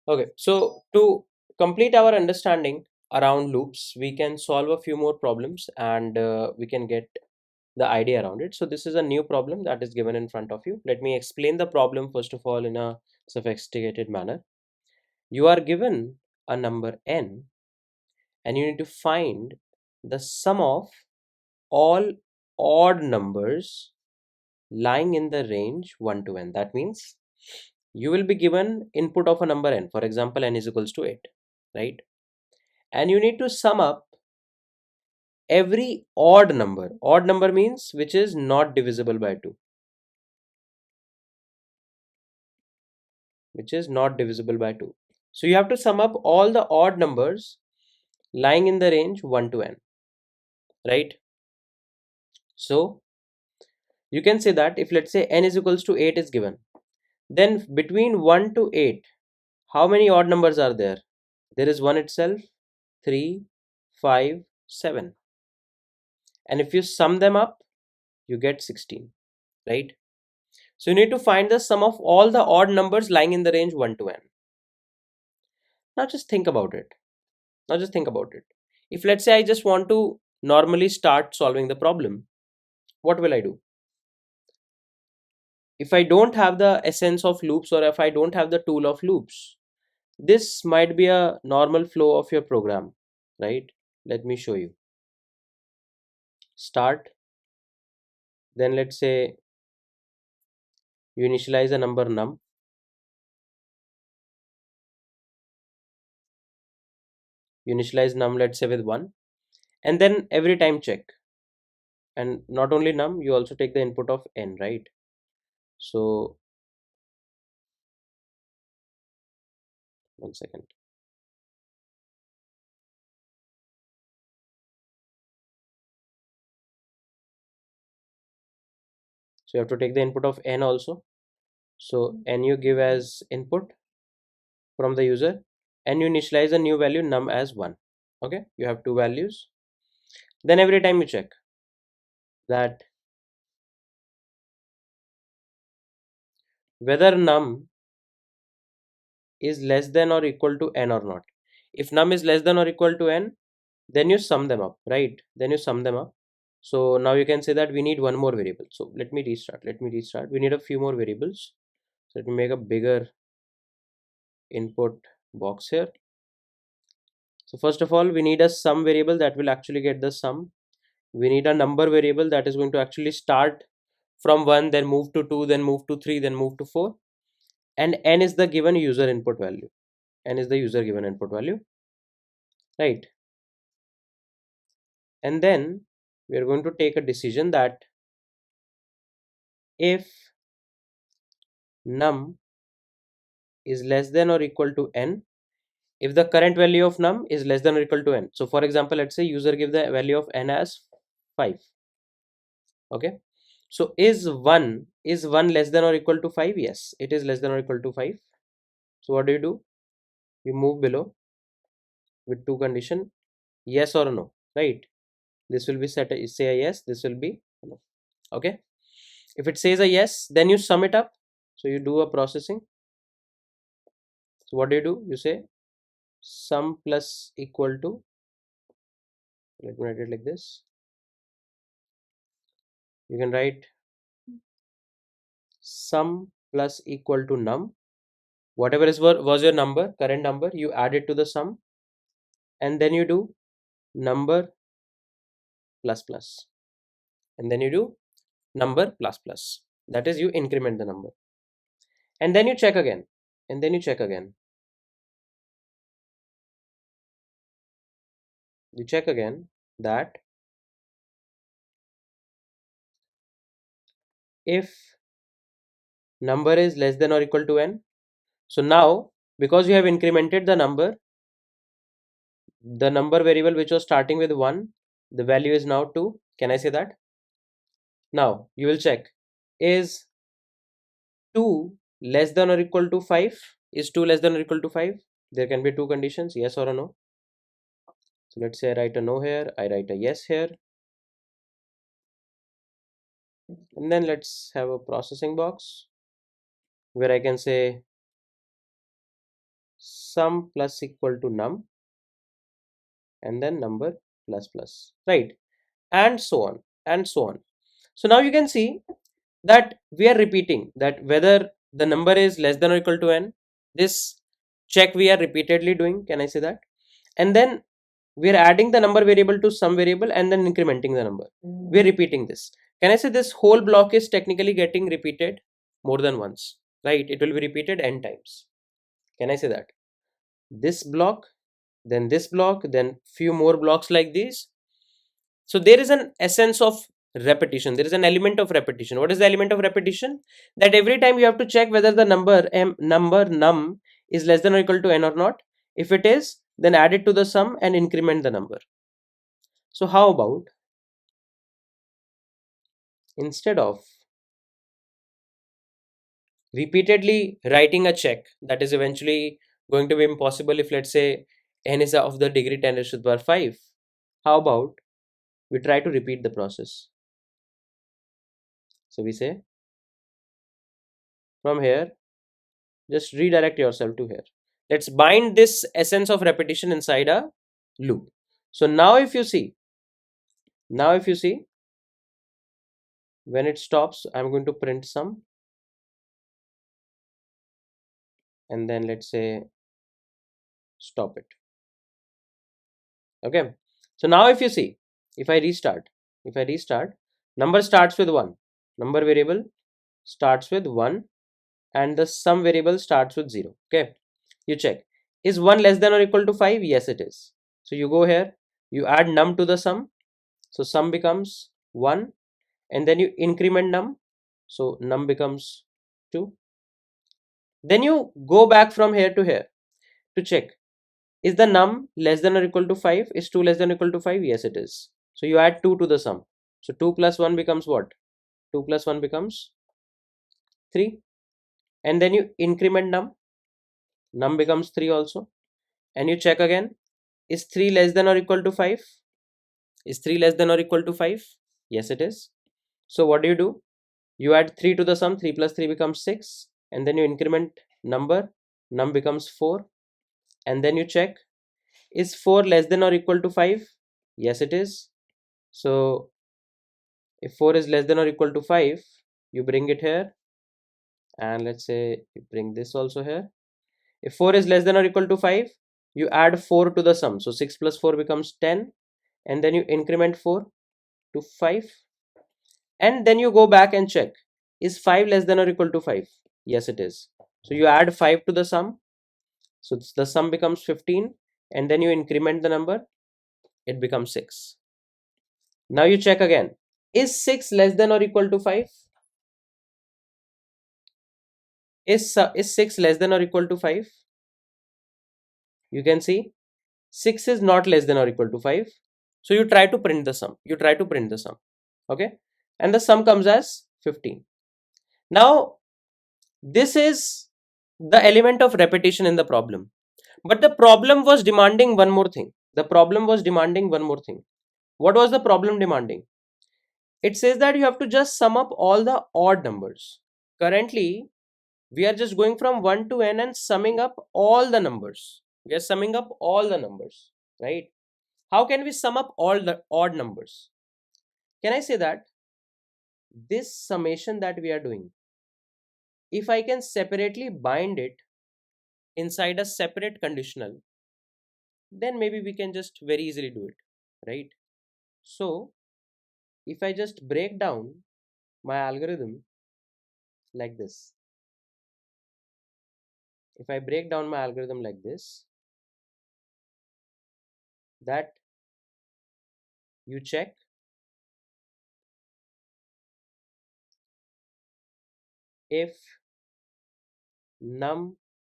Okay, so to complete our understanding around loops, we can solve a few more problems and we can get the idea around it. So this is a new problem that is given in front of you. Let me explain the problem first of all in a sophisticated manner. You are given a number n and you need to find the sum of all odd numbers lying in the range 1 to n. That means you will be given input of a number n, for example n is equals to 8, right? And you need to sum up every odd number means which is not divisible by 2, which is not divisible by 2. So you have to sum up all the odd numbers lying in the range 1 to n, right? So you can say that if let's say n is equals to 8 is given, then between 1 to 8 how many odd numbers are there? There is 1 itself, 3, 5, 7, and if you sum them up you get 16, right? So you need to find the sum of all the odd numbers lying in the range 1 to n. Now just think about it. Now just think about it. If let's say I just want to normally start solving the problem, what will I do? If I don't have the essence of loops or if I don't have the tool of loops, this might be a normal flow of your program, right? Let me show you. Start, then let's say you initialize a number num, you initialize num let's say with 1, and then every time check. And not only num, you also take the input of n, right? So one second. So you have to take the input of n also. So n you give as input from the user, and you initialize a new value num as 1. Okay, you have two values. Then every time you check that whether num is less than or equal to n or not. If num is less than or equal to n, then you sum them up, right? Then you sum them up. So now you can say that we need one more variable. So let me restart. We need a few more variables. So let me make a bigger input box here. So first of all, we need a sum variable that will actually get the sum. We need a number variable that is going to actually start from 1, then move to 2, then move to 3, then move to 4. And n is the given user input value. N is the user given input value, right? And then we are going to take a decision that if num is less than or equal to n, if the current value of num is less than or equal to n. So for example, let's say user give the value of n as 5. Okay. So is 1 less than or equal to 5? Yes, it is less than or equal to 5. So what do? You move below with two condition, yes or no, right? This will be set say a yes, this will be no. Okay. If it says a yes, then you sum it up. So you do a processing. So what do? You say sum plus equal to, let me write it like this. You can write sum plus equal to num. Whatever was your number, current number, you add it to the sum, and then you do number plus plus, and then you do number plus plus. That is, you increment the number, and then you check again, and then you check again. You check again that if number is less than or equal to n. So now, because you have incremented the number variable which was starting with 1, the value is now 2. Can I say that? Now you will check, is 2 less than or equal to 5? Is 2 less than or equal to 5? There can be two conditions, yes or a no. So let's say I write a no here, I write a yes here, and then let's have a processing box where I can say sum plus equal to num, and then number plus plus, right? And so on and so on. So now you can see that we are repeating that whether the number is less than or equal to n, this check we are repeatedly doing, can I say that? And then we are adding the number variable to some variable and then incrementing the number. We are repeating this. Can I say this whole block is technically getting repeated more than once, right? It will be repeated n times. Can I say that? This block, then few more blocks like these. So there is an essence of repetition. There is an element of repetition. What is the element of repetition? That every time you have to check whether the number num is less than or equal to n or not. If it is, then add it to the sum and increment the number. So how about instead of repeatedly writing a check that is eventually going to be impossible if, let's say, n is of the degree 10 raised to the power 5, how about we try to repeat the process? So we say from here, just redirect yourself to here. Let's bind this essence of repetition inside a loop. So now if you see, when it stops, I'm going to print sum, and then let's say stop it. Okay. So now if you see, if I restart, number starts with 1. Number variable starts with 1 and the sum variable starts with 0. Okay. You check. Is 1 less than or equal to 5? Yes, it is. So you go here, you add num to the sum. So sum becomes 1 and then you increment num. So num becomes 2. Then you go back from here to here to check. Is the num less than or equal to 5? Is 2 less than or equal to 5? Yes, it is. So you add 2 to the sum. So 2 plus 1 becomes what? 2 plus 1 becomes 3. And then you increment num. Num becomes 3 also. And you check again. Is 3 less than or equal to 5? Is 3 less than or equal to 5? Yes, it is. So what do? You add 3 to the sum. 3 plus 3 becomes 6. And then you increment number. Num becomes 4. And then you check. Is 4 less than or equal to 5? Yes, it is. So if 4 is less than or equal to 5, you bring it here, and let's say you bring this also here. If 4 is less than or equal to 5, you add 4 to the sum. So 6 plus 4 becomes 10, and then you increment 4 to 5, and then you go back and check. Is 5 less than or equal to 5? Yes, it is. So you add 5 to the sum. So the sum becomes 15, and then you increment the number. It becomes 6. Now you check again. Is 6 less than or equal to 5? Is 6 less than or equal to 5? You can see 6 is not less than or equal to 5. So you try to print the sum. Okay. And the sum comes as 15. Now this is the element of repetition in the problem. But the problem was demanding one more thing. What was the problem demanding? It says that you have to just sum up all the odd numbers. Currently, we are just going from 1 to n and summing up all the numbers. Right? How can we sum up all the odd numbers? Can I say that this summation that we are doing, if I can separately bind it inside a separate conditional, then maybe we can just very easily do it, right? So if I just break down my algorithm like this, that you check if num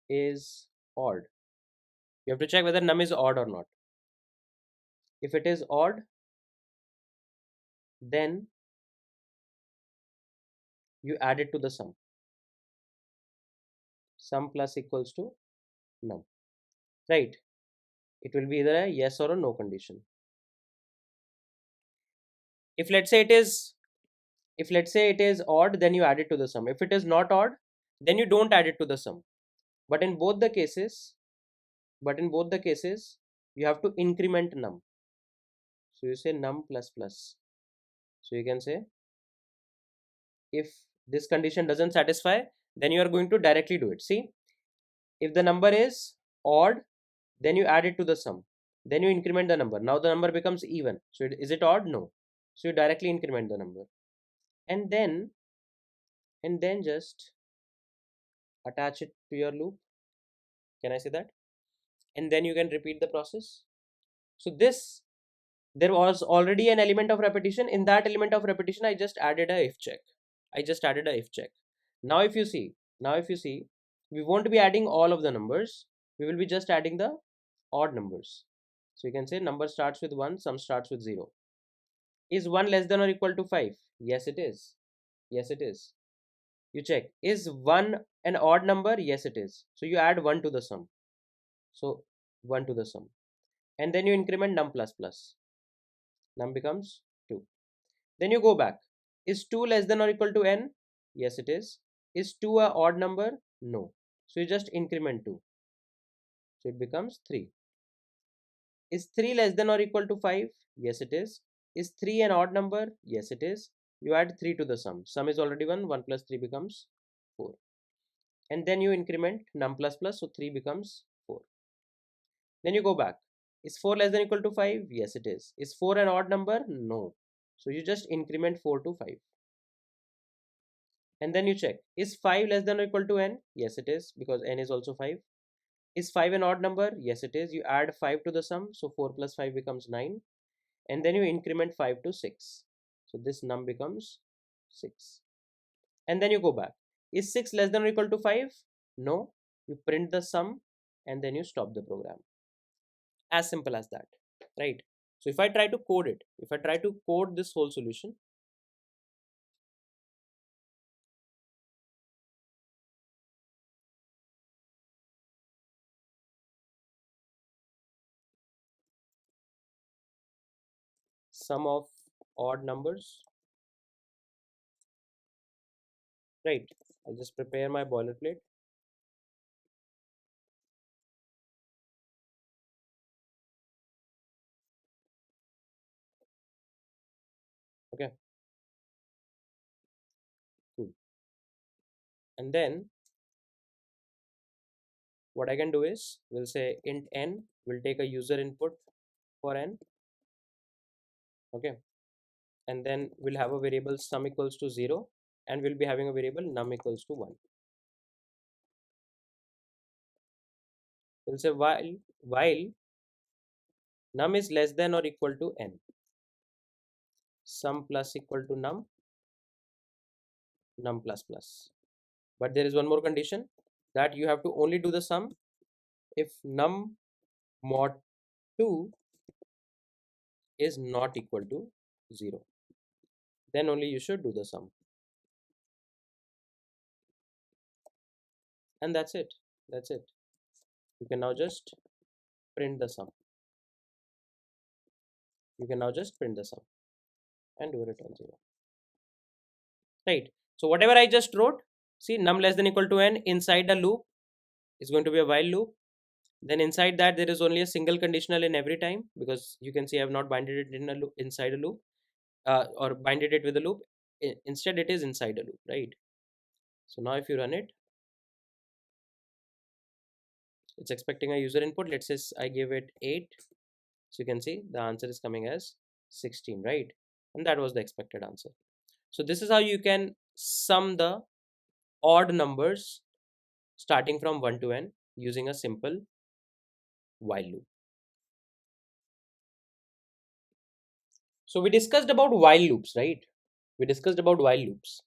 is odd. You have to check whether num is odd or not. If it is odd, then you add it to the sum. Sum plus equals to num, right? It will be either a yes or a no condition. If let's say it is odd, then you add it to the sum. If it is not odd, then you don't add it to the sum. But in both the cases, but in both the cases you have to increment num. So you say num plus plus. So you can say if this condition doesn't satisfy, then you are going to directly do it. See, if the number is odd, then you add it to the sum, then you increment the number. Now the number becomes even. So is it odd? No. So you directly increment the number, and then just attach it to your loop. Can I say that? And then you can repeat the process. So this, there was already an element of repetition. In that element of repetition, I just added a if check. Now if you see, we won't be adding all of the numbers. We will be just adding the odd numbers. So you can say number starts with 1, sum starts with 0. Is 1 less than or equal to 5? Yes, it is. Yes, it is. You check. Is 1 an odd number? Yes, it is. So you add 1 to the sum. So 1 to the sum. And then you increment num plus plus. Num becomes 2. Then you go back. Is 2 less than or equal to n? Yes, it is. Is 2 a odd number? No. So you just increment 2. So it becomes 3. Is 3 less than or equal to 5? Yes, it is. Is 3 an odd number? Yes, it is. You add 3 to the sum. Sum is already 1. 1 plus 3 becomes 4. And then you increment num plus plus. So 3 becomes 4. Then you go back. Is 4 less than or equal to 5? Yes, it is. Is 4 an odd number? No. So you just increment 4 to 5. And then you check. Is 5 less than or equal to n? Yes, it is, because n is also 5. Is 5 an odd number? Yes, it is. You add 5 to the sum. So 4 plus 5 becomes 9. And then you increment 5 to 6. So this num becomes 6. And then you go back. Is 6 less than or equal to 5? No. You print the sum and then you stop the program. As simple as that, right? So if I try to code it, if I try to code this whole solution, sum of odd numbers, right? I'll just prepare my boilerplate. Okay, cool. And then what I can do is, we'll say int n, we'll take a user input for n. Okay, and then we'll have a variable sum equals to 0, and we'll be having a variable num equals to 1. We'll say while num is less than or equal to n, sum plus equal to num plus plus. But there is one more condition, that you have to only do the sum if num mod 2 is not equal to 0. Then only you should do the sum. And that's it. That's it. You can now just print the sum. You can now just print the sum and do return 0. Right. So whatever I just wrote, see, num less than equal to n, inside the loop is going to be a while loop. Then inside that there is only a single conditional in every time, because you can see I have not binded it in a loop, inside a loop, or binded it with a loop. Instead it is inside a loop, right? So now if you run it, it's expecting a user input. Let's say I give it 8. So you can see the answer is coming as 16, right? And that was the expected answer. So this is how you can sum the odd numbers starting from 1 to n using a simple while loop. So we discussed about while loops, right? We discussed about while loops.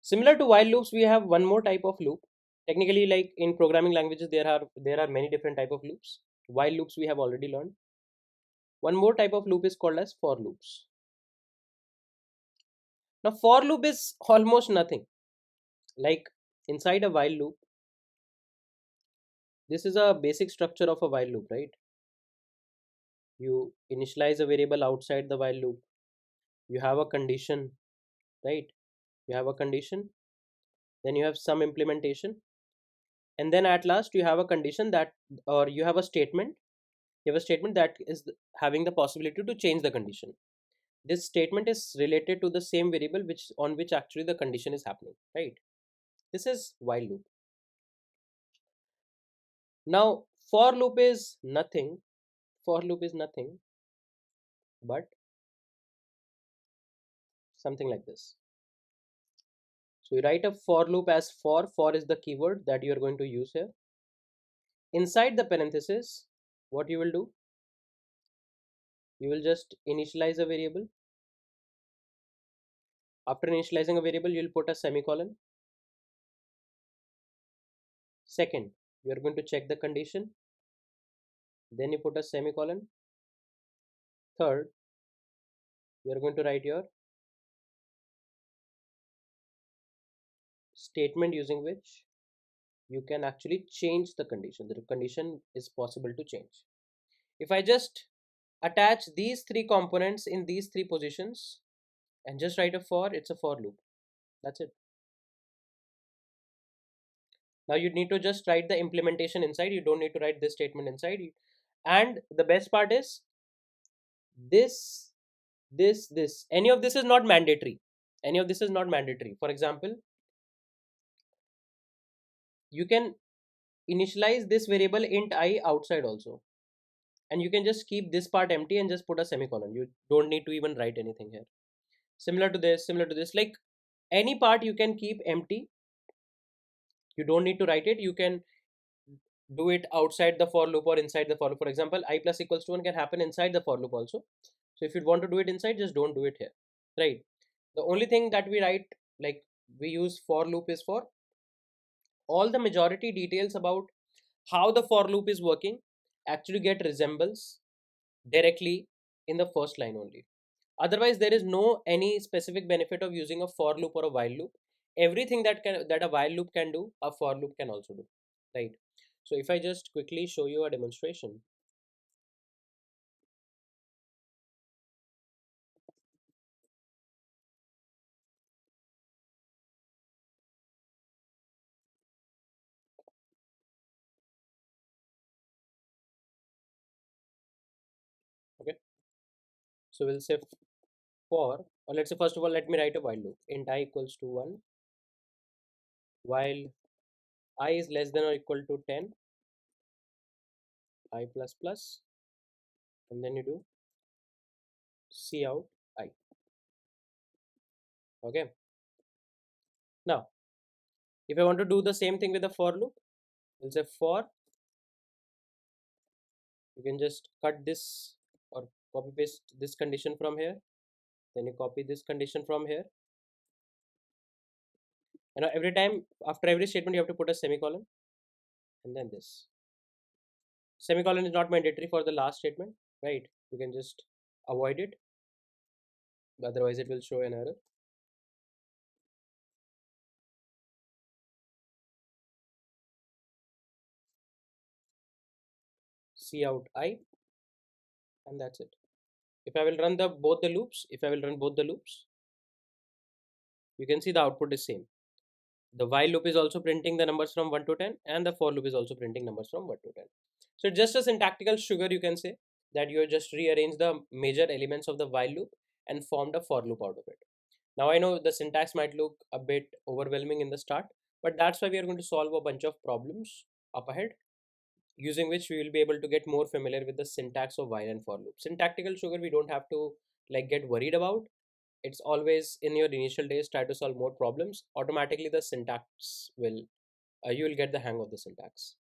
Similar to while loops, we have one more type of loop. Technically, like in programming languages, there are many different type of loops. While loops we have already learned. One more type of loop is called as for loops. Now for loop is almost nothing. Like inside a while loop, this is a basic structure of a while loop, right? You initialize a variable outside the while loop. You have a condition, right? You have a condition. Then you have some implementation. and then at last you have a condition that, or you have a statement, that is having the possibility to change the condition. This statement is related to the same variable which on which actually the condition is happening, right? This is while loop. Now for loop is nothing but something like this. So you write a for loop as for is the keyword that you are going to use here. Inside the parenthesis, what you will do, you will just initialize a variable. After initializing a variable, you will put a semicolon. Second, you are going to check the condition, then you put a semicolon. Third, you are going to write your statement using which you can actually change the condition. The condition is possible to change. If I just attach these three components in these three positions and just write a for, it's a for loop. That's it. Now you need to just write the implementation inside. You don't need to write this statement inside. And the best part is this, this. Any of this is not mandatory. Any of this is not mandatory. For example, you can initialize this variable int I outside also. And you can just keep this part empty and just put a semicolon. You don't need to even write anything here. Similar to this, like any part you can keep empty. You don't need to write it. You can do it outside the for loop or inside the for loop. For example, I plus equals to 1 can happen inside the for loop also. So if you want to do it inside, just don't do it here, right? The only thing that we write, like we use for loop, is for all the majority details about how the for loop is working actually get resembles directly in the first line only. Otherwise, there is no any specific benefit of using a for loop or a while loop. Everything that a while loop can do, a for loop can also do, right? So if I just quickly show you a demonstration. Okay, so we'll say for, or let's say first of all, let me write a while loop. Int I equals to 1 while I is less than or equal to 10, I plus plus, and then you do C out I. Okay, now if I want to do the same thing with the for loop, we'll say for, you can just cut this or copy paste this condition from here, then you copy this condition from here. And now every time after every statement you have to put a semicolon, and then this semicolon is not mandatory for the last statement, right? You can just avoid it, otherwise it will show an error. C out I, and that's it. If I will run both the loops, you can see the output is same. The while loop is also printing the numbers from 1 to 10, and the for loop is also printing numbers from 1 to 10. So it's just a syntactical sugar, you can say, that you just rearrange the major elements of the while loop and formed a for loop out of it. Now I know the syntax might look a bit overwhelming in the start, but that's why we are going to solve a bunch of problems up ahead, using which we will be able to get more familiar with the syntax of while and for loop. Syntactical sugar we don't have to like get worried about. It's always in your initial days, try to solve more problems. Automatically the syntax will, you will get the hang of the syntax.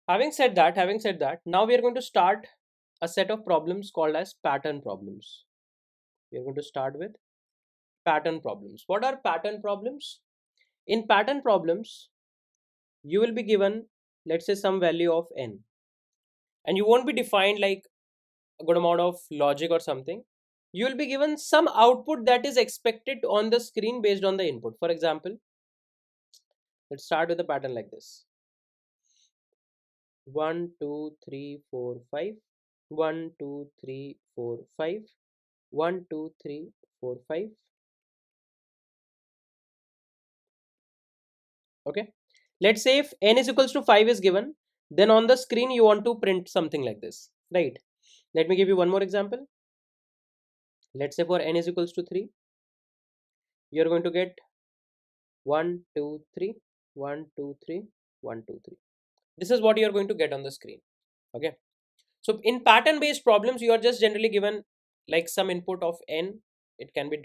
Having said that, now we are going to start a set of problems called as pattern problems. We are going to start with pattern problems. What are pattern problems? In pattern problems, you will be given, let's say, some value of n, and you won't be defined like a good amount of logic or something. You will be given some output that is expected on the screen based on the input. For example, let's start with a pattern like this: 1 2 3 4 5, 1 2 3 4 5, 1 2 3 4 5, Okay, let's say if n is equals to 5 is given, then on the screen you want to print something like this, right? Let me give you one more example. Let's say for n is equals to 3, you're going to get 1 2 3, 1 2 3, 1 2 3. This is what you're going to get on the screen. Okay, so in pattern based problems you are just generally given like some input of n. It can be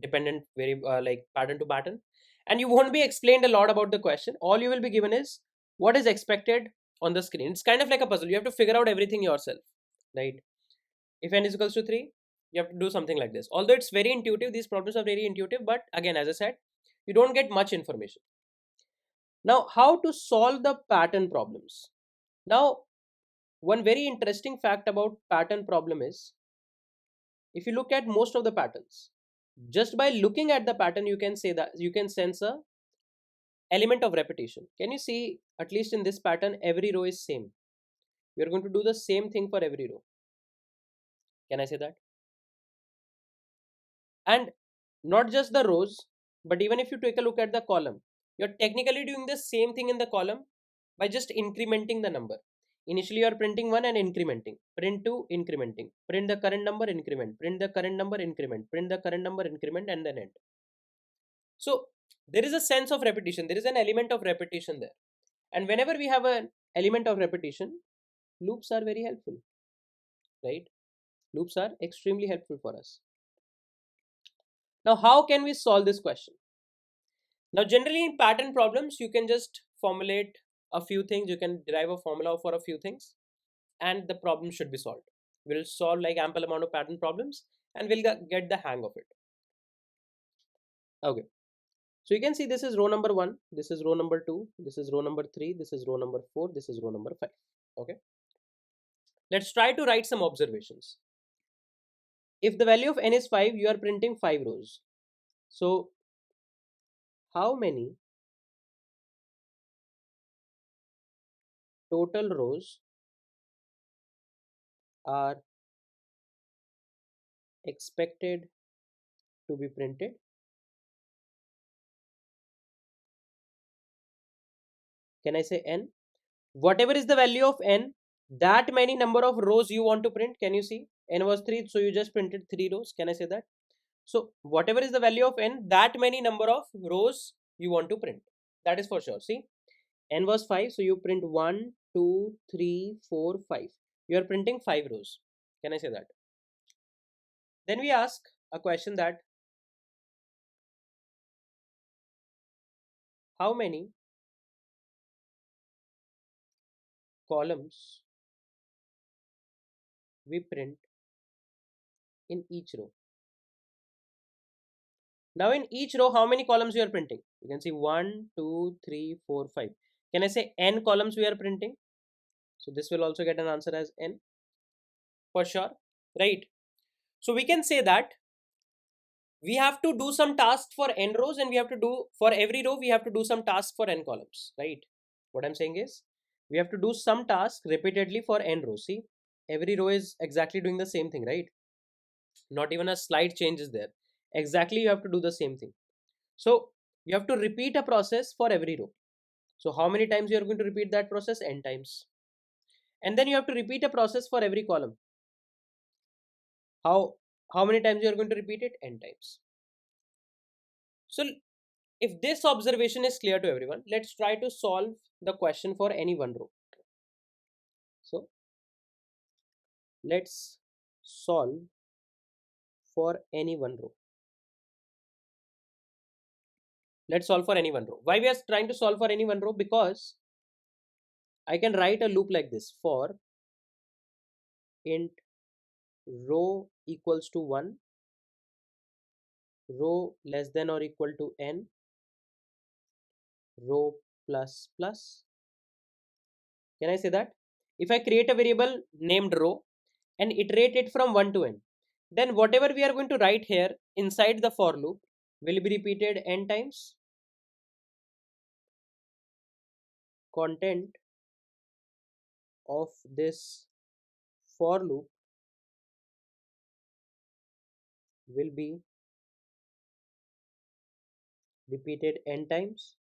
dependent very like pattern to pattern, and you won't be explained a lot about the question. All you will be given is what is expected on the screen. It's kind of like a puzzle. You have to figure out everything yourself, right? If n is equals to 3, you have to do something like this. Although it's very intuitive, these problems are very intuitive, but again, as I said, you don't get much information. Now, how to solve the pattern problems? Now, one very interesting fact about pattern problem is, if you look at most of the patterns, just by looking at the pattern, you can say that you can sense a element of repetition. Can you see, at least in this pattern, every row is same? We are going to do the same thing for every row. Can I say that? And not just the rows, but even if you take a look at the column, you're technically doing the same thing in the column by just incrementing the number. Initially you are printing 1 and incrementing, print 2, incrementing, print the current number, increment, print the current number, increment, print the current number, increment, and then end. So there is a sense of repetition, there is an element of repetition there. And whenever we have an element of repetition, loops are very helpful, right? Loops are extremely helpful for us. Now how can we solve this question? Now, generally in pattern problems, you can just formulate a few things. You can derive a formula for a few things, and the problem should be solved. We'll solve like ample amount of pattern problems, and we'll get the hang of it. Okay. So you can see this is row number 1, this is row number 2, this is row number 3, this is row number 4, this is row number 5. Okay. Let's try to write some observations. If the value of n is 5, you are printing 5 rows. So how many total rows are expected to be printed? Can I say n? Whatever is the value of n, that many number of rows you want to print. Can you see? N was 3, so you just printed 3 rows. Can I say that? So whatever is the value of n, that many number of rows you want to print. That is for sure. See, n was 5, so you print 1, 2, 3, 4, 5. You are printing 5 rows. Can I say that? Then we ask a question that how many columns we print in each row. Now in each row, how many columns we are printing? You can see 1, 2, 3, 4, 5. Can I say n columns we are printing? So this will also get an answer as n for sure, right? So we can say that we have to do some task for n rows, and we have to do for every row, we have to do some task for n columns, right? What I'm saying is we have to do some task repeatedly for n rows. See, every row is exactly doing the same thing, right? Not even a slight change is there. Exactly, you have to do the same thing. So you have to repeat a process for every row. So how many times you are going to repeat that process? N times. And then you have to repeat a process for every column. How many times you are going to repeat it? N times. So if this observation is clear to everyone, let's try to solve the question for any one row. So let's solve for any one row. Let's solve for any one row. Why we are trying to solve for any one row? Because I can write a loop like this: for int row equals to 1, row less than or equal to n, row plus plus. Can I say that? If I create a variable named row and iterate it from 1 to n, then whatever we are going to write here inside the for loop will be repeated n times. Content of this for loop will be repeated n times.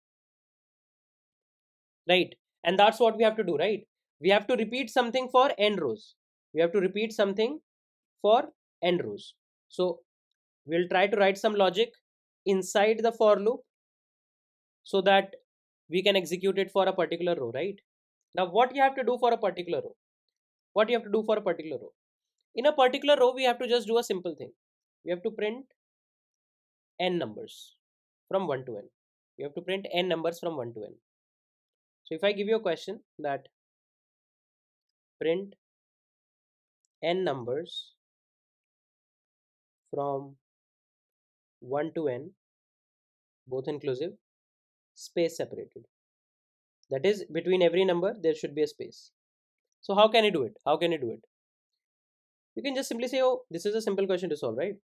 right? And that's what we have to do, right? We have to repeat something for n rows. We have to repeat something for n rows. So we'll try to write some logic inside the for loop so that we can execute it for a particular row, right? Now what you have to do for a particular row, what you have to do for a particular row, in a particular row we have to just do a simple thing. We have to print n numbers from 1 to n. You have to print n numbers from 1 to n. So if I give you a question that print n numbers from 1 to n, both inclusive, space separated, that is between every number there should be a space. So how can you do it? How can you do it? You can just simply say, oh, this is a simple question to solve, right?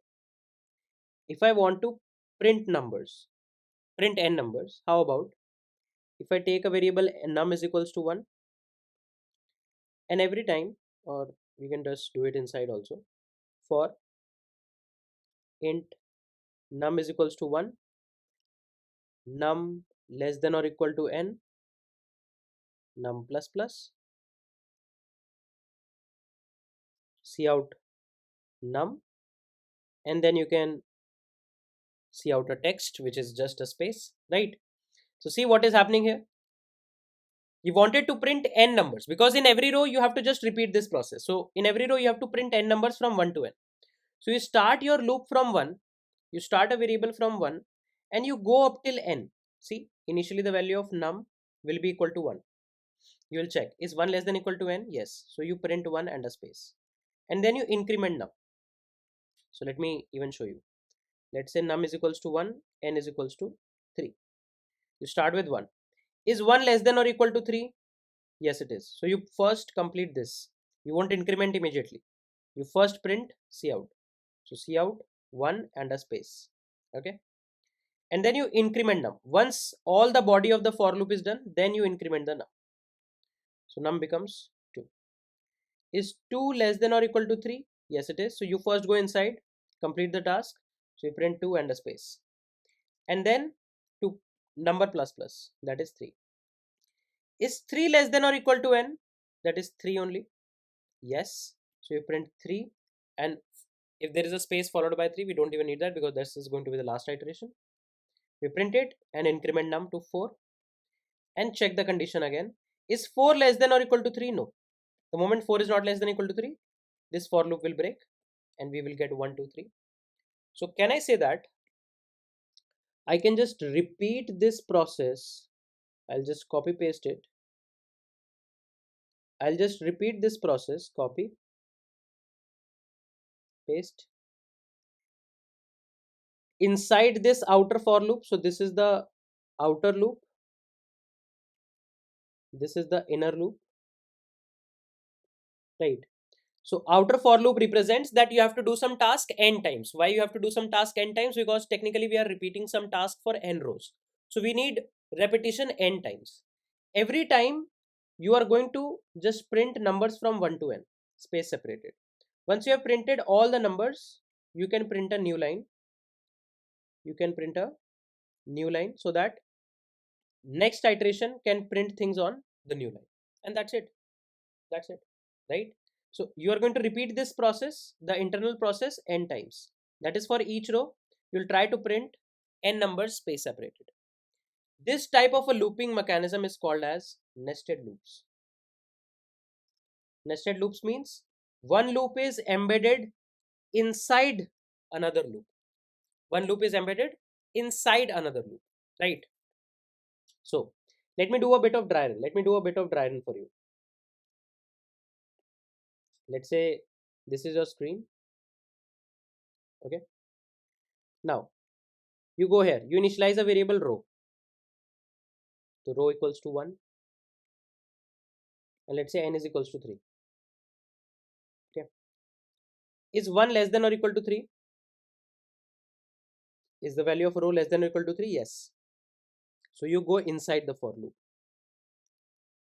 If I want to print numbers, print n numbers, how about if I take a variable num is equals to 1, and every time, or we can just do it inside also, for int num is equals to 1, num less than or equal to n, num plus plus, see out num, and then you can see out a text which is just a space, right? So see what is happening here. You wanted to print n numbers because in every row you have to just repeat this process. So in every row you have to print n numbers from 1 to n. So you start your loop from 1, you start a variable from 1 and you go up till n. See, initially the value of num will be equal to 1. You will check, is 1 less than equal to n? Yes. So you print 1 and a space. And then you increment num. So let me even show you. Let's say num is equals to 1, n is equals to 3. You start with 1. Is 1 less than or equal to 3? Yes, it is. So you first complete this. You won't increment immediately. You first print cout. So cout 1 and a space. Okay. And then you increment num. Once all the body of the for loop is done, then you increment the num. So num becomes 2. Is 2 less than or equal to 3? Yes, it is. So you first go inside, complete the task. So you print 2 and a space. And then to number plus plus, that is 3. Is 3 less than or equal to n? That is 3 only. Yes. So you print 3, and if there is a space followed by 3, we don't even need that because this is going to be the last iteration. We print it and increment num to 4 and check the condition again. Is 4 less than or equal to 3? No. The moment 4 is not less than or equal to 3, this for loop will break and we will get 1, 2, 3. So can I say that I can just repeat this process? I'll just copy paste it. I'll just repeat this process, copy, paste, inside this outer for loop. So this is the outer loop, this is the inner loop, right? So outer for loop represents that you have to do some task n times. Why you have to do some task n times? Because technically we are repeating some task for n rows. So we need repetition n times. Every time you are going to just print numbers from 1 to n, space separated. Once you have printed all the numbers, you can print a new line. You can print a new line so that next iteration can print things on the new line. And that's it. That's it, right? So you are going to repeat this process, the internal process, n times. That is for each row, you'll try to print n numbers space separated. This type of a looping mechanism is called as nested loops. Nested loops means one loop is embedded inside another loop. One loop is embedded inside another loop, right? So let me do a bit of dry run. Let me do a bit of dry run for you. Let's say this is your screen. Okay. Now you go here, you initialize a variable row. So row equals to 1. And let's say n is equals to 3. Okay. Is 1 less than or equal to 3? Is the value of row less than or equal to 3? Yes. So you go inside the for loop.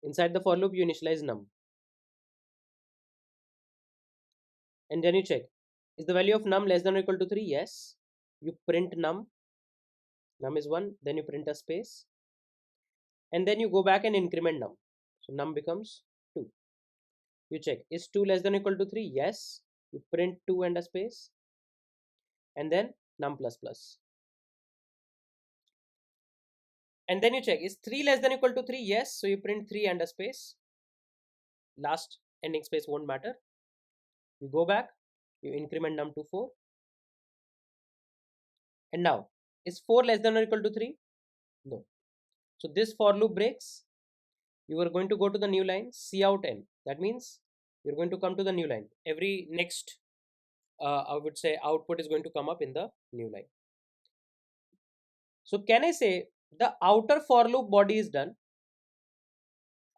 Inside the for loop, you initialize num. And then you check. Is the value of num less than or equal to 3? Yes. You print num. Num is 1. Then you print a space. and then you go back and increment num. So num becomes 2. You check, is 2 less than or equal to 3? Yes. You print 2 and a space, and then num plus plus. And then you check, is 3 less than or equal to 3? Yes. So you print 3 and a space. Last ending space won't matter. You go back, you increment num to 4. And now, is 4 less than or equal to 3? No. So this for loop breaks. You are going to go to the new line, C out n. That means you're going to come to the new line. Every next, I would say, output is going to come up in the new line. So can I say the outer for loop body is done?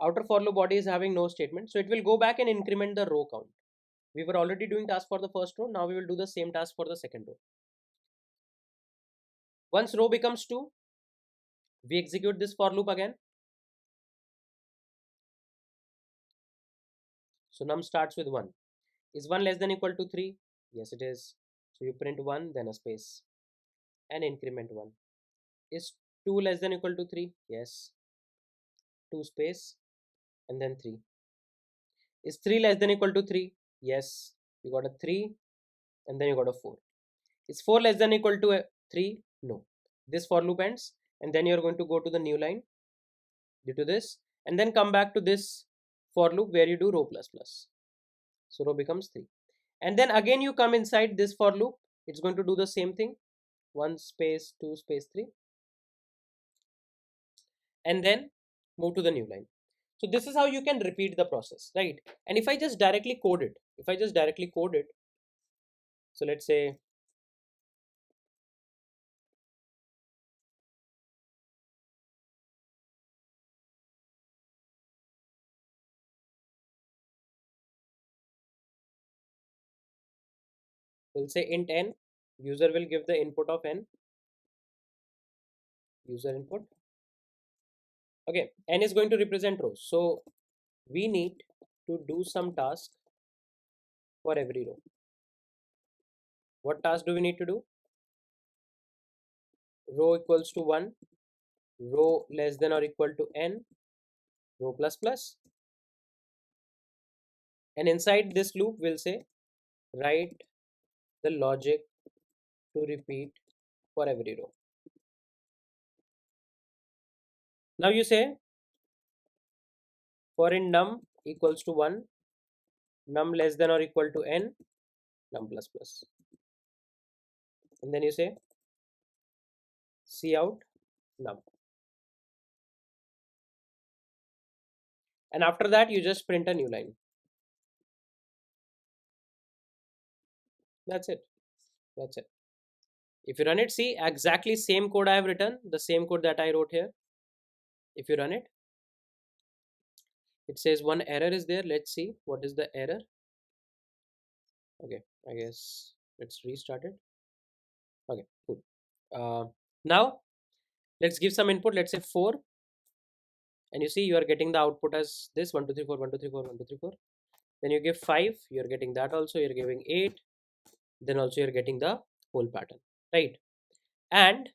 Outer for loop body is having no statement. So it will go back and increment the row count. We were already doing task for the first row. Now we will do the same task for the second row. Once row becomes 2, we execute this for loop again. So num starts with 1. Is 1 less than or equal to 3? Yes, it is. So you print 1, then a space, and increment 1. Is 2 less than or equal to 3? Yes. 2 space, and then 3. Is 3 less than or equal to 3? Yes. You got a 3, and then you got a 4. Is 4 less than or equal to 3? No. This for loop ends, and then you're going to go to the new line due to this, and then come back to this for loop where you do row plus plus. So row becomes 3. And then again you come inside this for loop. It's going to do the same thing. 1 space, 2 space, 3. And then move to the new line. So this is how you can repeat the process, right? And if I just directly code it, so let's say we'll say int n, user will give the input of n, user input. Okay, n is going to represent rows. So we need to do some task for every row. What task do we need to do? Row equals to 1, row less than or equal to n, row plus plus. And inside this loop, we'll say write the logic to repeat for every row. Now you say for in num equals to 1, num less than or equal to n, num plus plus. And then you say C out num. And after that, you just print a new line. That's it. That's it. If you run it, see exactly same code I have written, the same code that I wrote here. If you run it, it says one error is there. Let's see what is the error. Okay, I guess let's restart it. Okay, cool. Now let's give some input. Let's say 4, and you see you are getting the output as this 1 2 3 4 1 2 3 4 1 2 3 4. Then you give 5, you're getting that also. You're giving 8, then also you're getting the whole pattern, right? And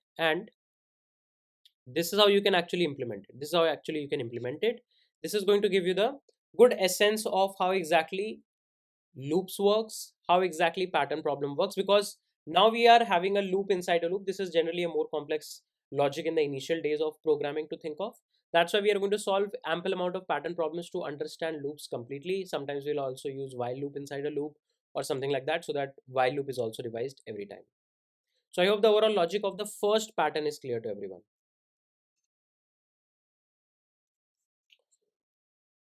this is how you can actually implement it. This is going to give you the good essence of how exactly loops works, how exactly pattern problem works, because now we are having a loop inside a loop. This is generally a more complex logic in the initial days of programming to think of. That's why we are going to solve ample amount of pattern problems to understand loops completely. Sometimes we'll also use while loop inside a loop or something like that, so that while loop is also revised every time. So I hope the overall logic of the first pattern is clear to everyone.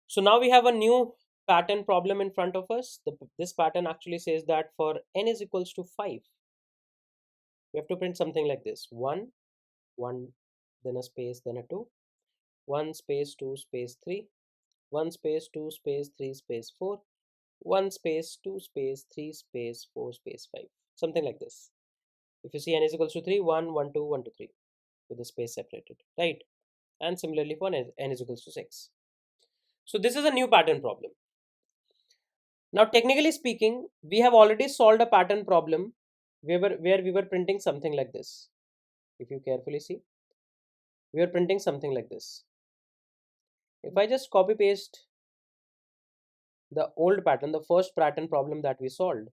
So now we have a new pattern problem in front of us. This pattern actually says that for n is equals to 5, we have to print something like this: 1, 1, then a space, then a 2, 1 space 2 space 3, 1 space 2 space 3 space 4, 1 space 2 space 3 space 4 space 5, something like this. If you see n is equals to 3, 1, 1, 2, 1, 2, 3 with the space separated, right? And similarly for n is equals to 6. So this is a new pattern problem. Now, technically speaking, we have already solved a pattern problem where we were printing something like this. If you carefully see, we are printing something like this. If I just copy paste the old pattern, the first pattern problem that we solved,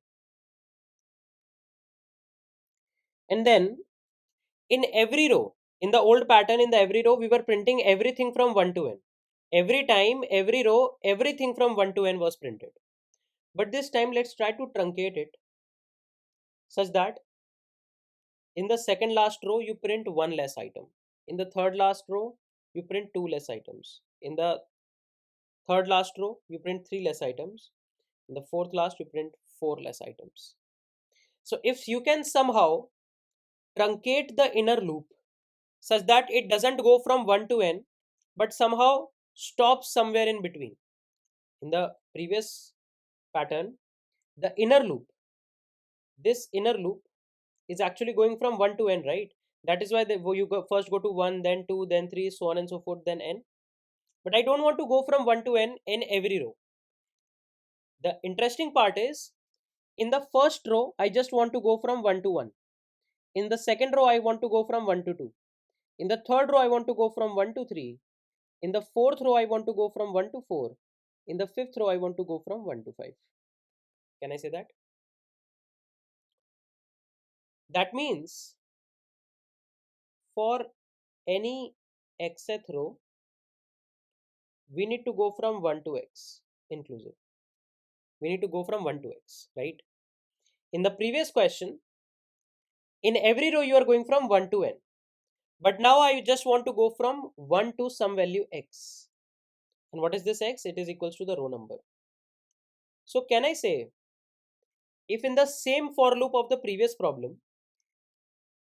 and then in every row, in the old pattern, in the every row, we were printing everything from 1 to n. Every time, every row, everything from 1 to n was printed. But this time, let's try to truncate it such that in the second last row, you print one less item. In the third last row, you print two less items. In the third last row, you print three less items. In the fourth last, you print four less items. So if you can somehow truncate the inner loop such that it doesn't go from 1 to n, but somehow stops somewhere in between. In the previous pattern, the inner loop, this inner loop is actually going from 1 to n, right? That is why you first go to 1, then 2, then 3, so on and so forth, then n. But I don't want to go from 1 to n in every row. The interesting part is, in the first row, I just want to go from 1 to 1. In the second row, I want to go from 1 to 2. In the third row, I want to go from 1 to 3. In the fourth row, I want to go from 1 to 4. In the fifth row, I want to go from 1 to 5. Can I say that? That means for any xth row, we need to go from 1 to x inclusive. We need to go from 1 to x, right? In the previous question, in every row, you are going from 1 to n. But now I just want to go from 1 to some value x. And what is this x? It is equals to the row number. So can I say, if in the same for loop of the previous problem,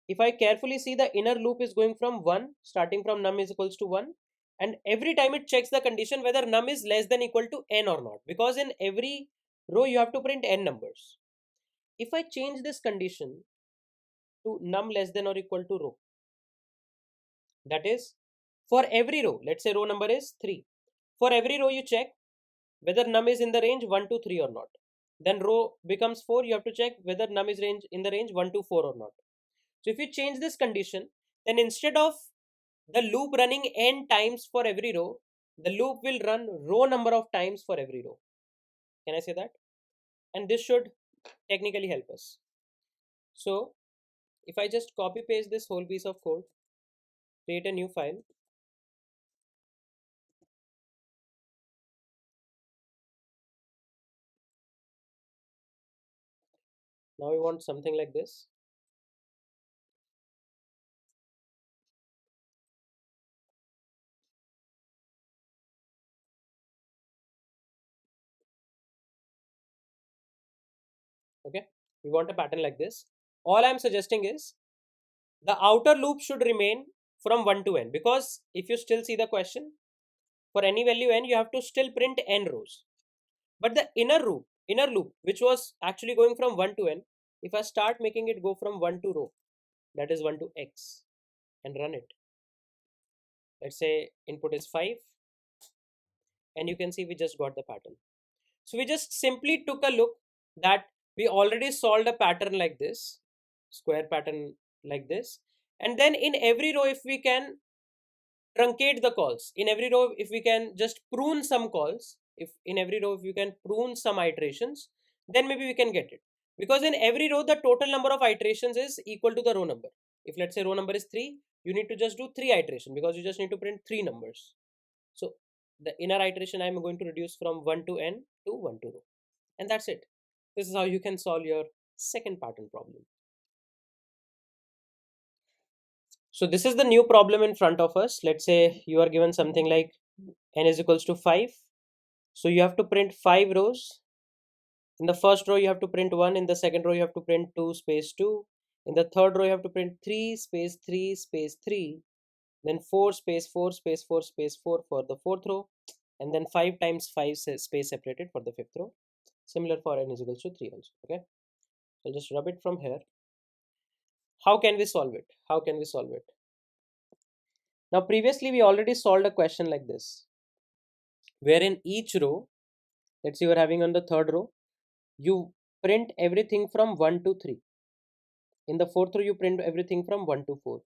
if I carefully see, the inner loop is going from 1, starting from num is equals to 1, and every time it checks the condition whether num is less than equal to n or not, because in every row you have to print n numbers. If I change this condition to num less than or equal to row, that is, for every row, let's say row number is 3, for every row you check whether num is in the range 1 to 3 or not. Then row becomes 4, you have to check whether num is in the range 1 to 4 or not. So if you change this condition, then instead of the loop running n times for every row, the loop will run row number of times for every row. Can I say that? And this should technically help us. So if I just copy paste this whole piece of code, create a new file, now we want something like this. Okay, we want a pattern like this. All I'm suggesting is the outer loop should remain from 1 to n, because if you still see the question, for any value n, you have to still print n rows. But the inner loop, which was actually going from 1 to n, if I start making it go from 1 to row, that is 1 to x, and run it. Let's say input is 5, and you can see we just got the pattern. So we just simply took a look that we already solved a pattern like this, square pattern like this, and then in every row, if we can truncate the calls, in every row, if we can just prune some calls, if in every row if you can prune some iterations, then maybe we can get it. Because in every row, the total number of iterations is equal to the row number. If let's say row number is 3, you need to just do 3 iterations, because you just need to print 3 numbers. So the inner iteration I am going to reduce from 1 to n to 1 to row, and that's it. This is how you can solve your second pattern problem. So this is the new problem in front of us. Let's say you are given something like n is equals to 5. So you have to print 5 rows. In the first row, you have to print 1. In the second row, you have to print 2 space 2. In the third row, you have to print 3 space 3 space 3. Then 4 space 4 space 4 space 4 for the fourth row. And then 5 times 5 space separated for the fifth row. Similar for n is equals to 3 also. Okay. So just rub it from here. How can we solve it? How can we solve it? Now previously we already solved a question like this, where in each row, let's say you are having on the third row, you print everything from 1 to 3. In the fourth row, you print everything from 1 to 4.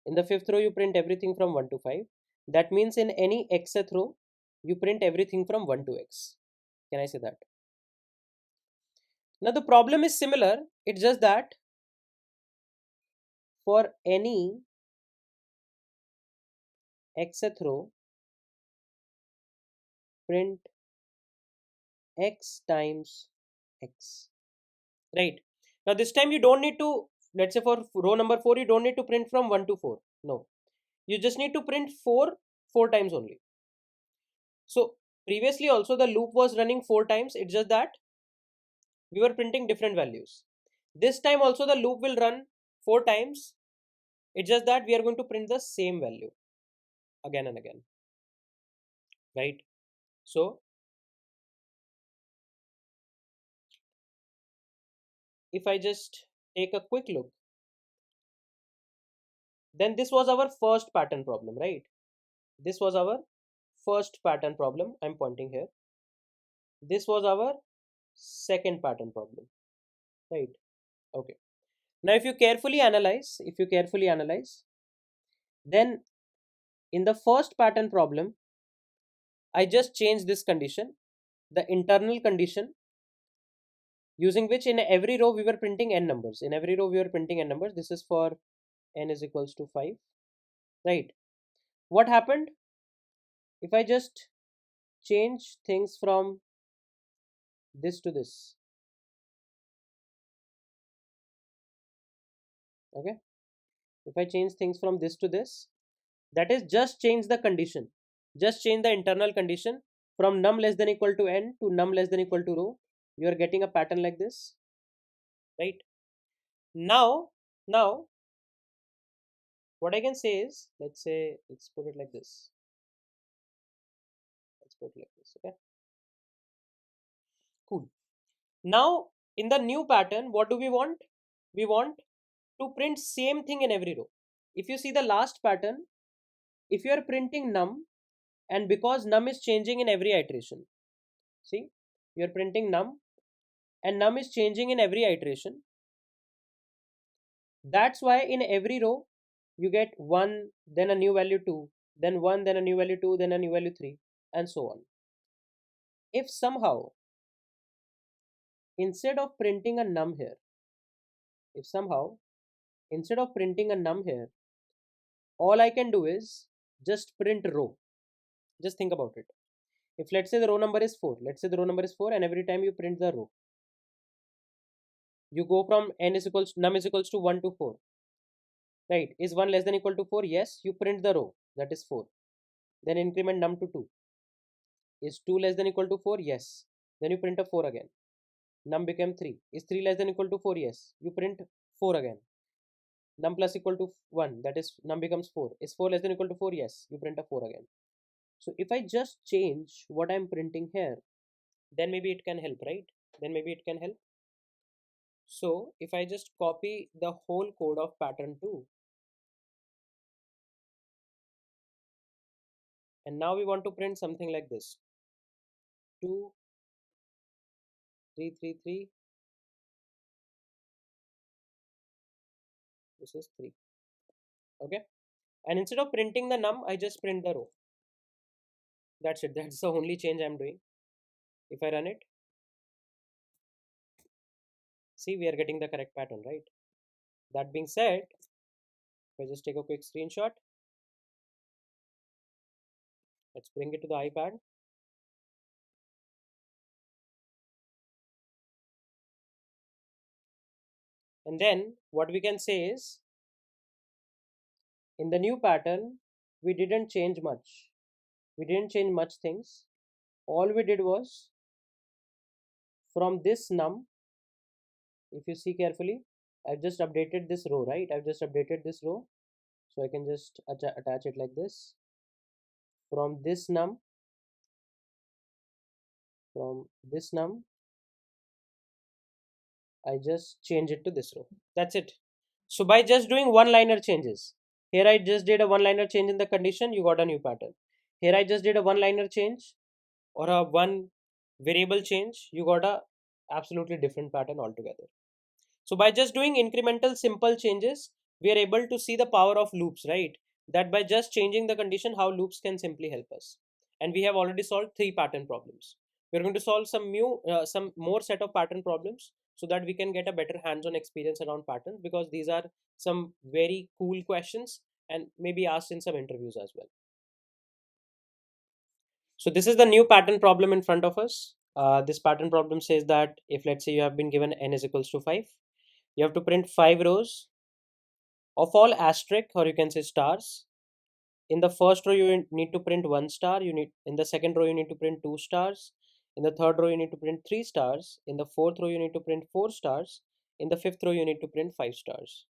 In the fifth row, you print everything from 1 to 5. That means in any xth row, you print everything from 1 to x. Can I say that? Now the problem is similar. It's just that for any xth row, print x times x. Right. Now this time you don't need to, let's say for row number 4, you don't need to print from 1 to 4. No. You just need to print 4 times only. So previously also the loop was running 4 times. It's just that we were printing different values. This time also the loop will run 4 times. It's just that we are going to print the same value again and again. Right. So if I just take a quick look, then this was our first pattern problem, right? This was our first pattern problem. I'm pointing here. This was our second pattern problem, right? Okay. Now if you carefully analyze, then in the first pattern problem, I just changed this condition, the internal condition, using which in every row we were printing n numbers. In every row we were printing n numbers. This is for n is equals to 5, right? What happened if I just change things from this to this? Okay, if I change things from this to this, that is just change the condition, just change the internal condition from num less than equal to n to num less than equal to row, you are getting a pattern like this, right? Now what I can say is, let's put it like this. Let's put it like this. Okay, cool. Now in the new pattern, what do we want? We want to print same thing in every row. If you see the last pattern, if you are printing num, and because num is changing in every iteration, see, you are printing num and num is changing in every iteration. That's why in every row you get 1, then a new value 2, then 1, then a new value 2, then a new value 3, and so on. If somehow instead of printing a num here, all I can do is just print row. Just think about it. If let's say the row number is 4, and every time you print the row, you go from num is equals to 1 to 4, right? Is 1 less than equal to 4? Yes, you print the row, that is 4. Then increment num to 2. Is 2 less than equal to 4? Yes. Then you print a 4 again. Num became 3. Is 3 less than equal to 4? Yes. You print 4 again. Num plus equal to 1, that is num becomes 4. Is 4 less than equal to 4? Yes. You print a 4 again. So if I just change what I'm printing here, then maybe it can help, right? So if I just copy the whole code of pattern 2, and now we want to print something like this: 2 3 3 3, this is 3. Okay, and instead of printing the num, I just print the row. That's it. That's the only change I'm doing. If I run it, see, we are getting the correct pattern, right? That being said, if I just take a quick screenshot, let's bring it to the iPad. And then what we can say is, in the new pattern, we didn't change much. Things. All we did was, from this num, if you see carefully, I've just updated this row, right? So I can just attach it like this. From this num, I just change it to this row. That's it. So by just doing one-liner changes, here I just did a one-liner change in the condition, you got a new pattern. Here I just did a one-liner change or a one variable change, you got a absolutely different pattern altogether. So by just doing incremental simple changes, we are able to see the power of loops, right? That by just changing the condition, how loops can simply help us. and we have already solved 3 pattern problems. We're going to solve some more set of pattern problems so that we can get a better hands-on experience around patterns, because these are some very cool questions and maybe asked in some interviews as well. So this is the new pattern problem in front of us. This pattern problem says that if, let's say, you have been given n is equals to 5, you have to print 5 rows of all asterisk, or you can say stars. In the first row you need to print 1 star, you need in the second row you need to print 2 stars, in the third row you need to print 3 stars, in the fourth row you need to print 4 stars, in the fifth row you need to print 5 stars.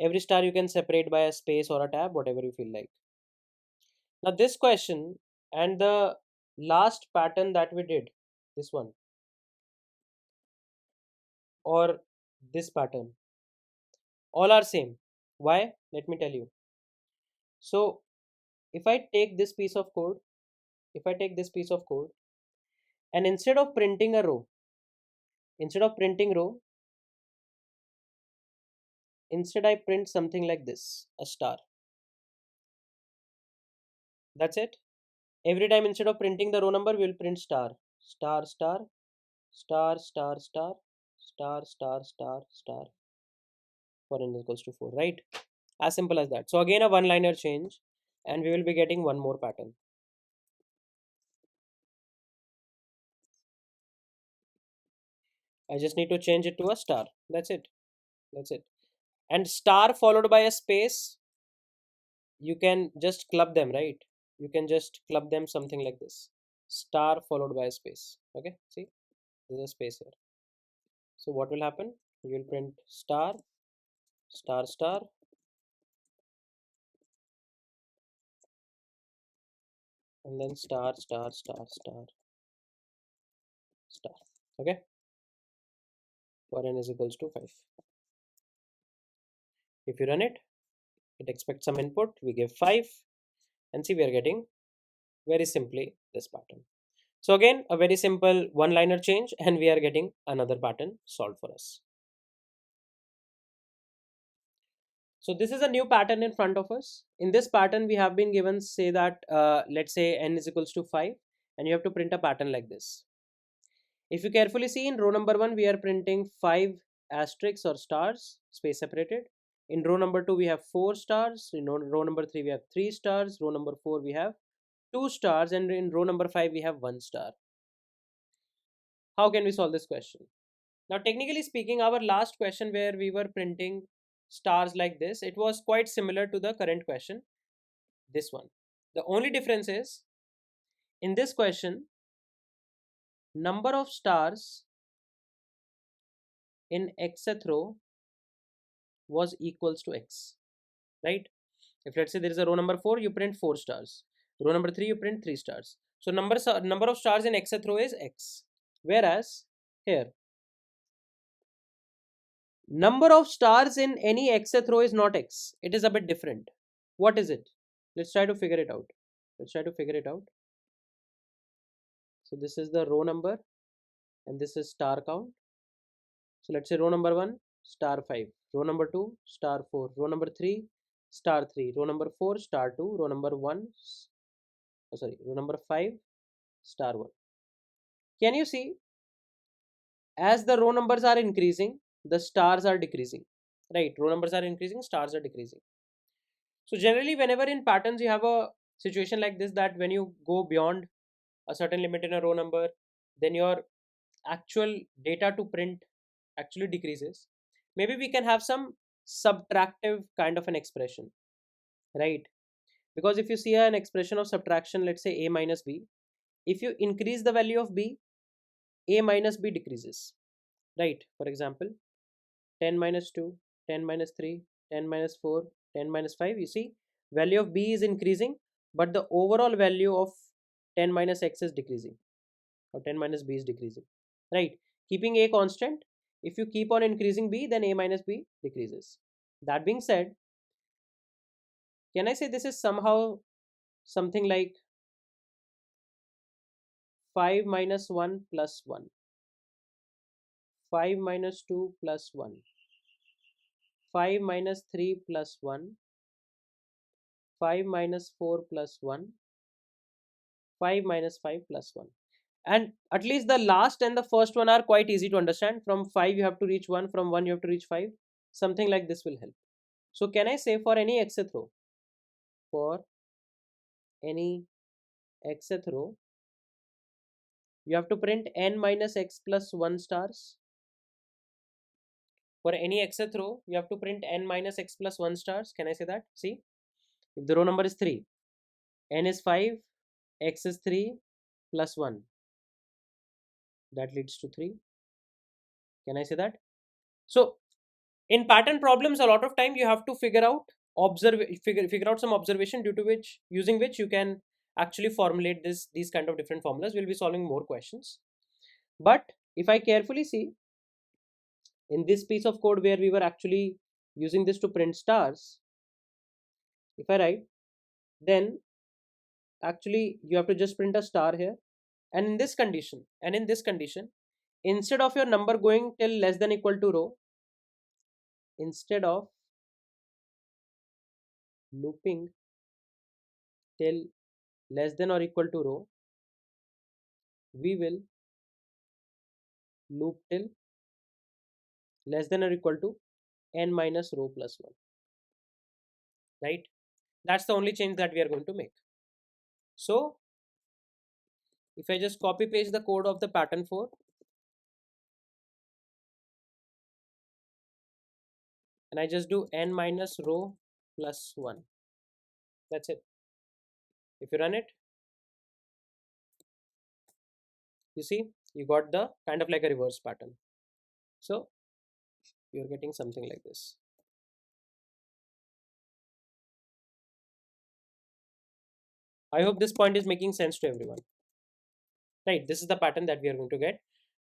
Every star you can separate by a space or a tab, whatever you feel like. Now this question and the last pattern that we did, this one or this pattern, all are same. Why? Let me tell you. So if I take this piece of code, if I take this piece of code and instead of printing row, instead I print something like this, a star. That's it. Every time instead of printing the row number, we will print star, star, star, star, star, star, star, star, star, star, for n equals to 4, right? As simple as that. So again, a one-liner change, and we will be getting one more pattern. I just need to change it to a star. That's it. That's it. And star followed by a space, you can just club them, right? You can just club them something like this. Star followed by a space. Okay, see, there's a space here. So what will happen? You will print star, star, star, and then star, star, star, star, star. Okay, for n is equals to 5. If you run it, it expects some input. We give 5, and see, we are getting very simply this pattern. So again, a very simple one-liner change, and we are getting another pattern solved for us. So this is a new pattern in front of us. In this pattern, we have been given, say that, let's say n is equals to 5, and you have to print a pattern like this. If you carefully see, in row number 1, we are printing 5 asterisks or stars, space separated. In row number 2, we have 4 stars. In row number 3, we have 3 stars. Row number 4, we have 2 stars. And in row number 5, we have 1 star. How can we solve this question? Now, technically speaking, our last question where we were printing stars like this, it was quite similar to the current question, this one. The only difference is, in this question, number of stars in xth row was equals to x, right? If, let's say, there is a row number 4, you print 4 stars. Row number 3, you print 3 stars. So number of stars in xth row is x. Whereas here, number of stars in any xth row is not x. It is a bit different. What is it? Let's try to figure it out. Let's try to figure it out. So this is the row number, and this is star count. So let's say row number 1, star 5. Row number 2, star 4. Row number 3, star 3. Row number 4, star 2. Row number 1, row number 5, star 1. Can you see, as the row numbers are increasing, the stars are decreasing, right? Row numbers are increasing, stars are decreasing. So generally, whenever in patterns you have a situation like this, that when you go beyond a certain limit in a row number, then your actual data to print actually decreases. Maybe we can have some subtractive kind of an expression, right? Because if you see an expression of subtraction, let's say a minus b, if you increase the value of b, a minus b decreases, right? For example, 10 minus 2, 10 minus 3, 10 minus 4, 10 minus 5, you see, value of b is increasing, but the overall value of 10 minus x is decreasing, or 10 minus b is decreasing, right? Keeping a constant, if you keep on increasing b, then a minus b decreases. That being said, can I say this is somehow something like 5 minus 1 plus 1, 5 minus 2 plus 1, 5 minus 3 plus 1, 5 minus 4 plus 1, 5 minus 5 plus 1. And at least the last and the first one are quite easy to understand. From 5 you have to reach 1, from 1 you have to reach 5. Something like this will help. So can I say for any xth row, for any xth row, you have to print n minus x plus 1 stars. For any xth row, you have to print n minus x plus 1 stars. Can I say that? See, if the row number is 3, n is 5, x is 3 plus 1. That leads to 3. Can I say that? So in pattern problems, a lot of time you have to figure out some observation due to which, using which you can actually formulate these kind of different formulas. We'll be solving more questions. But if I carefully see in this piece of code where we were actually using this to print stars, if I write, then actually you have to just print a star here, and in this condition, instead of your number going till less than equal to row, instead of looping till less than or equal to row, we will loop till less than or equal to n minus row plus 1, right? That's the only change that we are going to make. So if I just copy paste the code of the pattern 4, and I just do n minus row plus 1, that's it. If you run it, you see you got the kind of like a reverse pattern. So you're getting something like this. I hope this point is making sense to everyone, right? This is the pattern that we are going to get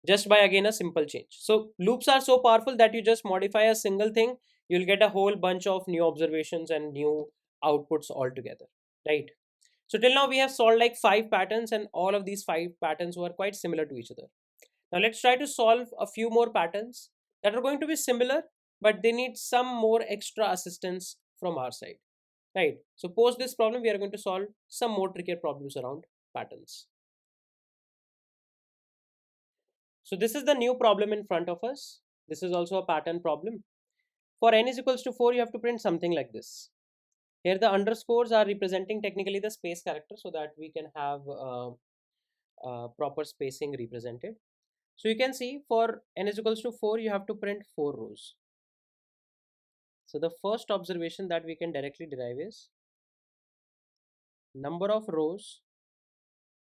just by again a simple change. So loops are so powerful that you just modify a single thing, you'll get a whole bunch of new observations and new outputs altogether, right? So till now we have solved like 5 patterns, and all of these 5 patterns were quite similar to each other. Now let's try to solve a few more patterns that are going to be similar, but they need some more extra assistance from our side, right? So post this problem, we are going to solve some more trickier problems around patterns. So this is the new problem in front of us. This is also a pattern problem. For n is equals to 4, you have to print something like this. Here the underscores are representing technically the space character so that we can have proper spacing represented. So you can see for n is equals to 4, you have to print 4 rows. So the first observation that we can directly derive is number of rows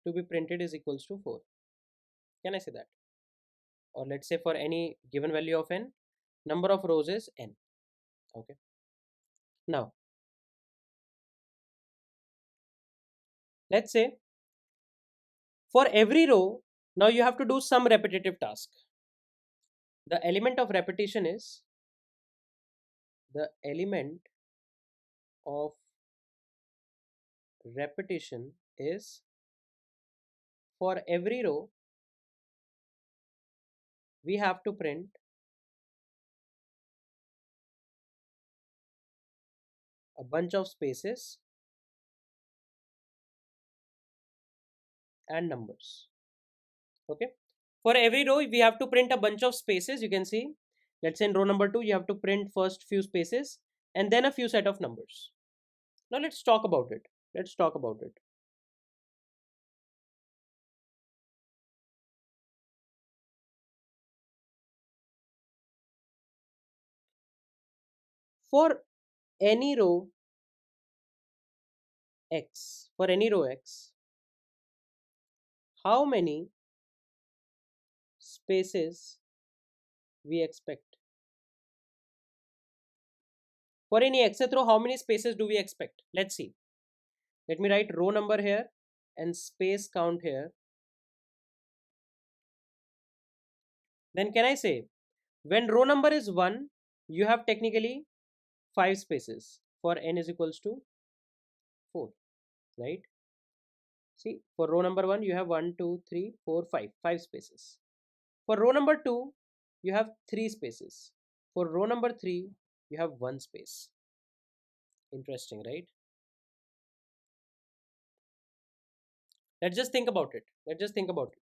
to be printed is equals to 4. Can I say that? Or let's say for any given value of n, number of rows is n. Okay. Now let's say for every row, now you have to do some repetitive task. The element of repetition is the element of repetition is for every row we have to print a bunch of spaces and numbers. Okay, for every row we have to print a bunch of spaces. You can see, let's say in row number 2 you have to print first few spaces and then a few set of numbers. Now let's talk about it. For any row x, how many spaces we expect? For any xth row, how many spaces do we expect? Let's see. Let me write row number here and space count here. Then can I say, when row number is 1, you have technically 5 spaces for n is equals to 4, right? See, for row number 1, you have 1, 2, 3, 4, 5, 5 spaces. For row number 2, you have 3 spaces. For row number 3, you have 1 space. Interesting, right? Let's just think about it. Let's just think about it.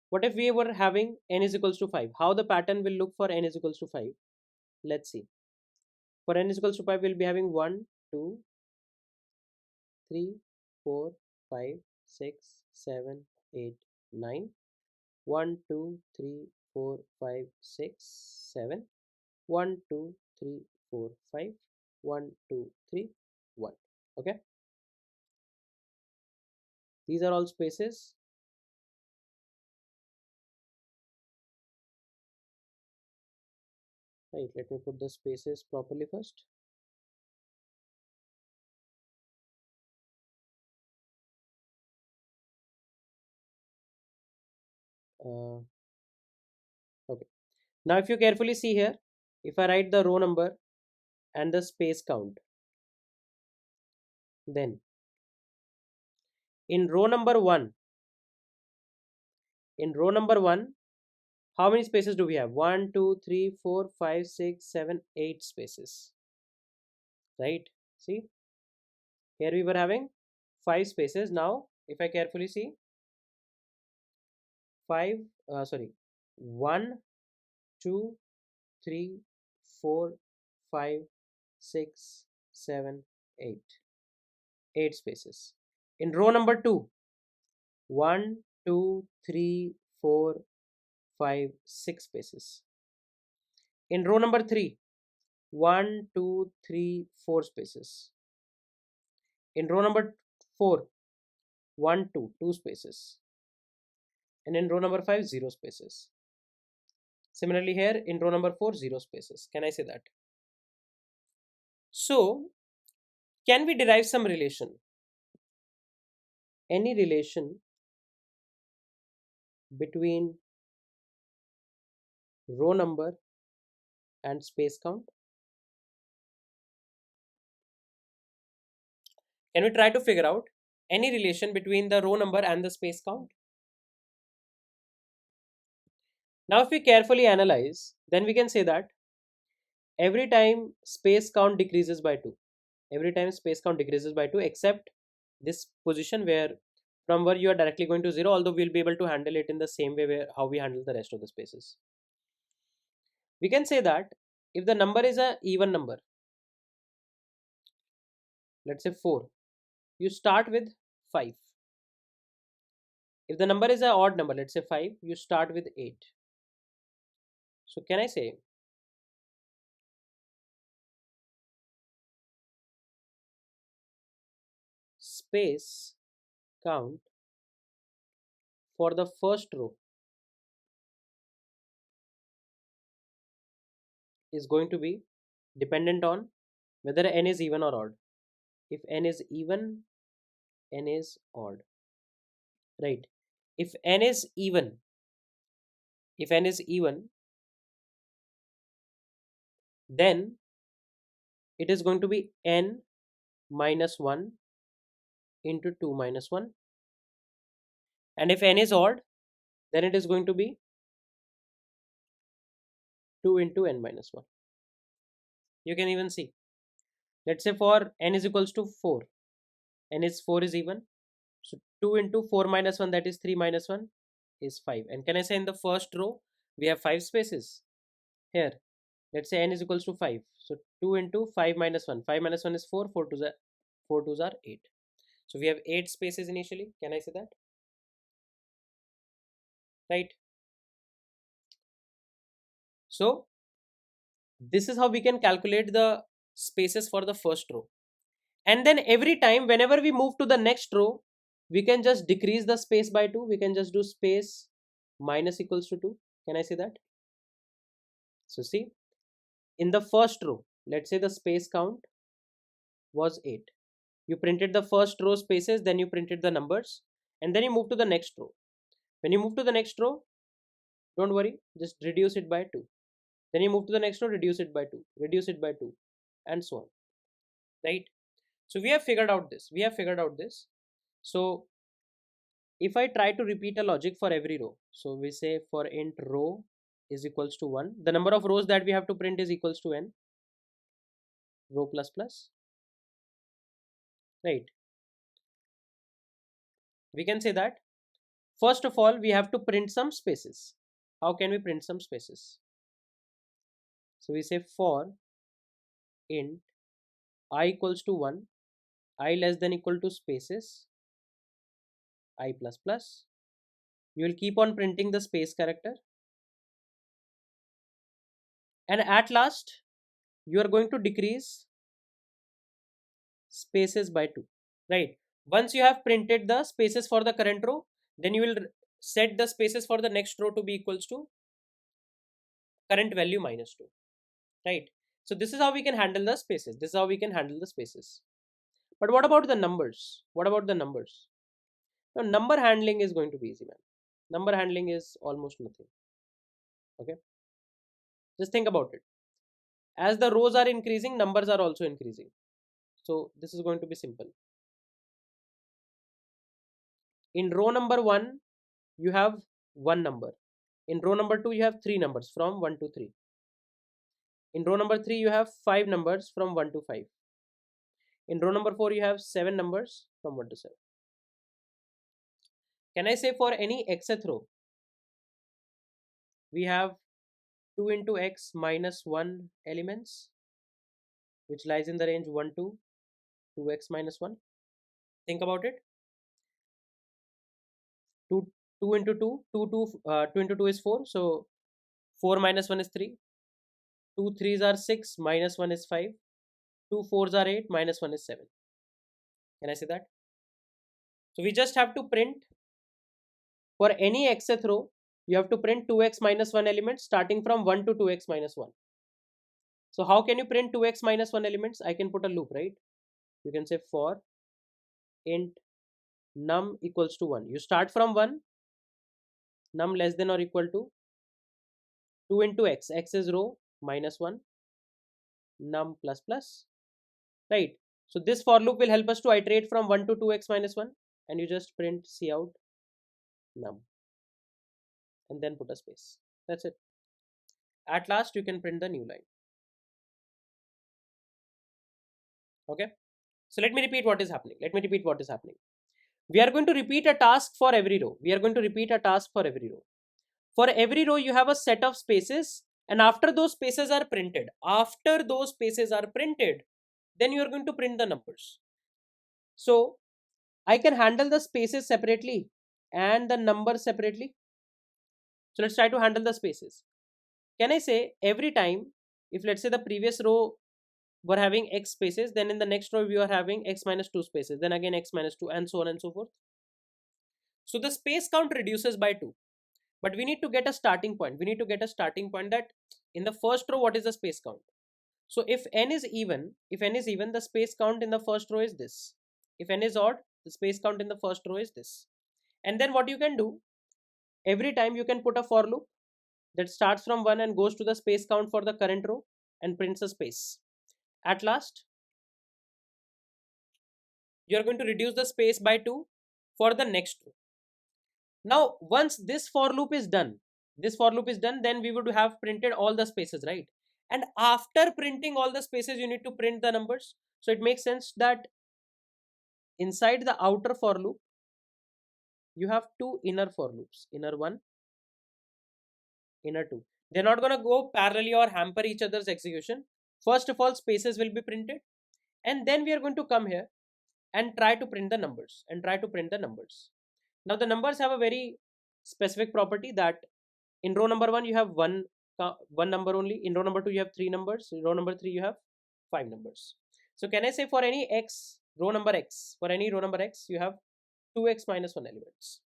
What if we were having n is equals to 5? How the pattern will look for n is equals to 5? Let's see. For n is equals to 5, we'll be having 1, 2, 3, 4, 5, 6, 7, 8, 9. 1, 2, 3, 4, 5, 6, 7. 1, 2, 3, 4, 5. 1, 2, 3, 1. Okay. These are all spaces. Right. Let me put the spaces properly first. Okay. Now, if you carefully see here, if I write the row number and the space count, then in row number 1, how many spaces do we have? 1, 2, 3, 4, 5, 6, 7, 8 spaces. Right? See, here we were having 5 spaces. Now, if I carefully see, 5, sorry, 1, 2, 3, 4, 5, 6, 7, 8. 8 spaces. In row number 2, 1, 2, 3, 4, 5, 6 spaces. In row number 3, 1, 2, 3, 4 spaces. In row number 4, 1, 2, 2 spaces. And in row number 5, 0 spaces. Similarly here in row number 4, 0 spaces. Can I say that? So, can we derive some relation? Any relation between row number and space count? Can we try to figure out any relation between the row number and the space count? Now, if we carefully analyze, then we can say that every time space count decreases by 2, every time space count decreases by 2, except this position where from where you are directly going to 0, although we'll be able to handle it in the same way where how we handle the rest of the spaces. We can say that if the number is a even number, let's say 4, you start with 5. If the number is an odd number, let's say 5, you start with 8. So can I say space count for the first row is going to be dependent on whether n is even or odd. If n is even, n is odd. Right? If n is even, if n is even, then it is going to be n minus 1 into 2 minus 1. And if n is odd, then it is going to be 2 into n minus 1. You can even see. Let's say for n is equals to 4. n is 4 is even. So 2 into 4 minus 1, that is 3 minus 1 is 5. And can I say in the first row, we have 5 spaces. Here, let's say n is equals to 5. So 2 into 5 minus 1. 5 minus 1 is 4. 4 twos are 8. So we have 8 spaces initially. Can I say that? Right. So this is how we can calculate the spaces for the first row. And then every time whenever we move to the next row, we can just decrease the space by 2. We can just do space minus equals to 2. Can I say that? So see, in the first row, let's say the space count was 8. You printed the first row spaces, then you printed the numbers, and then you move to the next row. When you move to the next row, don't worry, just reduce it by 2. Then you move to the next row, reduce it by 2, reduce it by 2, and so on. Right? So we have figured out this. So if I try to repeat a logic for every row, so we say for int row is equals to 1, the number of rows that we have to print is equals to n, row plus plus, right? We can say that First of all, we have to print some spaces. How can we print some spaces? So we say for int I equals to 1, I less than equal to spaces, I plus plus. You will keep on printing the space character. And at last, you are going to decrease spaces by 2, right? Once you have printed the spaces for the current row, then you will set the spaces for the next row to be equals to current value minus 2, right? So this is how we can handle the spaces. This is how we can handle the spaces. But what about the numbers? What about the numbers? Now, number handling is going to be easy, man. Number handling is almost nothing. Okay, just think about it. As the rows are increasing, numbers are also increasing. So this is going to be simple. In row number 1, you have one number. In row number 2, you have three numbers from 1 to 3. In row number 3, you have 5 numbers from 1 to 5. In row number 4, you have 7 numbers from 1 to 7. Can I say for any xth row, we have 2 into x minus 1 elements, which lies in the range 1 to 2x minus 1. Think about it. 2, 2 into 2, 2 into 2 is 4. So 4 minus 1 is 3. 2 threes are 6, minus 1 is 5. 2 fours are 8, minus 1 is 7. Can I say that? So we just have to print for any xth row, you have to print 2x minus 1 element starting from 1 to 2x minus 1. So how can you print 2x minus 1 elements? I can put a loop, right? You can say for int num equals to 1. You start from 1, num less than or equal to 2 into x. X is row minus 1, num plus plus, right? So this for loop will help us to iterate from 1 to 2x minus 1, and you just print cout num and then put a space. That's it. At last, you can print the new line. Okay. So let me repeat what is happening. Let me repeat what is happening. We are going to repeat a task for every row. We are going to repeat a task for every row. For every row, you have a set of spaces, and after those spaces are printed, then you are going to print the numbers. So I can handle the spaces separately and the numbers separately. So let's try to handle the spaces. Can I say every time, if let's say the previous row were having x spaces, then in the next row we are having x minus 2 spaces, then again x minus 2, and so on and so forth. So the space count reduces by 2. But we need to get a starting point. We need to get a starting point that in the first row, what is the space count? So if n is even, the space count in the first row is this. If n is odd, the space count in the first row is this. And then what you can do, every time you can put a for loop that starts from 1 and goes to the space count for the current row and prints a space. At last, you are going to reduce the space by 2 for the next row. Now, once this for loop is done, then we would have printed all the spaces, right? And after printing all the spaces, you need to print the numbers. So it makes sense that inside the outer for loop, you have two inner for loops, inner 1, inner 2. They're not going to go parallelly or hamper each other's execution. First of all, spaces will be printed, and then we are going to come here and try to print the numbers Now the numbers have a very specific property that in row number 1 you have one number only. In row number 2 you have 3 numbers. In row number 3 you have 5 numbers. So can I say for any row number x, you have 2x minus 1 elements,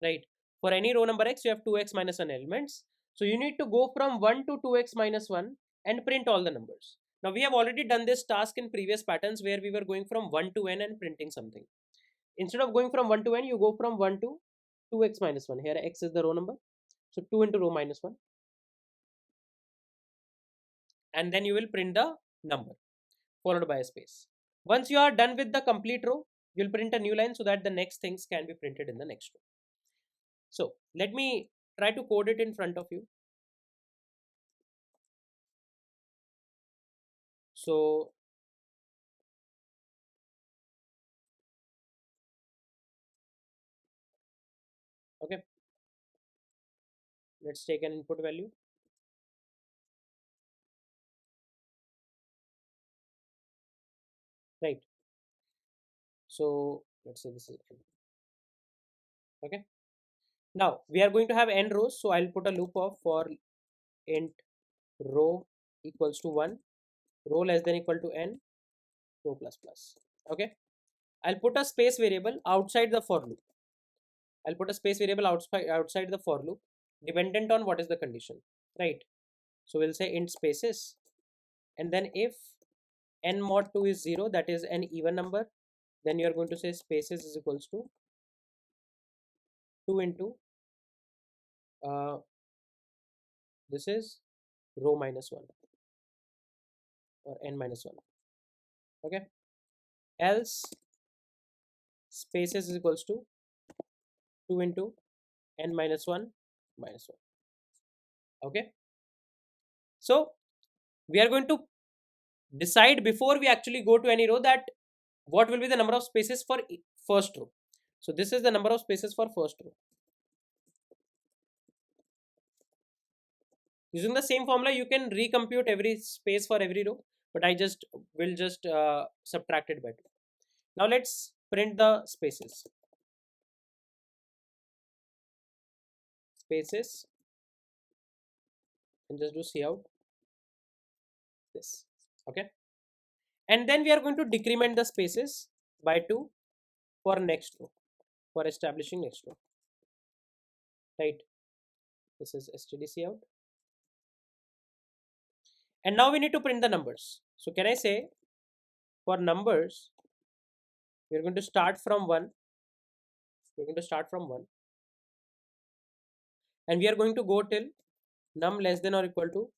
right? For any row number x, you have 2x minus 1 elements. So you need to go from 1 to 2x minus 1 and print all the numbers. Now we have already done this task in previous patterns where we were going from 1 to n and printing something. Instead of going from 1 to n, you go from 1 to 2x minus 1. Here x is the row number. So 2 into row minus 1. And then you will print the number followed by a space. Once you are done with the complete row, you'll print a new line so that the next things can be printed in the next row. So let me try to code it in front of you. So Okay, let's take an input value. Right. So let's say this is n. Okay. Now we are going to have n rows. So I'll put a loop of for int row equals to 1, row less than equal to n, row plus plus. Okay. I'll put a space variable outside the for loop. I'll put a space variable outside the for loop dependent on what is the condition. Right. So we'll say int spaces, and then if n mod 2 is 0, that is an even number, then you are going to say spaces is equals to 2 into uh, this is row minus 1 or n minus 1. Okay, else spaces is equals to 2 into n minus 1 minus 1. Okay, so we are going to decide before we actually go to any row that what will be the number of spaces for first row. So this is the number of spaces for first row. Using the same formula, you can recompute every space for every row, but I just will just subtract it by 2. Now let's print the spaces. Spaces, and just do cout this. Okay, and then we are going to decrement the spaces by 2 for next row, for establishing next row. Right, this is std cout, and now we need to print the numbers. So can I say for numbers we are going to start from 1, we're going to start from 1, and we are going to go till num less than or equal to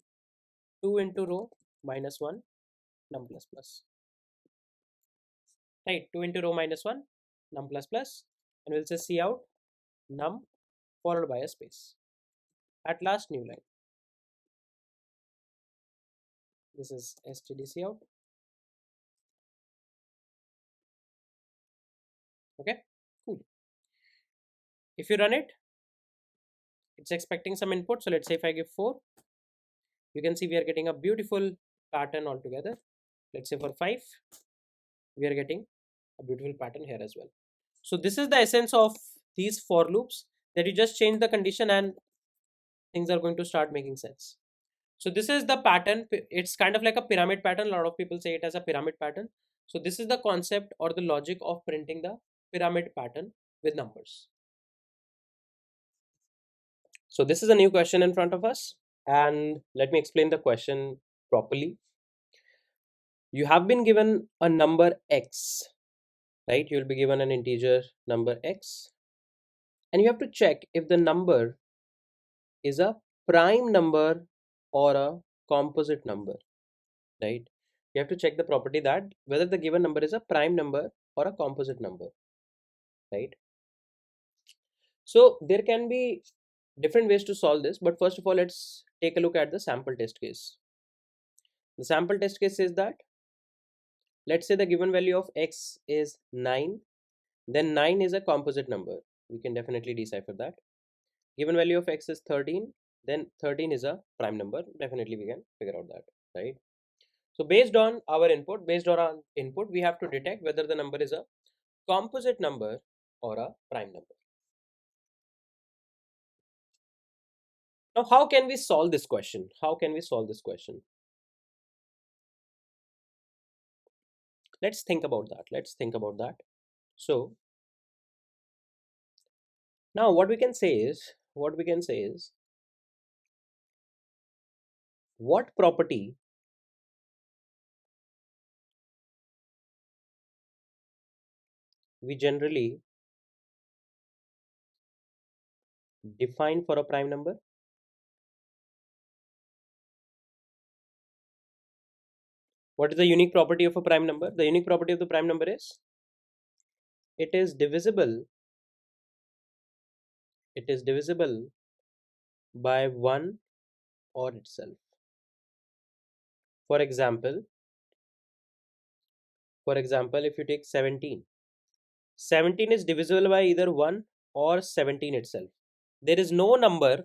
2 into row minus 1 num plus plus. Right, 2 into row minus 1 num plus plus, and we'll say cout num followed by a space. At last, new line. This is std cout. Okay, cool. If you run it, it's expecting some input. So let's say if I give 4, you can see we are getting a beautiful pattern altogether. Let's say for 5, we are getting a beautiful pattern here as well. So this is the essence of these for loops, that you just change the condition and things are going to start making sense. So this is the pattern. It's kind of like a pyramid pattern. A lot of people say it as a pyramid pattern. So this is the concept or the logic of printing the pyramid pattern with numbers. So this is a new question in front of us, and let me explain the question properly. You have been given a number x, right? You'll be given an integer number x, and you have to check if the number is a prime number or a composite number, right? You have to check the property that whether the given number is a prime number or a composite number, right? So there can be different ways to solve this, but first of all, let's take a look at the sample test case. The sample test case says that, let's say the given value of x is 9, then 9 is a composite number. We can definitely decipher that. Given value of x is 13, then 13 is a prime number. Definitely we can figure out that, right? So based on our input, we have to detect whether the number is a composite number or a prime number. Now, how can we solve this question? How can we solve this question? Let's think about that. Let's think about that. So now what we can say is, what property we generally define for a prime number? What is the unique property of a prime number? The unique property of the prime number is it is divisible. It is divisible by 1 or itself. For example, if you take 17, 17 is divisible by either 1 or 17 itself. There is no number,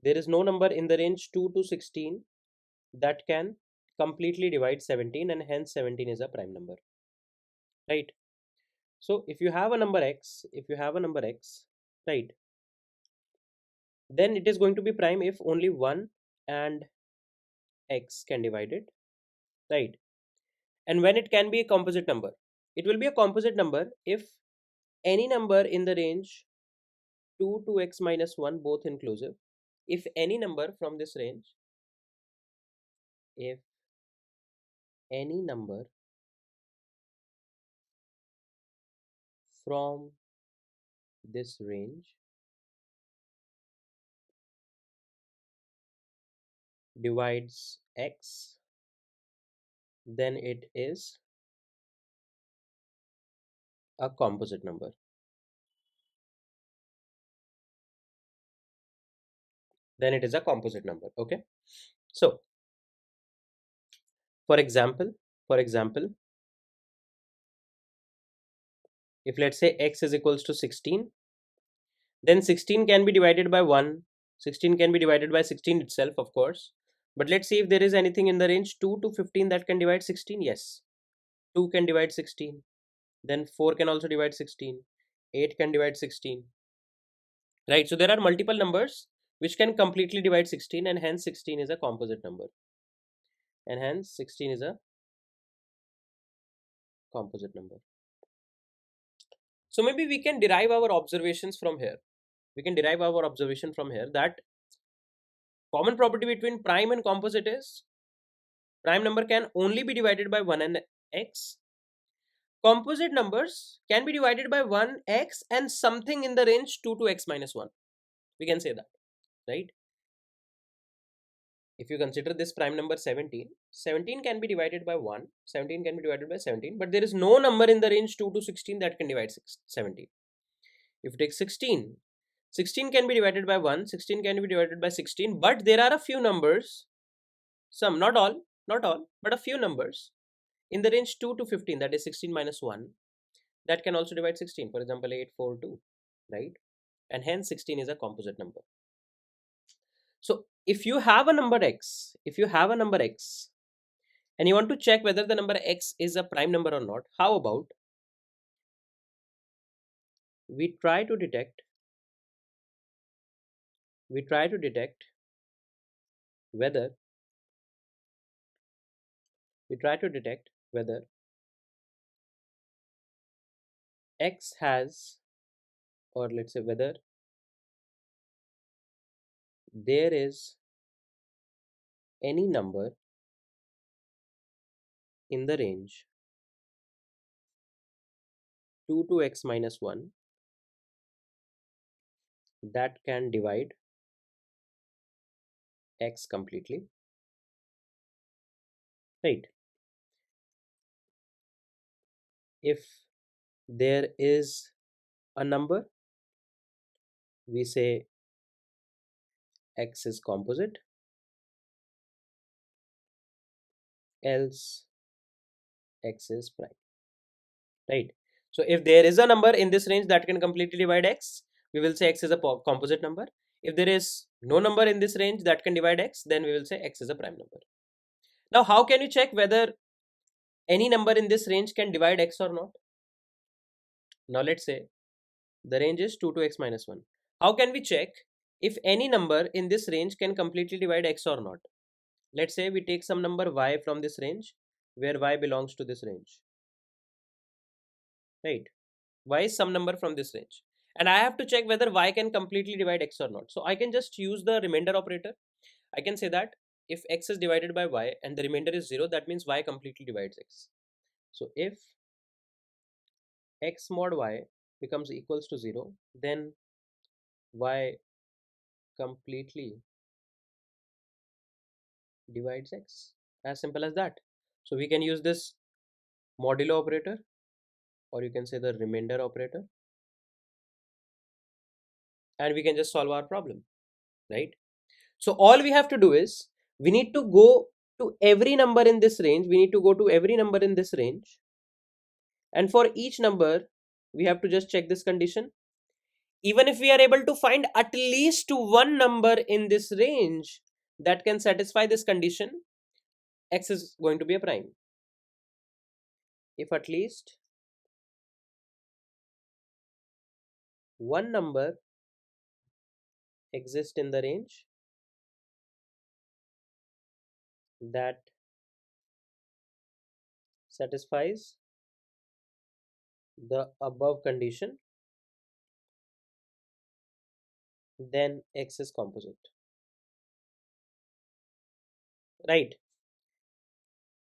in the range 2 to 16 that can completely divide 17, and hence 17 is a prime number, right? So if you have a number x, right, then it is going to be prime if only 1 and x can divide it, right? And when it can be a composite number, it will be a composite number if any number in the range 2 to x minus 1 both inclusive, if any number from this range, if any number from this range divides x, then it is a composite number. Then it is a composite number. Okay. So for example, if let's say x is equals to 16, then 16 can be divided by 1. 16 can be divided by 16 itself, of course. But let's see if there is anything in the range 2 to 15 that can divide 16. Yes, 2 can divide 16. Then 4 can also divide 16. 8 can divide 16. Right, so there are multiple numbers which can completely divide 16, and hence 16 is a composite number. And hence 16 is a composite number. So maybe we can derive our observations from here. That common property between prime and composite is prime number can only be divided by 1 and x. Composite numbers can be divided by 1, x, and something in the range 2 to x minus 1. We can say that, right? If you consider this prime number 17, 17 can be divided by 1, 17 can be divided by 17, but there is no number in the range 2 to 16 that can divide 17. If you take 16, 16 can be divided by 1, 16 can be divided by 16, but there are a few numbers, some, not all, but a few numbers in the range 2 to 15, that is 16 minus 1, that can also divide 16. For example, 8, 4, 2, right? And hence 16 is a composite number. So if you have a number x, and you want to check whether the number x is a prime number or not, how about we try to detect whether x has, or let's say whether there is any number in the range 2 to x minus 1 that can divide x completely, right? If there is a number, we say x is composite, else x is prime, right? So if there is a number in this range that can completely divide x, we will say x is a composite number. If there is no number in this range that can divide x, then we will say x is a prime number. Now how can you check whether any number in this range can divide x or not? Now let's say the range is 2 to x minus 1. How can we check if any number in this range can completely divide x or not? Let's say we take some number y from this range, where y belongs to this range, right? Y is some number from this range, and I have to check whether y can completely divide x or not. So I can just use the remainder operator. I can say that if x is divided by y and the remainder is 0, that means y completely divides x. So if x mod y becomes equals to 0, then y completely divides x. As simple as that. So we can use this modulo operator, or you can say the remainder operator, and we can just solve our problem, right? So all we have to do is we need to go to every number in this range. And for each number we have to just check this condition. Even if we are able to find at least one number in this range that can satisfy this condition, x is going to be a prime. If at least one number exists in the range that satisfies the above condition, then x is composite. Right?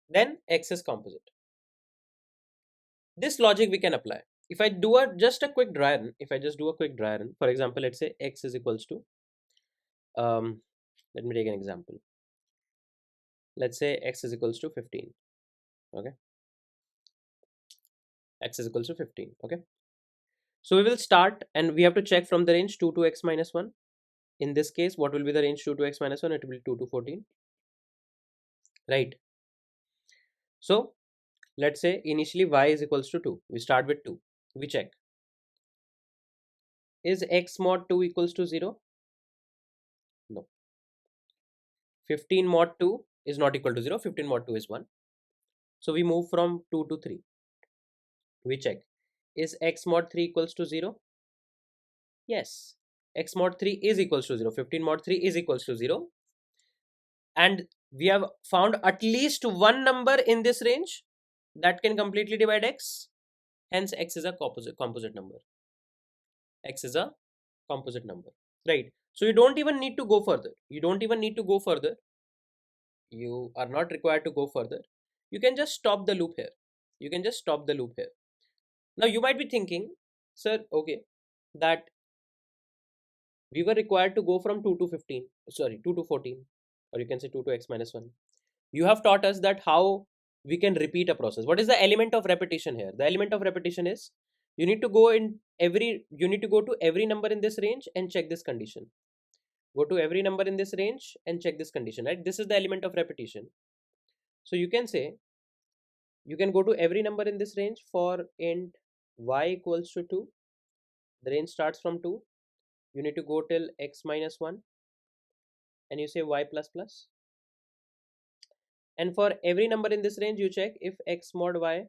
Then x is composite. This logic we can apply. If I do just a quick dry run, if I just do a quick dry run, for example, let's say x is equals to, let me take an example. Let's say x is equals to 15. Okay. X is equals to 15. Okay. So we will start and we have to check from the range 2 to x minus 1. In this case, what will be the range 2 to x minus 1? It will be 2 to 14. Right. So let's say initially y is equals to 2. We start with 2. We check. Is x mod 2 equals to 0? No. 15 mod 2 is not equal to 0. 15 mod 2 is 1. So we move from 2 to 3. We check. Is x mod 3 equals to 0? Yes. X mod 3 is equals to 0. 15 mod 3 is equals to 0. And we have found at least one number in this range that can completely divide x. Hence, x is a composite number. X is a composite number. Right. So you don't even need to go further. You don't even need to go further. You are not required to go further. You can just stop the loop here. You can just stop the loop here. Now you might be thinking, sir, okay, that we were required to go from 2 to 15, sorry, 2 to 14, or you can say 2 to x minus 1. You have taught us that how we can repeat a process. What is the element of repetition here? The element of repetition is you need to go to every number in this range and check this condition. Go to every number in this range and check this condition, right? This is the element of repetition. So you can say, you can go to every number in this range for int y equals to 2. The range starts from 2. You need to go till x minus 1 and you say y plus plus. And for every number in this range, you check if x mod y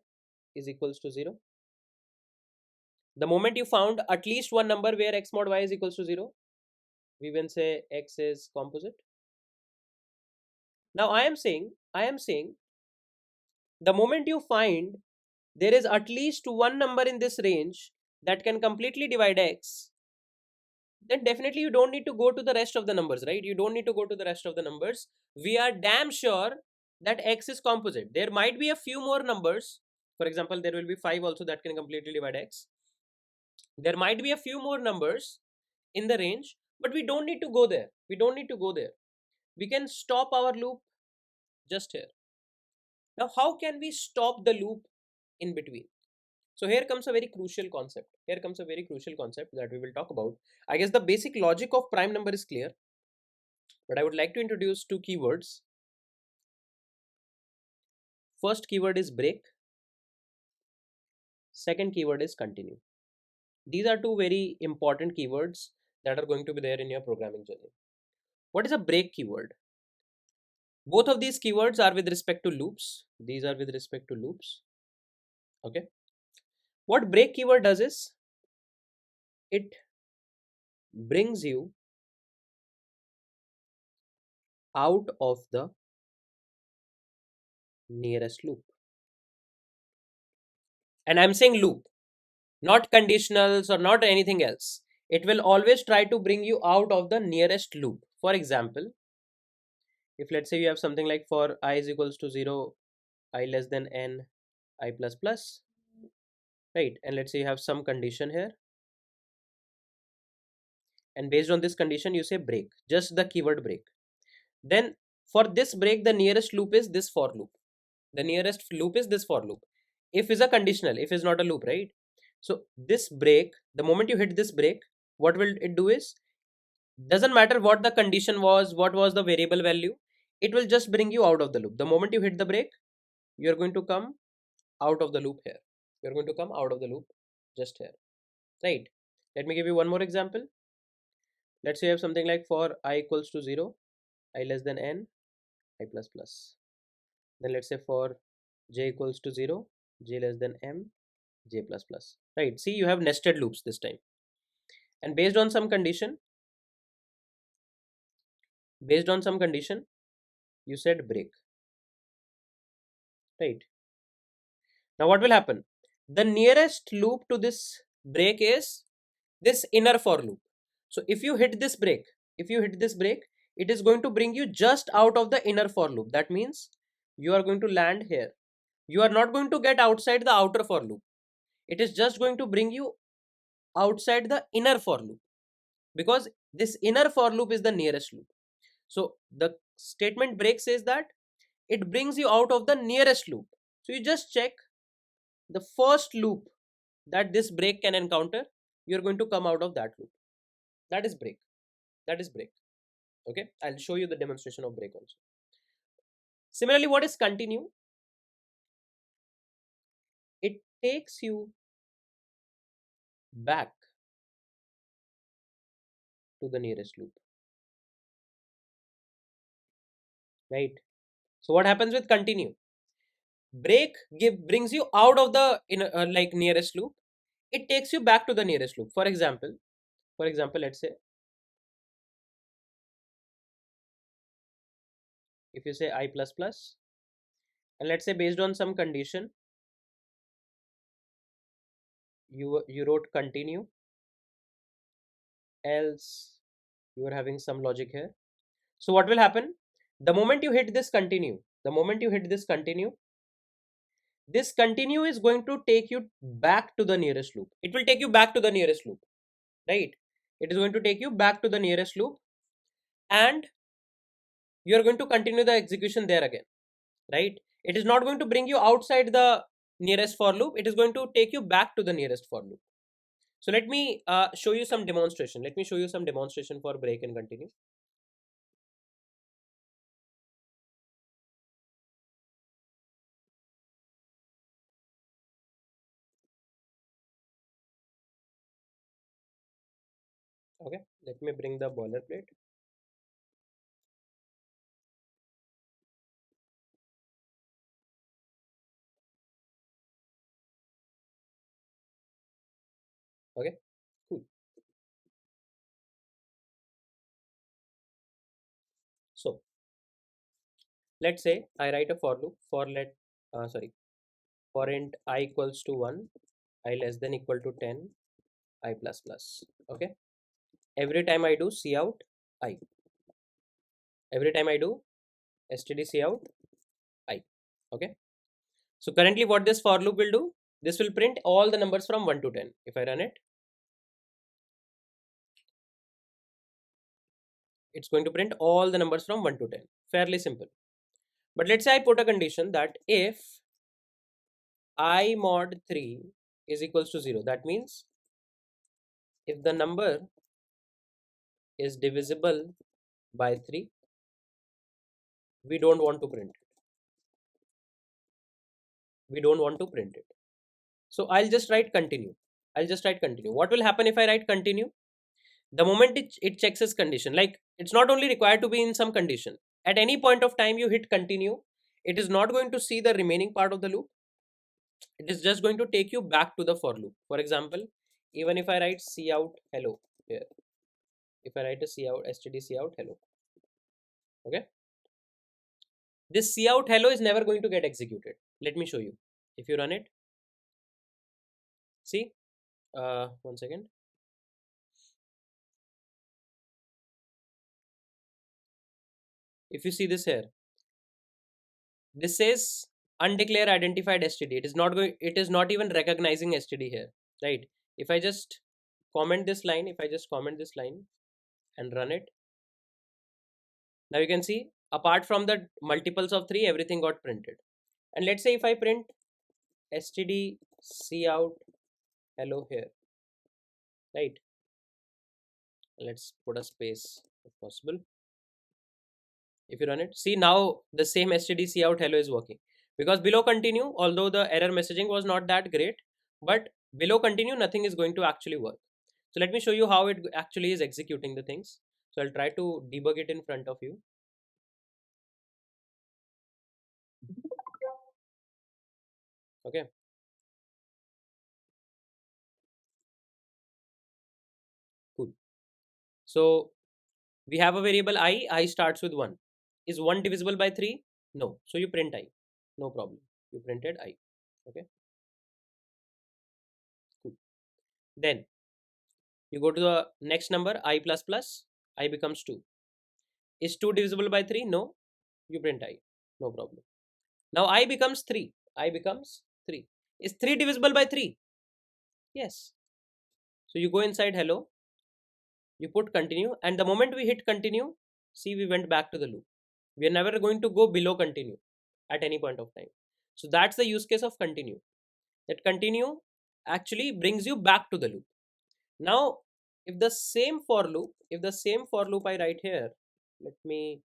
is equals to 0. The moment you found at least one number where x mod y is equals to 0, we will say x is composite. Now I am saying the moment you find there is at least one number in this range that can completely divide x, then definitely you don't need to go to the rest of the numbers, right? You don't need to go to the rest of the numbers. We are damn sure that x is composite. There might be a few more numbers. For example, there will be 5 also that can completely divide x. There might be a few more numbers in the range, but we don't need to go there. We don't need to go there. We can stop our loop just here. Now, how can we stop the loop in between? So here comes a very crucial concept. Here comes a very crucial concept that we will talk about. I guess the basic logic of prime number is clear, but I would like to introduce two keywords. First keyword is break. Second keyword is continue. These are two very important keywords that are going to be there in your programming journey. What is a break keyword? Both of these keywords are with respect to loops. These are with respect to loops. Okay. What break keyword does is it brings you out of the nearest loop. And I'm saying loop, not conditionals or not anything else. It will always try to bring you out of the nearest loop. For example, if let's say you have something like for I is equals to 0, I less than n, I plus plus, right? And let's say you have some condition here. And based on this condition, you say break, just the keyword break. Then for this break, the nearest loop is this for loop. The nearest loop is this for loop. If is a conditional, if is not a loop, right? So this break, the moment you hit this break, what will it do is, doesn't matter what the condition was, what was the variable value, it will just bring you out of the loop. The moment you hit the break, you're going to come out of the loop here. You're going to come out of the loop just here, right? Let me give you one more example. Let's say you have something like for I equals to 0, I less than n, I plus plus. Then let's say for j equals to 0, j less than m, j plus plus. Right? See, you have nested loops this time. And based on some condition, you said break. Right? Now what will happen? The nearest loop to this break is this inner for loop. So if you hit this break, it is going to bring you just out of the inner for loop. That means you are going to land here. You are not going to get outside the outer for loop. It is just going to bring you outside the inner for loop, because this inner for loop is the nearest loop. So the statement break says that it brings you out of the nearest loop. So you just check the first loop that this break can encounter, you're going to come out of that loop. That is break. Okay, I'll show you the demonstration of break also. Similarly, what is continue? It takes you back to the nearest loop, right? So what happens with continue? Break brings you out of the like nearest loop. It takes you back to the nearest loop. For example, let's say if you say I plus plus, and let's say based on some condition, you wrote continue, else you are having some logic here. So what will happen? The moment you hit this continue, this continue is going to take you back to the nearest loop. It will take you back to the nearest loop, right? It is going to take you back to the nearest loop, and you are going to continue the execution there again, right? It is not going to bring you outside the nearest for loop. It is going to take you back to the nearest for loop. So let me show you some demonstration. For break and continue. Okay, let me bring the boilerplate. Okay, cool. So let's say I write a for loop for int I equals to 1, I less than equal to 10, I plus plus. Okay, every time I do cout I, every time I do std cout I. Okay, so currently what this for loop will do, this will print all the numbers from 1 to 10. If I run it, it's going to print all the numbers from 1 to 10. Fairly simple. But let's say I put a condition that if I mod 3 is equals to 0, that means if the number is divisible by 3, we don't want to print it. So I'll just write continue. What will happen if I write continue? The moment it checks its condition, like it's not only required to be in some condition, at any point of time you hit continue, it is not going to see the remaining part of the loop. It is just going to take you back to the for loop. For example, even if I write cout hello here, if I write a std cout hello, okay, this cout hello is never going to get executed. Let me show you. If you run it, see, one second. If you see this here, this says undeclared identified std. It is not even recognizing std here, right? If I just comment this line, and run it, now you can see apart from the multiples of 3, everything got printed. And let's say if I print std cout hello here, right? Let's put a space if possible. If you run it, see, now the same std cout hello is working, because below continue, although the error messaging was not that great, but below continue nothing is going to actually work. So let me show you how it actually is executing the things. So I'll try to debug it in front of you. Okay, cool. So we have a variable I starts with 1. Is 1 divisible by 3? No. So you print I. No problem. You printed I. Okay, cool. Then you go to the next number, I plus plus, I becomes 2. Is 2 divisible by 3? No. You print I. No problem. Now I becomes 3. I becomes 3. Is 3 divisible by 3? Yes. So you go inside hello, you put continue, and the moment we hit continue, see, we went back to the loop. We are never going to go below continue at any point of time. So that's the use case of continue. That continue actually brings you back to the loop. Now, if the same for loop, I write here, let me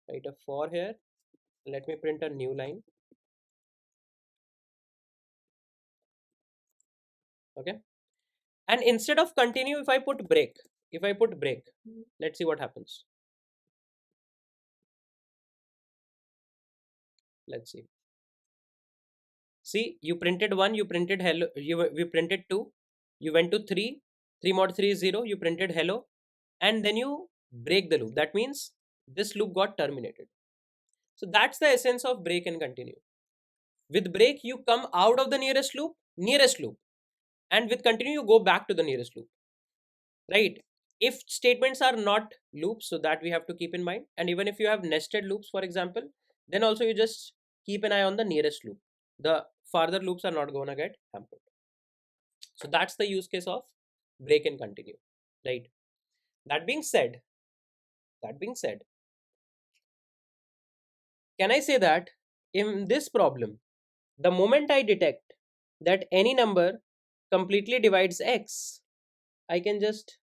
write a for here. Let me print a new line. Okay. And instead of continue, if I put break, let's see what happens. Let's see. See, you printed 1, you printed hello, we printed 2, you went to 3, 3 mod 3 is 0, you printed hello, and then you break the loop. That means this loop got terminated. So that's the essence of break and continue. With break, you come out of the nearest loop, and with continue, you go back to the nearest loop, right? If statements are not loops, so that we have to keep in mind, and even if you have nested loops, for example, then also you just keep an eye on the nearest loop. The farther loops are not going to get hampered. So that's the use case of break and continue, right? That being said, can I say that in this problem, the moment I detect that any number completely divides x, I can just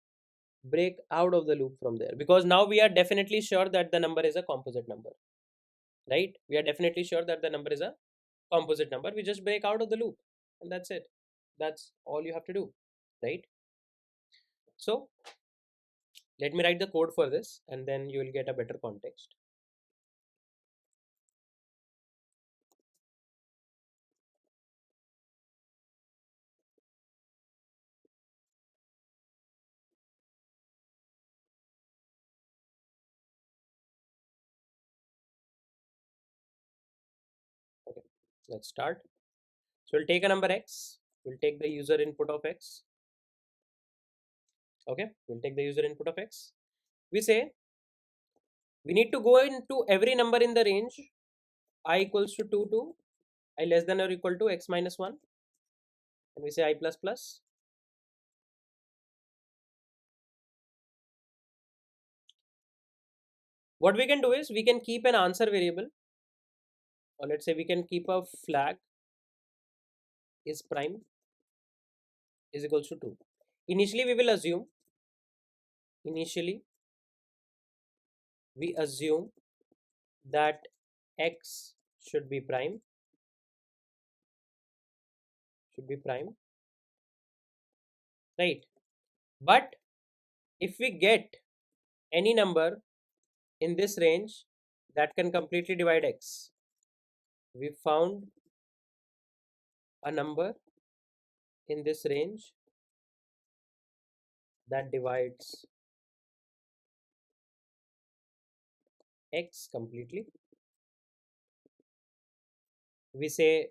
break out of the loop from there, because now we are definitely sure that the number is a composite number, right? We are definitely sure that the number is a composite number. We just break out of the loop, and that's it. That's all you have to do, right? So let me write the code for this, and then you will get a better context. Okay, let's start. So we'll take a number x, we'll take the user input of x. Okay, we'll take the user input of x. We say we need to go into every number in the range I equals to 2 to I less than or equal to x minus 1, and we say I plus plus. What we can do is we can keep an answer variable, or let's say we can keep a flag is prime is equals to 2. Initially we will assume, initially we assume that x should be prime, right? But if we get any number in this range that can completely divide x, we found a number in this range that divides x completely. We say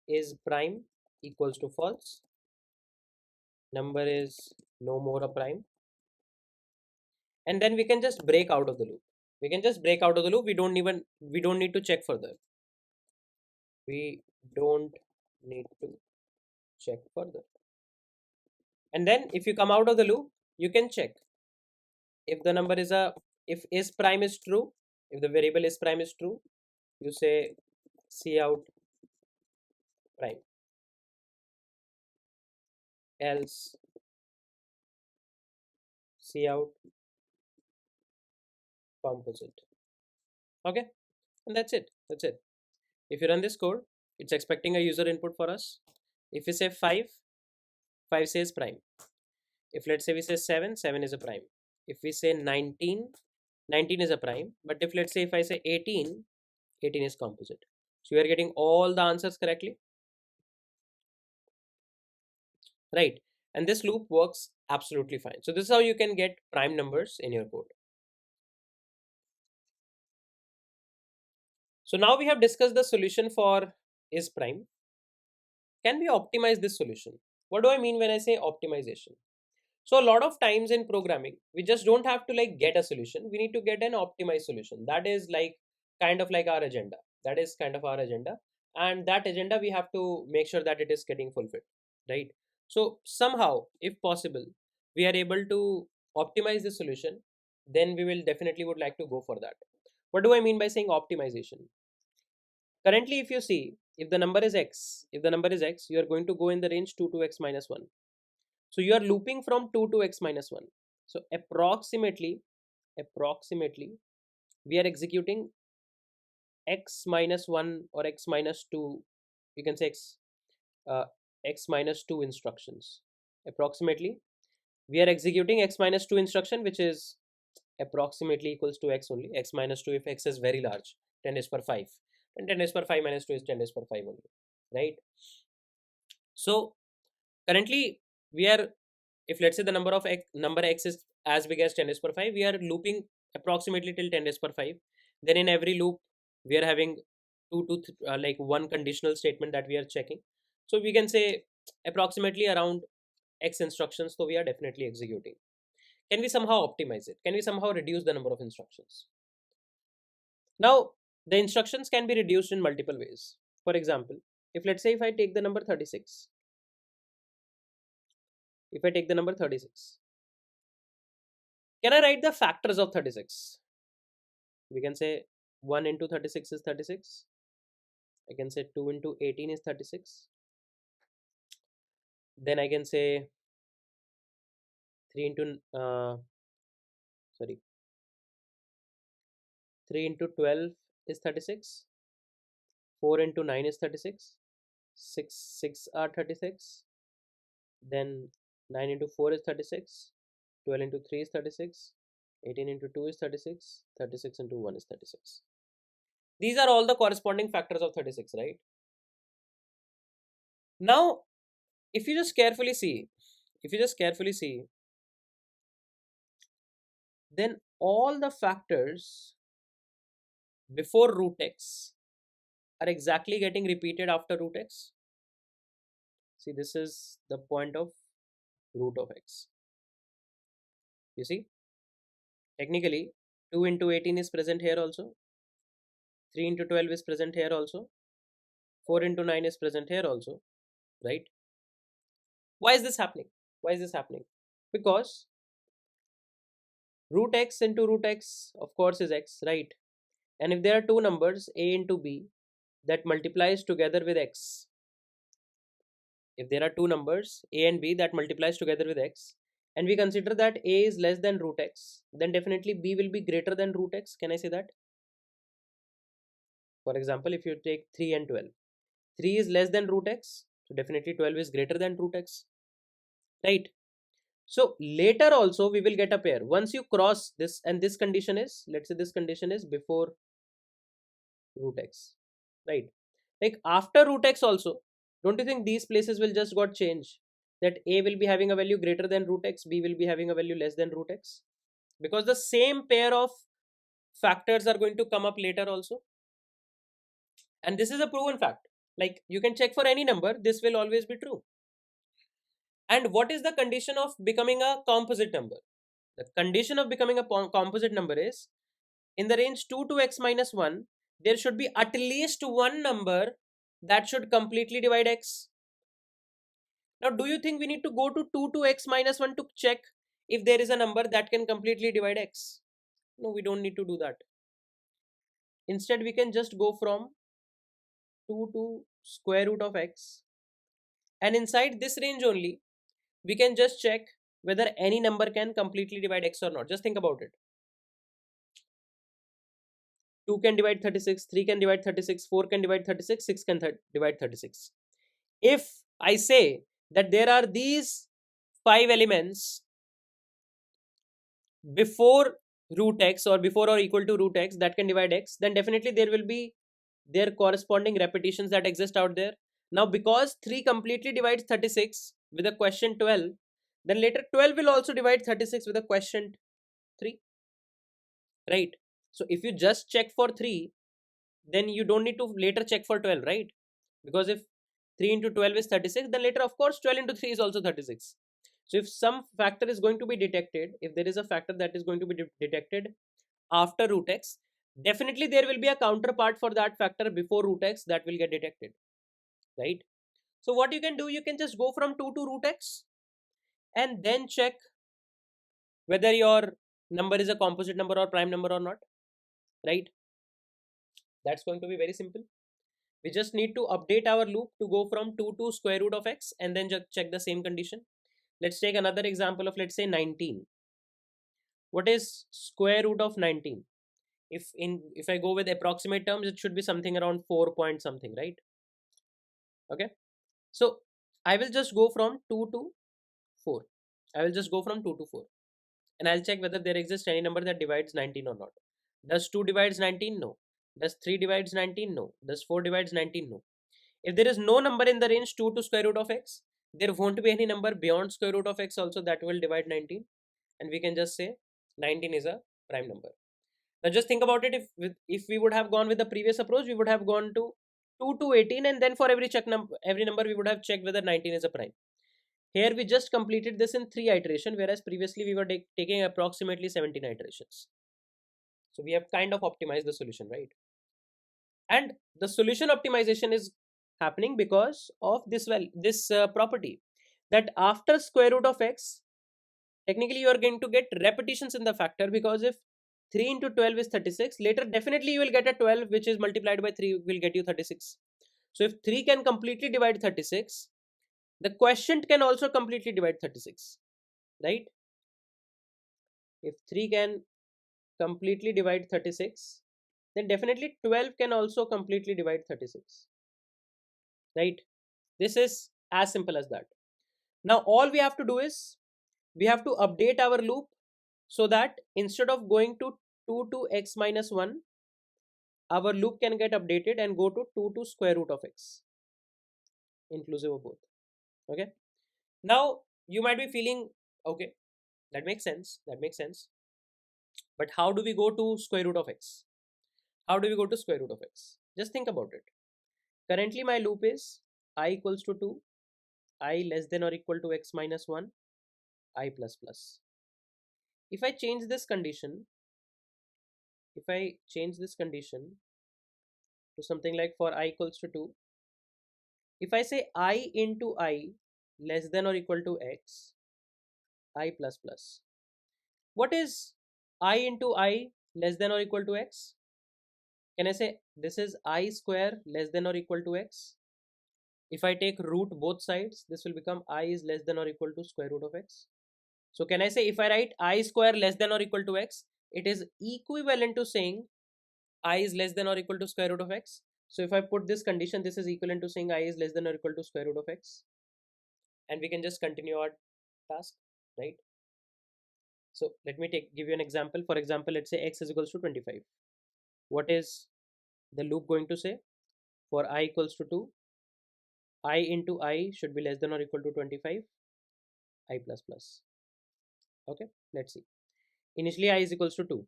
is prime equals to false, number is no more a prime, and then we can just break out of the loop. We don't need to check further. We don't need to check further. And then if you come out of the loop, you can check if the number is a, if is prime is true, if the variable is prime is true, you say cout prime, else cout composite. Okay, and that's it. If you run this code, it's expecting a user input for us. If we say 5, 5 says prime. If let's say we say 7, 7 is a prime. If we say 19, 19 is a prime. But if let's say if I say 18, 18 is composite. So you are getting all the answers correctly, right? And this loop works absolutely fine. So this is how you can get prime numbers in your code. So now we have discussed the solution for is prime. Can we optimize this solution? What do I mean when I say optimization? So a lot of times in programming, we just don't have to like get a solution. We need to get an optimized solution. That is like kind of like our agenda. That is kind of our agenda. And that agenda, we have to make sure that it is getting fulfilled, right? So somehow, if possible, we are able to optimize the solution, then we will definitely would like to go for that. What do I mean by saying optimization? Currently, if you see, if the number is x, you are going to go in the range 2 to x minus 1. So you are looping from 2 to x minus 1. So approximately, we are executing x minus 1 or x minus 2. You can say uh, x minus 2 instructions. Approximately, we are executing x minus 2 instruction, which is approximately equals to x only. X minus 2 if x is very large, 10 is per 5. And 10 is per 5 minus 2 is 10 is per 5 only, right? So currently we are, if let's say the number x is as big as 10 is per 5, we are looping approximately till 10 is per 5. Then in every loop we are having like one conditional statement that we are checking. So we can say approximately around x instructions, so we are definitely executing. Can we somehow optimize it? Can we somehow reduce the number of instructions? Now the instructions can be reduced in multiple ways. For example, if let's say if I take the number 36, if I take the number 36, can I write the factors of 36? We can say 1 into 36 is 36. I can say 2 into 18 is 36. Then I can say 3 into sorry 3 into 12 is 36. 4 into 9 is 36. 6 are 36. Then 9 into 4 is 36. 12 into 3 is 36. 18 into 2 is 36. 36 into 1 is 36. These are all the corresponding factors of 36, right? Now, if you just carefully see, then all the factors before root x are exactly getting repeated after root x. See, this is the point of root of x. You see, technically 2 into 18 is present here also. 3 into 12 is present here also. 4 into 9 is present here also, right? Why is this happening? Because root x into root x, of course, is x, right? And if there are two numbers a into b that multiplies together with x, if there are two numbers a and b that multiplies together with x, and we consider that a is less than root x, then definitely b will be greater than root x. Can I say that? For example, if you take 3 and 12, 3 is less than root x, so definitely 12 is greater than root x, right? So later also we will get a pair. Once you cross this, and this condition is, let's say this condition is before root x, right? Like after root x also, don't you think these places will just got changed? That a will be having a value greater than root x, b will be having a value less than root x, because the same pair of factors are going to come up later also. And this is a proven fact. Like you can check for any number, this will always be true. And what is the condition of becoming a composite number? The condition of becoming a composite number is in the range 2 to x minus 1, there should be at least one number that should completely divide x. Now, do you think we need to go to 2 to x minus 1 to check if there is a number that can completely divide x? No, we don't need to do that. Instead, we can just go from 2 to square root of x, and inside this range only, we can just check whether any number can completely divide x or not. Just think about it. 2 can divide 36, 3 can divide 36, 4 can divide 36, 6 can divide 36. If I say that there are these 5 elements before root x or before or equal to root x that can divide x, then definitely there will be their corresponding repetitions that exist out there. Now because 3 completely divides 36 with a quotient 12, then later 12 will also divide 36 with a quotient 3, right? So if you just check for 3, then you don't need to later check for 12, right? Because if 3 into 12 is 36, then later of course 12 into 3 is also 36. So if some factor is going to be detected, if there is a factor that is going to be detected after root x, definitely there will be a counterpart for that factor before root x that will get detected, right? So what you can do, you can just go from 2 to root x and then check whether your number is a composite number or prime number or not, right? That's going to be very simple. We just need to update our loop to go from 2 to square root of x and then just check the same condition. Let's take another example of, let's say, 19. What is square root of 19? If I go with approximate terms, it should be something around 4 point something, right? Okay. So I will just go from 2 to 4. I will just go from 2 to 4. And I'll check whether there exists any number that divides 19 or not. Does 2 divides 19? No. Does 3 divides 19? No. Does 4 divides 19? No. If there is no number in the range 2 to square root of x, there won't be any number beyond square root of x also that will divide 19. And we can just say 19 is a prime number. Now just think about it. If we would have gone with the previous approach, we would have gone to 2 to 18, and then for every number we would have checked whether 19 is a prime. Here we just completed this in 3 iterations, whereas previously we were taking approximately 17 iterations. So we have kind of optimized the solution, right? And the solution optimization is happening because of this property, that after square root of x, technically you are going to get repetitions in the factor, because if 3 into 12 is 36, later definitely you will get a 12 which is multiplied by 3 will get you 36. So if 3 can completely divide 36, the quotient can also completely divide 36, right? If 3 can completely divide 36, then definitely 12 can also completely divide 36, right? This is as simple as that. Now all we have to do is we have to update our loop so that instead of going to 2 to x minus 1, our loop can get updated and go to 2 to square root of x, inclusive of both. Okay. Now you might be feeling, okay, that makes sense. That makes sense. But how do we go to square root of x? How do we go to square root of x? Just think about it. Currently my loop is I equals to 2, I less than or equal to x minus 1, I plus plus. If I change this condition, if I change this condition to something like for I equals to 2, if I say I into I less than or equal to x, I plus plus. What is I into I less than or equal to x? Can I say this is I square less than or equal to x? If I take root both sides, this will become I is less than or equal to square root of x. So can I say if I write I square less than or equal to x, it is equivalent to saying I is less than or equal to square root of x. So if I put this condition, this is equivalent to saying I is less than or equal to square root of x. And we can just continue our task, right? So let me give you an example. For example, let's say x is equals to 25. What is the loop going to say? For I equals to 2, I into I should be less than or equal to 25, I plus plus. Okay, let's see. Initially I is equals to 2.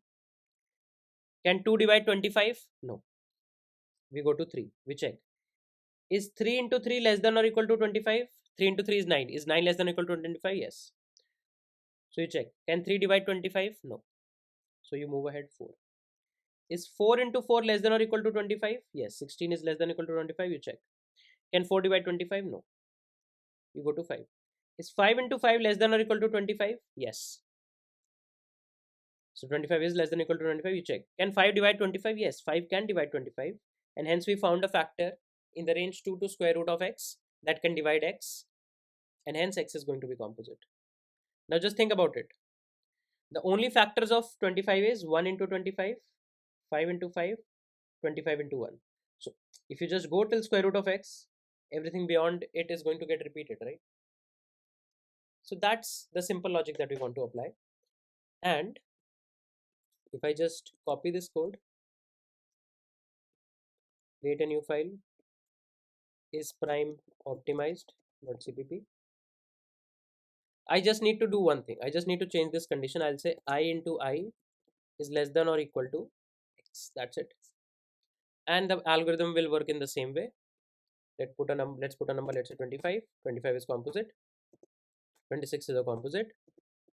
Can 2 divide 25? No. We go to 3. We check. Is 3 into 3 less than or equal to 25? 3 into 3 is 9. Is 9 less than or equal to 25? Yes. So you check. Can 3 divide 25? No. So you move ahead 4. Is 4 into 4 less than or equal to 25? Yes. 16 is less than or equal to 25. You check. Can 4 divide 25? No. You go to 5. Is 5 into 5 less than or equal to 25? Yes. So 25 is less than or equal to 25. You check. Can 5 divide 25? Yes. 5 can divide 25. And hence we found a factor in the range 2 to square root of x that can divide x. And hence x is going to be composite. Now just think about it. The only factors of 25 is 1 into 25, 5 into 5, 25 into 1. So if you just go till square root of x, everything beyond it is going to get repeated, right? So that's the simple logic that we want to apply. And if I just copy this code, create a new file, is prime optimized.cpp. I just need to do one thing. I just need to change this condition. I'll say I into I is less than or equal to x. That's it. And the algorithm will work in the same way. Let's put a number. Let's say 25. 25 is composite. 26 is a composite.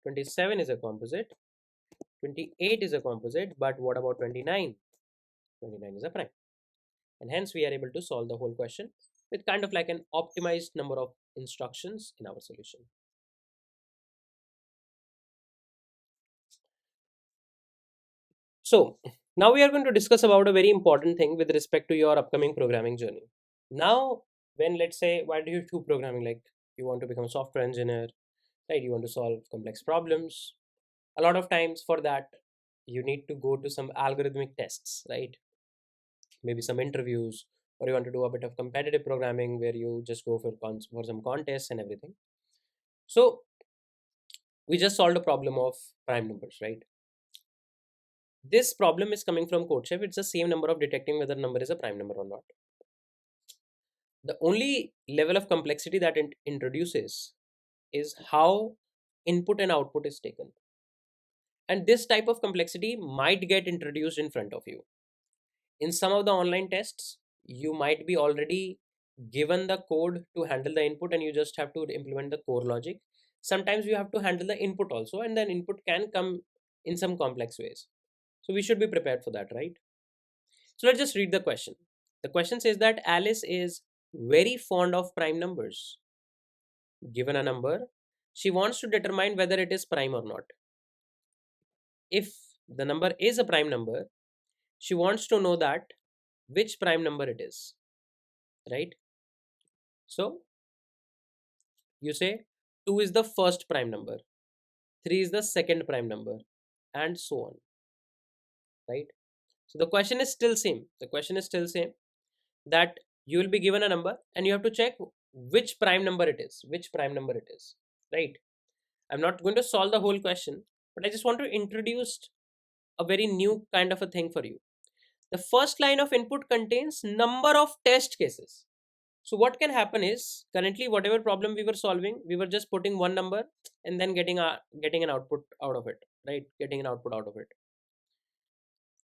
27 is a composite. 28 is a composite. But what about 29? 29 is a prime. And hence we are able to solve the whole question with kind of like an optimized number of instructions in our solution. So now we are going to discuss about a very important thing with respect to your upcoming programming journey. Now, when let's say, why do you do programming? Like you want to become a software engineer, right? You want to solve complex problems. A lot of times for that, you need to go to some algorithmic tests, right? Maybe some interviews, or you want to do a bit of competitive programming where you just go for some contests and everything. So we just solved a problem of prime numbers, right? This problem is coming from CodeChef. It's the same number of detecting whether number is a prime number or not. The only level of complexity that it introduces is how input and output is taken. And this type of complexity might get introduced in front of you. In some of the online tests, you might be already given the code to handle the input and you just have to implement the core logic. Sometimes you have to handle the input also, and then input can come in some complex ways. So we should be prepared for that, right? So let's just read the question. The question says that Alice is very fond of prime numbers. Given a number, she wants to determine whether it is prime or not. If the number is a prime number, she wants to know that which prime number it is, right? So you say 2 is the first prime number, 3 is the second prime number, and so on, right? So the question is still same. The question is still same, that you will be given a number and you have to check which prime number it is, right? I'm not going to solve the whole question, but I just want to introduce a very new kind of a thing for you. The first line of input contains number of test cases. So what can happen is, currently whatever problem we were solving, we were just putting one number and then getting an output out of it, right? Getting an output out of it.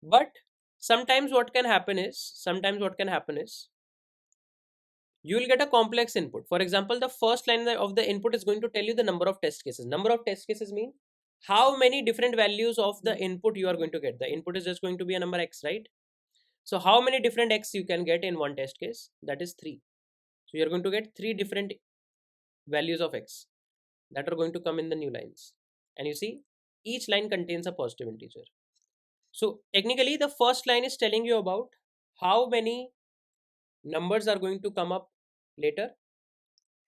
But sometimes what can happen is you will get a complex input. For example, the first line of the input is going to tell you the number of test cases. Number of test cases mean how many different values of the input you are going to get. The input is just going to be a number x, right? So how many different x you can get in one test case? That is 3. So you're going to get 3 different values of x that are going to come in the new lines. And you see, each line contains a positive integer. So technically, the first line is telling you about how many numbers are going to come up later.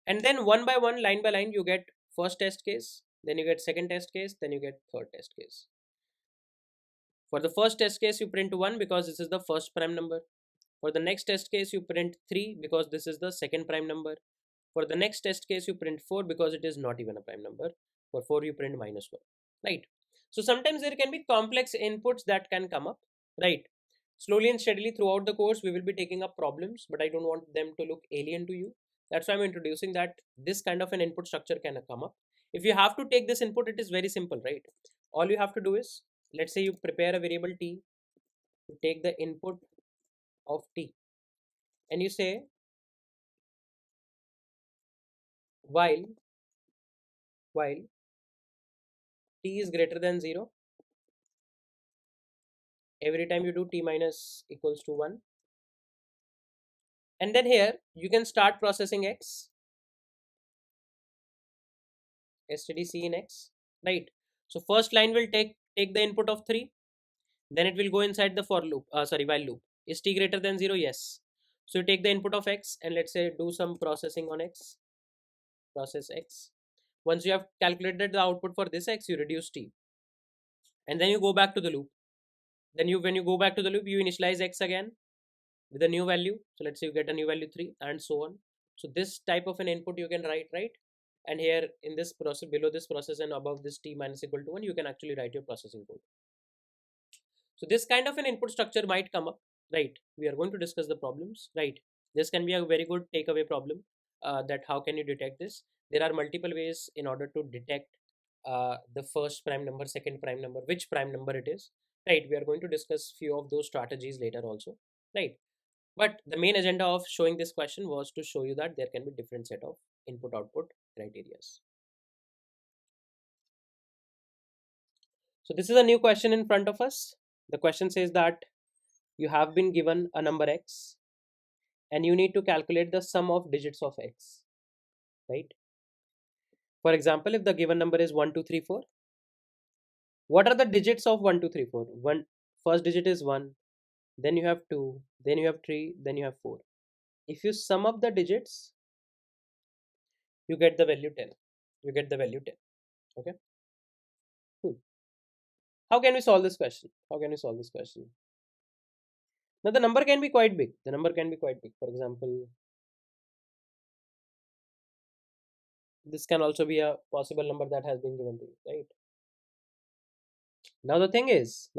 And then one by one, line by line, you get first test case, then you get second test case, then you get third test case. For the first test case, you print 1 because this is the first prime number. For the next test case, you print 3 because this is the second prime number. For the next test case, you print 4 because it is not even a prime number. For 4, you print -1, right? So sometimes there can be complex inputs that can come up, right? Slowly and steadily throughout the course, we will be taking up problems, but I don't want them to look alien to you. That's why I'm introducing that this kind of an input structure can come up. If you have to take this input, it is very simple, right? All you have to do is, let's say you prepare a variable t, you take the input of t, and you say while t is greater than 0, every time you do t minus equals to 1, and then here you can start processing x, stdc in x, right? So first line will take the input of 3, then it will go inside the for loop, while loop. Is t greater than 0? Yes. So you take the input of x and let's say do some processing on x, process x. Once you have calculated the output for this x, you reduce t, and then you go back to the loop. Then when you go back to the loop, you initialize x again with a new value. So let's say you get a new value 3, and so on. So this type of an input you can write, right? And here in this process, below this process and above this t minus equal to 1, you can actually write your processing code. So this kind of an input structure might come up, right? We are going to discuss the problems, right? This can be a very good takeaway problem, that how can you detect this? There are multiple ways in order to detect the first prime number, second prime number, which prime number it is, right? We are going to discuss few of those strategies later also, right? But the main agenda of showing this question was to show you that there can be different set of input output criterias. So this is a new question in front of us. The question says that you have been given a number x and you need to calculate the sum of digits of x, right? For example, if the given number is 1 2 3 4, what are the digits of 1 2 3 4? One, first digit is 1, then you have 2, then you have 3, then you have 4. If you sum up the digits, you get the value 10. You get the value 10. Okay, cool. How can we solve this question? How can we solve this question? Now the number can be quite big. The number can be quite big. For example, this can also be a possible number that has been given to you, right? Now the thing is,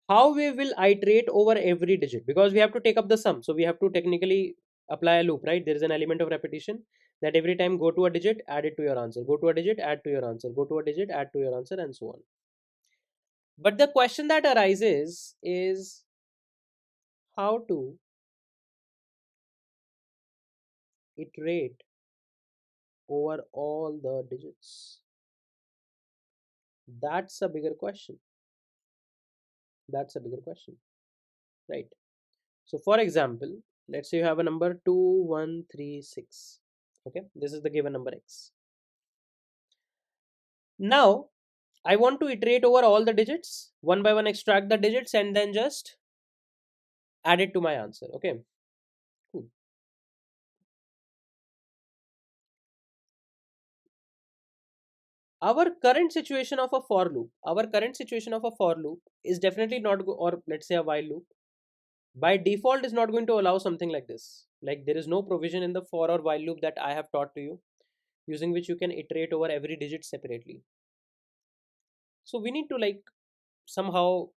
how we will iterate over every digit, because we have to take up the sum. So we have to technically apply a loop, right? There is an element of repetition that every time go to a digit, add it to your answer, go to a digit, add to your answer, go to a digit, add to your answer, and so on. But the question that arises is how to iterate over all the digits. That's a bigger question. That's a bigger question, right? So for example, let's say you have a number 2136. Okay, this is the given number x. Now I want to iterate over all the digits, one by one extract the digits and then just add it to my answer. Okay, cool. Our current situation of a for loop is definitely not or let's say a while loop by default is not going to allow something like this. Like there is no provision in the for or while loop that I have taught to you, using which you can iterate over every digit separately. So we need to like somehow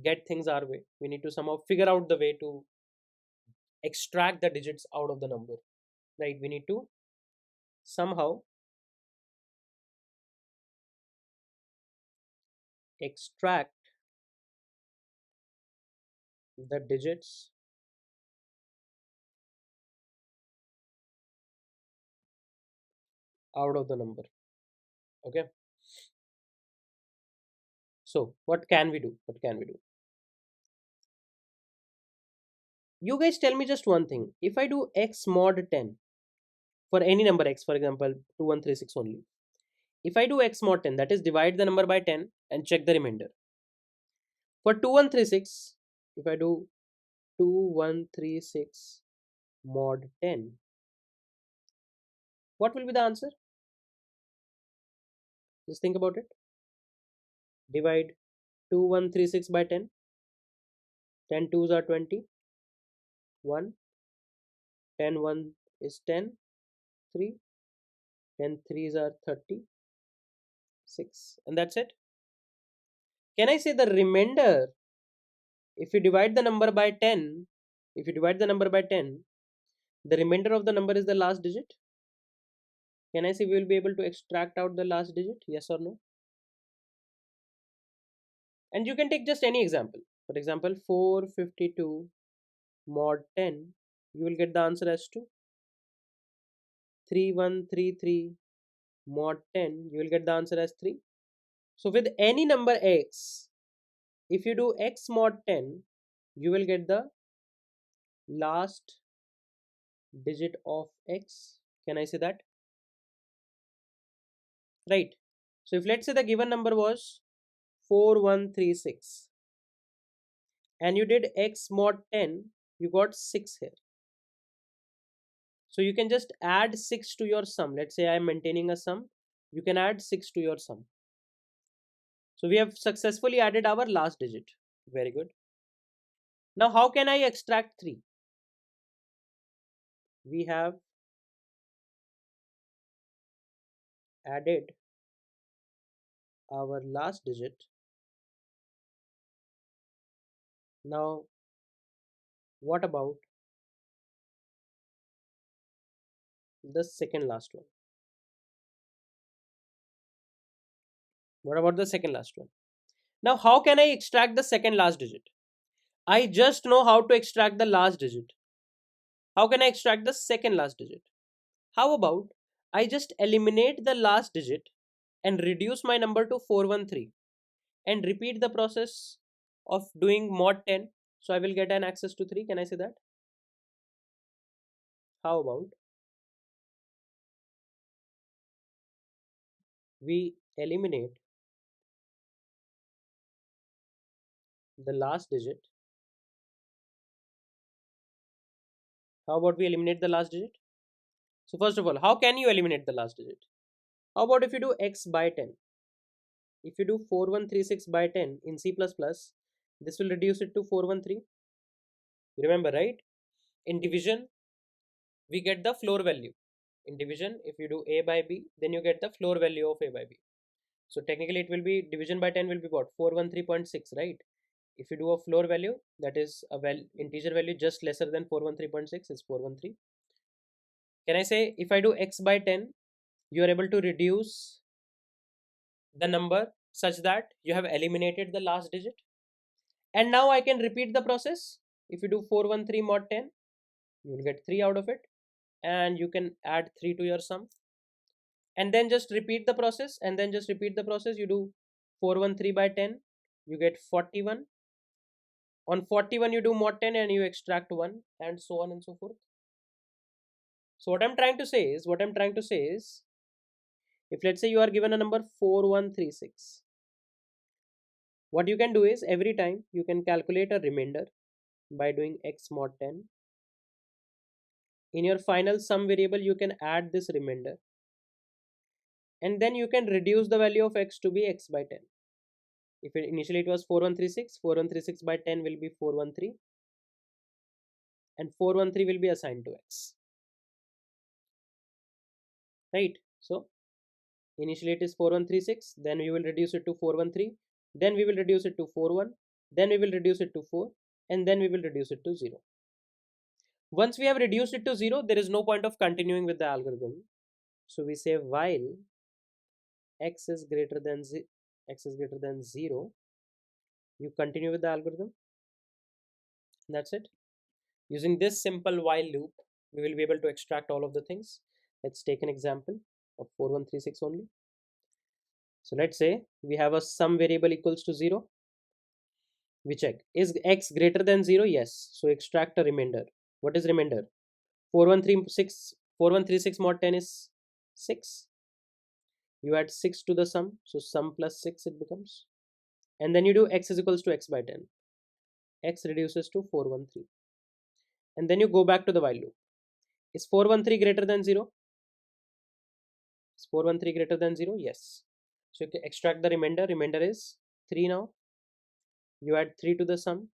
get things our way. We need to somehow figure out the way to extract the digits out of the number, right? We need to somehow extract the digits out of the number. Okay, so what can we do? What can we do? You guys tell me just one thing. If I do x mod 10 for any number x, for example 2136 only, if I do x mod 10, that is divide the number by 10 and check the remainder. For 2136, if I do 2136 mod 10, what will be the answer? Just think about it. Divide 2136 by 10. 10 twos are 20. 1. 10 1 is 10. 3. 10 threes are 36. And that's it. Can I say the remainder? If you divide the number by 10, if you divide the number by 10, the remainder of the number is the last digit. Can I say we will be able to extract out the last digit? Yes or no? And you can take just any example. For example, 452 mod 10, you will get the answer as 2. 3133 mod 10, you will get the answer as 3. So with any number x, if you do x mod 10, you will get the last digit of x. Can I say that? Right. So if let's say the given number was 4136 and you did x mod 10, you got 6 here. So you can just add 6 to your sum. Let's say I am maintaining a sum. You can add 6 to your sum. So we have successfully added our last digit. Very good. Now how can I extract 3? we have added our last digit. Now, what about the second last one? What about the second last one? Now, how can I extract the second last digit? I just know how to extract the last digit. How can I extract the second last digit? How about I just eliminate the last digit and reduce my number to 413 and repeat the process of doing mod 10, so I will get an access to 3. Can I say that? How about we eliminate the last digit? How about we eliminate the last digit? So first of all, how can you eliminate the last digit? How about if you do x by 10? If you do 4136 by 10 in C++, this will reduce it to 413. You remember, right? In division, we get the floor value. In division, if you do a by b, then you get the floor value of a by b. So technically it will be division by 10 will be what? 413.6, right? If you do a floor value, that is a integer value just lesser than 413.6 is 413. Can I say if I do x by 10, you are able to reduce the number such that you have eliminated the last digit? And now I can repeat the process. If you do 413 mod 10, you will get 3 out of it, and you can add 3 to your sum, and then just repeat the process, you do 413 by 10, you get 41. On 41 you do mod 10 and you extract 1, and so on and so forth. So what I'm trying to say is if let's say you are given a number 4136, what you can do is every time you can calculate a remainder by doing x mod 10. In your final sum variable you can add this remainder, and then you can reduce the value of x to be x by 10. If initially it was 4136, 4136 by 10 will be 413, and 413 will be assigned to x, right? So initially it is 4136, then we will reduce it to 413, then we will reduce it to 41, then we will reduce it to 4, and then we will reduce it to 0. Once we have reduced it to 0, there is no point of continuing with the algorithm. So we say while x is greater than 0, you continue with the algorithm. That's it. Using this simple while loop, we will be able to extract all of the things. Let's take an example of 4136 only. So let's say we have a sum variable equals to 0. We check, is x greater than 0? Yes. So extract a remainder. What is remainder? 4136 mod 10 is 6. You add 6 to the sum, so sum plus 6 it becomes. And then you do x is equals to x by 10. X reduces to 413. And then you go back to the while loop. Is 413 greater than 0? Is 413 greater than 0? Yes. So you can extract the remainder. Remainder is 3 now. You add 3 to the sum.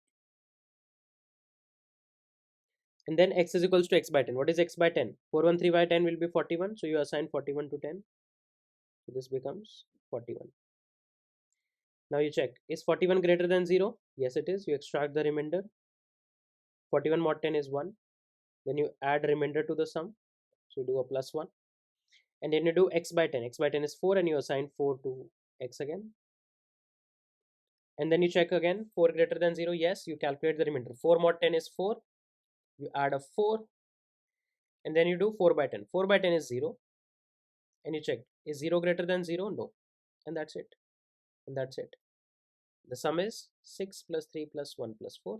And then x is equals to x by 10. What is x by 10? 413 by 10 will be 41. So you assign 41 to 10. So this becomes 41. Now you check. Is 41 greater than 0? Yes, it is. You extract the remainder. 41 mod 10 is 1. Then you add remainder to the sum. So you do a plus 1. And then you do x by 10. X by 10 is 4, and you assign 4 to x again. And then you check again. 4 greater than 0. Yes, you calculate the remainder. 4 mod 10 is 4. You add a 4. And then you do 4 by 10. 4 by 10 is 0. And you check. Is 0 greater than 0? No. And that's it. And that's it. The sum is 6 plus 3 plus 1 plus 4.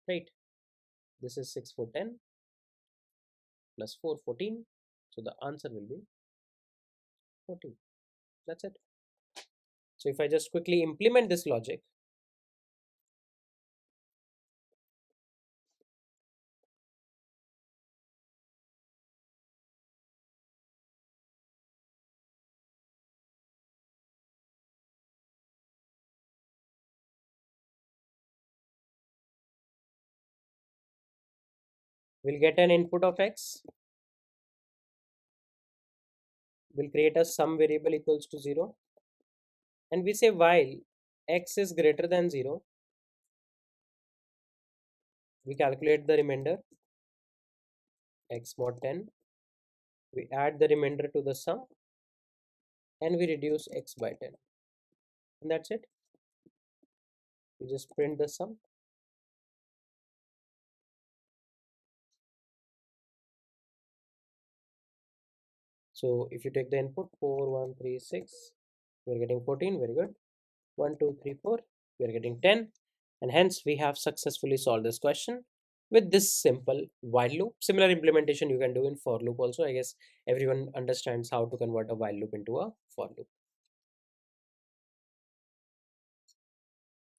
Right. This is 6 4 10 plus 4 14. So the answer will be 14. That's it. So if I just quickly implement this logic, We'll get an input of x. We'll create a sum variable equals to 0. And we say while x is greater than 0, we calculate the remainder x mod 10. We add the remainder to the sum and we reduce x by 10. And that's it. We just print the sum. So if you take the input 4, 1, 3, 6, we are getting 14. Very good. 1, 2, 3, 4, we are getting 10. And hence we have successfully solved this question with this simple while loop. Similar implementation you can do in for loop also. I guess everyone understands how to convert a while loop into a for loop.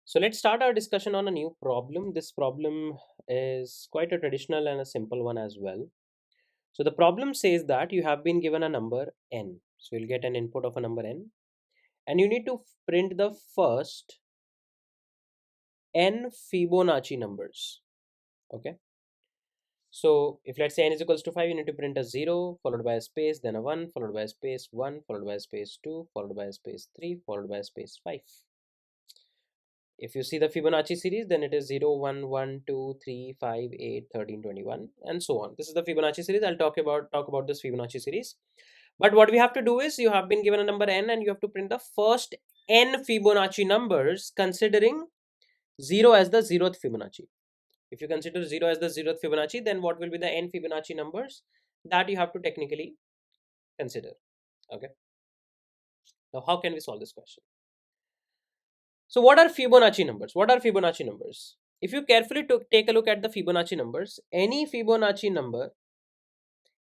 So let's start our discussion on a new problem. This problem is quite a traditional and a simple one as well. So the problem says that you have been given a number n. So you'll get an input of a number n and you need to print the first n Fibonacci numbers. Okay. So if let's say n is equals to 5, you need to print a 0 followed by a space, then a 1 followed by a space 1 followed by a space 2 followed by a space 3 followed by a space 5. If you see the Fibonacci series, then it is 0, 1, 1, 2, 3, 5, 8, 13, 21, and so on. This is the Fibonacci series. I'll talk about this Fibonacci series. But what we have to do is you have been given a number n and you have to print the first n Fibonacci numbers considering 0 as the 0th Fibonacci. If you consider 0 as the 0th Fibonacci, then what will be the n Fibonacci numbers that you have to technically consider? Okay. Now, how can we solve this question? So what are Fibonacci numbers? What are Fibonacci numbers? If you carefully take a look at the Fibonacci numbers, any Fibonacci number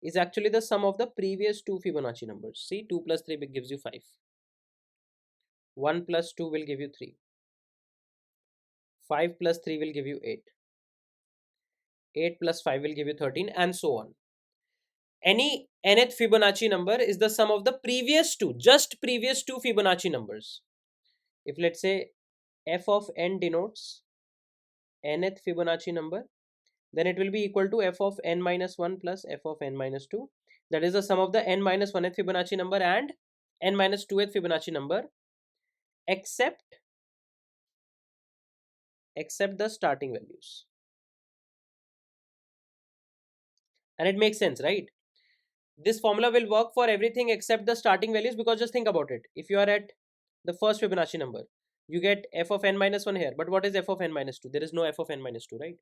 is actually the sum of the previous two Fibonacci numbers. See, 2 plus 3 gives you 5. 1 plus 2 will give you 3. 5 plus 3 will give you 8. 8 plus 5 will give you 13, and so on. Any nth Fibonacci number is the sum of the previous two, just previous two Fibonacci numbers. If let's say f of n denotes nth Fibonacci number, then it will be equal to f of n minus 1 plus f of n minus 2. That is the sum of the n minus 1th Fibonacci number and n minus 2th Fibonacci number except the starting values. And it makes sense, right? This formula will work for everything except the starting values, because just think about it. If you are at the first Fibonacci number, you get f of n minus 1 here. But what is f of n minus 2? There is no f of n minus 2, right?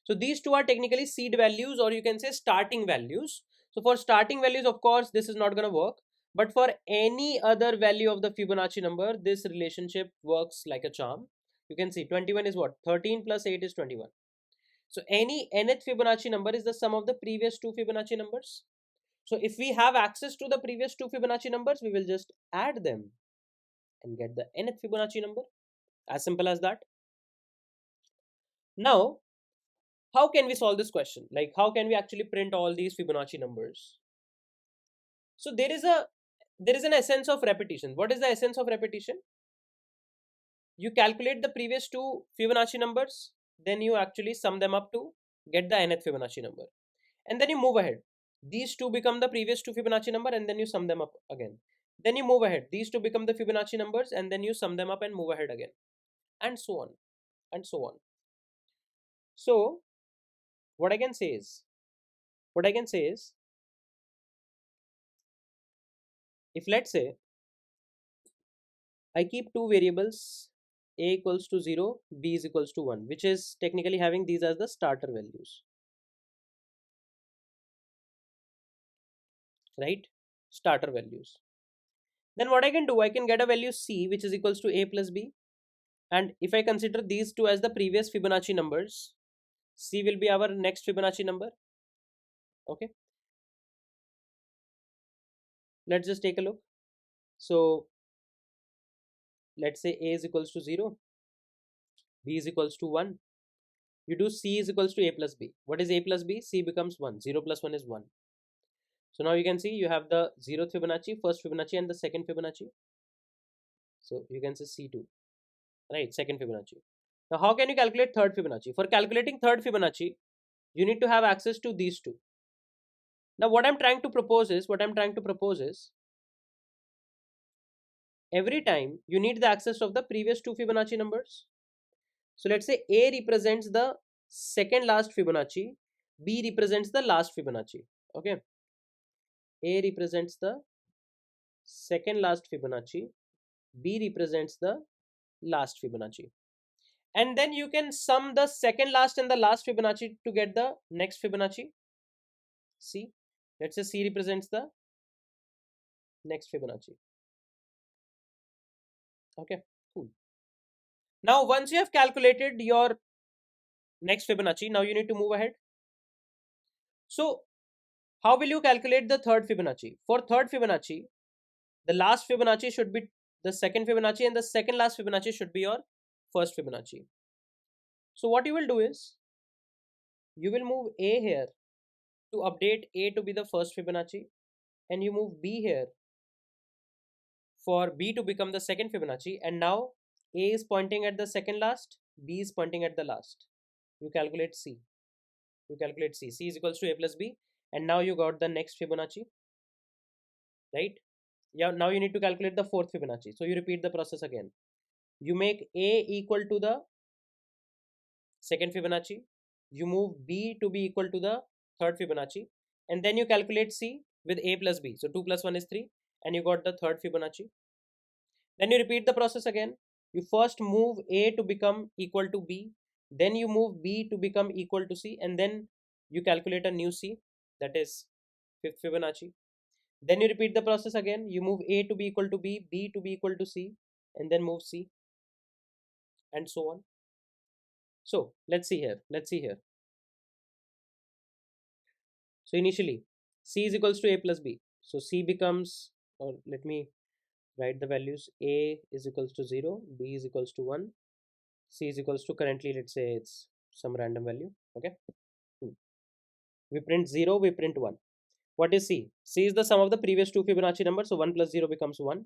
So these two are technically seed values, or you can say starting values. So for starting values, of course, this is not going to work. But for any other value of the Fibonacci number, this relationship works like a charm. You can see 21 is what? 13 plus 8 is 21. So any nth Fibonacci number is the sum of the previous two Fibonacci numbers. So if we have access to the previous two Fibonacci numbers, we will just add them and get the nth Fibonacci number. As simple as that. Now, how can we solve this question? Like, how can we actually print all these Fibonacci numbers? So there is an essence of repetition. What is the essence of repetition? You calculate the previous two Fibonacci numbers, then you actually sum them up to get the nth Fibonacci number, and then you move ahead. These two become the previous two Fibonacci number, and then you sum them up again. Then you move ahead. These two become the Fibonacci numbers, and then you sum them up and move ahead again, and so on, and so on. So what I can say is, if let's say I keep two variables, a equals to 0, b is equals to 1, which is technically having these as the starter values, right? Starter values. Then what I can do, I can get a value c, which is equals to a plus b. And if I consider these two as the previous Fibonacci numbers, c will be our next Fibonacci number. Okay. Let's just take a look. So let's say a is equals to 0, b is equals to 1. You do c is equals to a plus b. What is a plus b? C becomes 1. 0 plus 1 is 1. So now you can see you have the 0th Fibonacci, first Fibonacci, and the second Fibonacci. So you can say C2, right? Second Fibonacci. Now how can you calculate third Fibonacci? For calculating third Fibonacci, you need to have access to these two. Now what I'm trying to propose is every time you need the access of the previous two Fibonacci numbers. So let's say A represents the second last Fibonacci, B represents the last Fibonacci. Okay, A represents the second last Fibonacci, B represents the last Fibonacci. And then you can sum the second last and the last Fibonacci to get the next Fibonacci. C. Let's say C represents the next Fibonacci. Okay, cool. Now once you have calculated your next Fibonacci, now you need to move ahead. So how will you calculate the third Fibonacci? For third Fibonacci, the last Fibonacci should be the second Fibonacci and the second last Fibonacci should be your first Fibonacci. So what you will do is, you will move A here to update A to be the first Fibonacci, and you move B here for B to become the second Fibonacci, and now A is pointing at the second last, B is pointing at the last. You calculate C. C is equals to A plus B, and now you got the next Fibonacci, right? Yeah, now you need to calculate the fourth Fibonacci. So you repeat the process again. You make A equal to the second Fibonacci, you move B to be equal to the third Fibonacci, and then you calculate C with A plus B. So 2 plus 1 is 3, and you got the third Fibonacci. Then you repeat the process again. You first move A to become equal to B, then you move B to become equal to C, and then you calculate a new C, that is fifth Fibonacci. Then you repeat the process again. You move A to be equal to B, B to be equal to C, and then move C, and so on. So let's see here. So initially C is equals to A plus B. So C becomes, or let me write the values. A is equals to 0, B is equals to 1, C is equals to, currently let's say it's some random value. Okay. We print 0, we print 1. What is C? C is the sum of the previous two Fibonacci numbers. So 1 plus 0 becomes 1.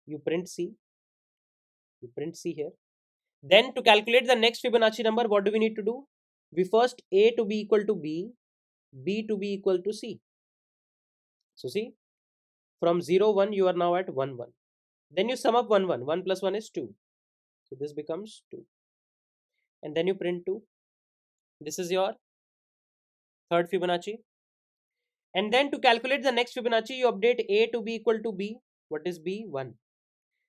You print C. Here. Then to calculate the next Fibonacci number, what do we need to do? We first A to be equal to B, B to be equal to C. So see, from 0, 1, you are now at 1, 1. Then you sum up 1, 1. 1 plus 1 is 2. So this becomes 2. And then you print 2. This is your third Fibonacci. And then to calculate the next Fibonacci, you update A to be equal to B. What is B? 1.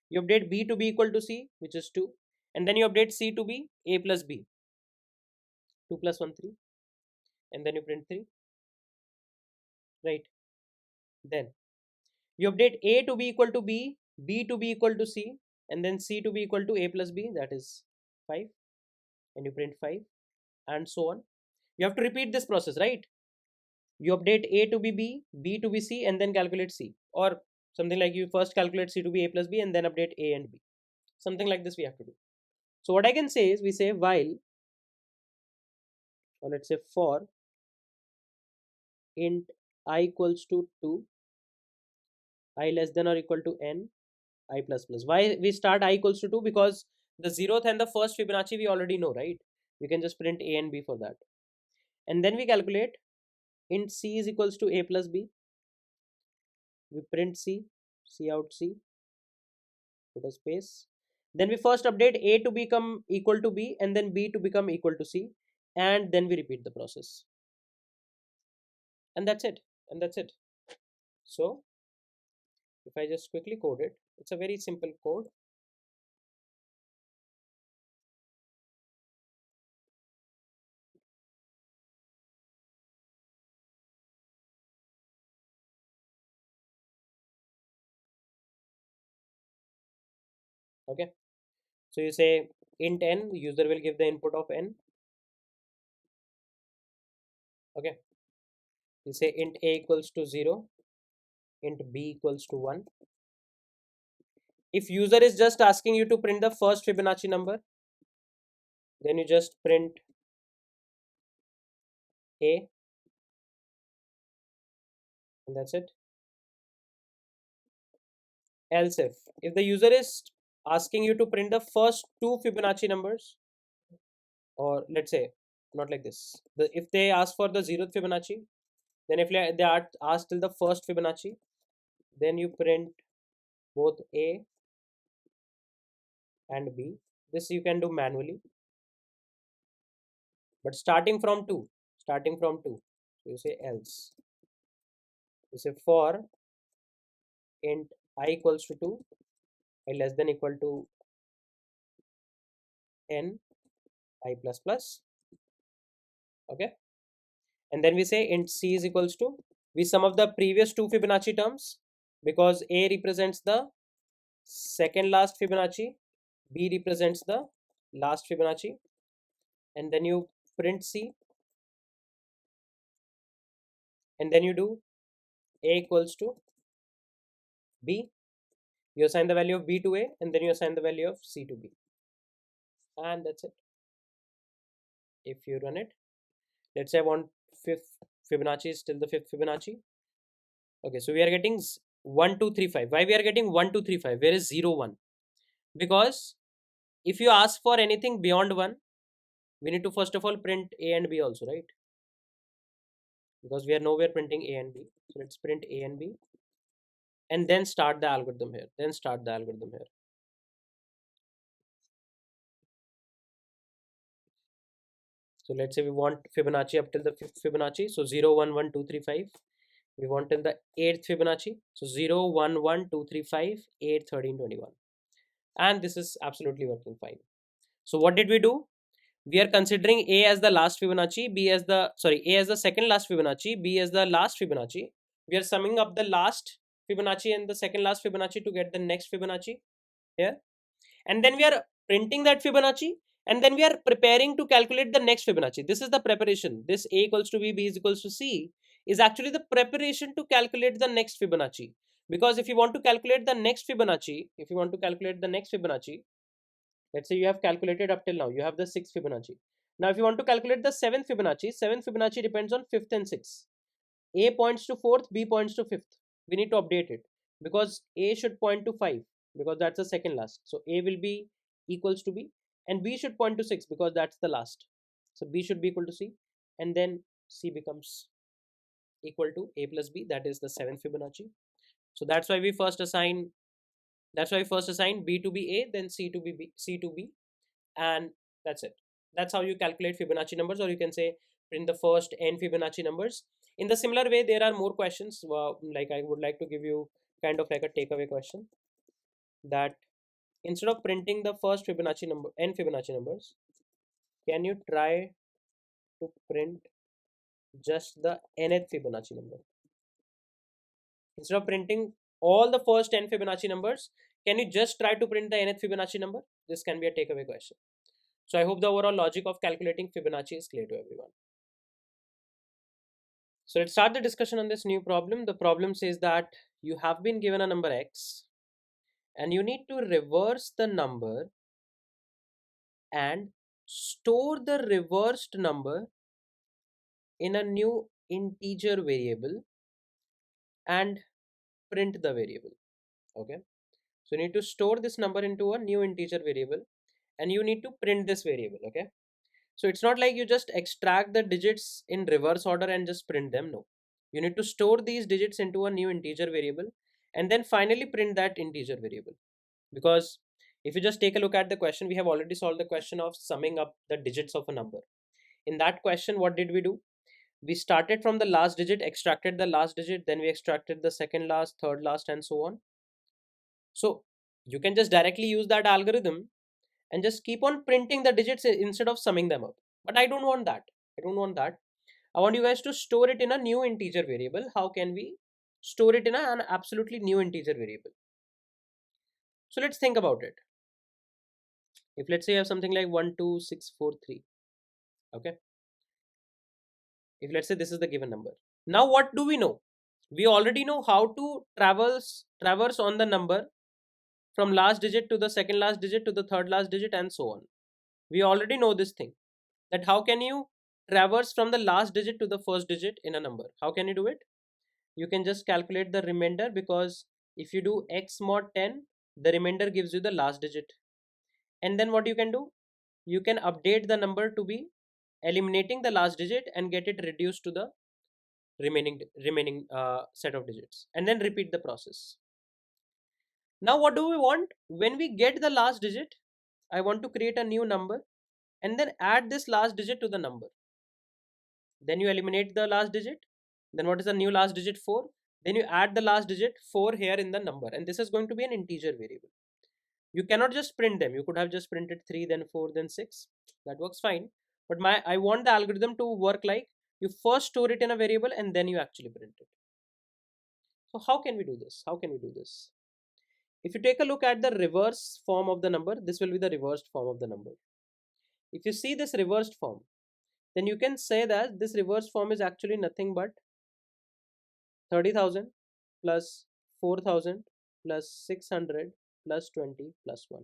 You update B to be equal to C, which is 2. And then you update C to be A plus B. 2 plus 1, 3. And then you print 3. Right. Then you update A to be equal to B, B to be equal to C, and then C to be equal to A plus B, that is 5. And you print 5, and so on. You have to repeat this process, right? You update A to be B, B to be C, and then calculate C. Or something like you first calculate C to be A plus B and then update A and B. Something like this we have to do. So what I can say is, we say while, or let's say for int I equals to 2, I less than or equal to n, I plus plus. Why we start I equals to 2? Because the 0th and the first Fibonacci we already know, right? We can just print A and B for that. And then we calculate int C is equals to A plus B. We print C, C out C, put a space. Then we first update A to become equal to B and then B to become equal to C. And then we repeat the process. And that's it. So if I just quickly code it, it's a very simple code. Okay. So you say int n, user will give the input of n. Okay. You say int a equals to 0, int b equals to 1. If user is just asking you to print the first Fibonacci number, then you just print a, and that's it. Else if the user is asking you to print the first two Fibonacci numbers, or let's say not like this. If they ask for the 0th Fibonacci, then if they are asked till the first Fibonacci, then you print both A and B. This you can do manually, but starting from 2, so you say else. You say for int I equals to 2, I less than equal to n I plus plus, okay, and then we say int c is equals to, we sum up the previous two Fibonacci terms, because A represents the second last Fibonacci, B represents the last Fibonacci, and then you print C, and then you do A equals to B. You assign the value of B to A, and then you assign the value of C to B, and that's it. If you run it, let's say I want fifth Fibonacci is still the fifth Fibonacci. Okay, so we are getting 1 2 3 5. Why we are getting 1 2 3 5? Where is 0 1? Because if you ask for anything beyond 1, we need to first of all print A and B also, right? Because we are nowhere printing A and B. So let's print A and B, and then start the algorithm here. So let's say we want Fibonacci up till the fifth Fibonacci. So 0 1 1 2 3 5. We want till the eighth Fibonacci. So 0 1 1 2 3 5 8 13 21. And this is absolutely working fine. So what did we do? We are considering A as the last Fibonacci, B as the, sorry, A as the second last Fibonacci, B as the last Fibonacci. We are summing up the last Fibonacci and the second last Fibonacci to get the next Fibonacci here. And then we are printing that Fibonacci, and then we are preparing to calculate the next Fibonacci. This is the preparation. This A equals to B, B is equals to C is actually the preparation to calculate the next Fibonacci. Because if you want to calculate the next Fibonacci, let's say you have calculated up till now, you have the 6th Fibonacci. Now if you want to calculate the 7th Fibonacci depends on 5th and 6th. A points to 4th, B points to 5th. We need to update it because A should point to 5 because that's the second last. So A will be equals to B, and B should point to 6 because that's the last. So B should be equal to C, and then C becomes equal to A plus B, that is the 7th Fibonacci. So that's why we first assign B to be A, then C to be B, C to B, and that's it. That's how you calculate Fibonacci numbers, or you can say print the first n Fibonacci numbers. In the similar way, there are more questions. Like I would like to give you kind of like a takeaway question, that instead of printing the first Fibonacci number, n Fibonacci numbers, can you try to print just the nth Fibonacci number? Instead of printing all the first n Fibonacci numbers, can you just try to print the nth Fibonacci number? This can be a takeaway question. So I hope the overall logic of calculating Fibonacci is clear to everyone. So let's start the discussion on this new problem. The problem says that you have been given a number x, and you need to reverse the number and store the reversed number in a new integer variable and print the variable. Okay, so you need to store this number into a new integer variable and you need to print this variable. Okay, so it's not like you just extract the digits in reverse order and just print them. No, you need to store these digits into a new integer variable and then finally print that integer variable. Because if you just take a look at the question, we have already solved the question of summing up the digits of a number. In that question, what did we do? We started from the last digit, extracted the last digit, then we extracted the second last, third last, and so on. So you can just directly use that algorithm and just keep on printing the digits instead of summing them up. But I don't want that. I want you guys to store it in a new integer variable. How can we store it in an absolutely new integer variable? So let's think about it. If let's say you have something like 12643, okay, if let's say this is the given number, now what do we know? We already know how to traverse on the number from last digit to the second last digit to the third last digit and so on. We already know this thing, that how can you traverse from the last digit to the first digit in a number. How can you do it? You can just calculate the remainder, because if you do x mod 10, the remainder gives you the last digit. And then what you can do, you can update the number to be eliminating the last digit and get it reduced to the remaining set of digits, and then repeat the process. Now what do we want? When we get the last digit, I want to create a new number and then add this last digit to the number. Then you eliminate the last digit. Then what is the new last digit? 4. Then you add the last digit 4 here in the number, and this is going to be an integer variable. You cannot just print them. You could have just printed 3, then 4, then 6. That works fine. But I want the algorithm to work like you first store it in a variable and then you actually print it. So how can we do this? How can we do this? If you take a look at the reverse form of the number, this will be the reversed form of the number. If you see this reversed form, then you can say that this reversed form is actually nothing but 30,000 plus 4,000 plus 600 plus 20 plus 1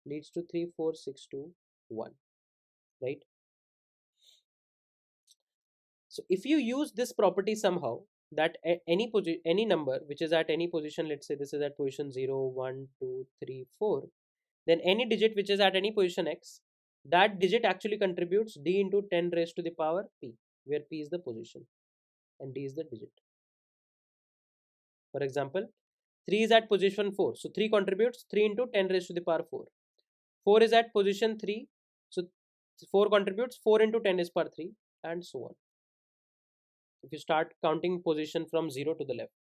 leads to 3, 4, 6, 2, 1, right? So if you use this property somehow, that any number which is at any position, let's say this is at position 0, 1, 2, 3, 4, then any digit which is at any position x, that digit actually contributes d into 10 raised to the power p, where p is the position and d is the digit. For example, 3 is at position 4, so 3 contributes 3 into 10 raised to the power 4. 4 is at position 3, so 4 contributes 4 into 10 is power 3, and so on. If you start counting position from 0 to the left,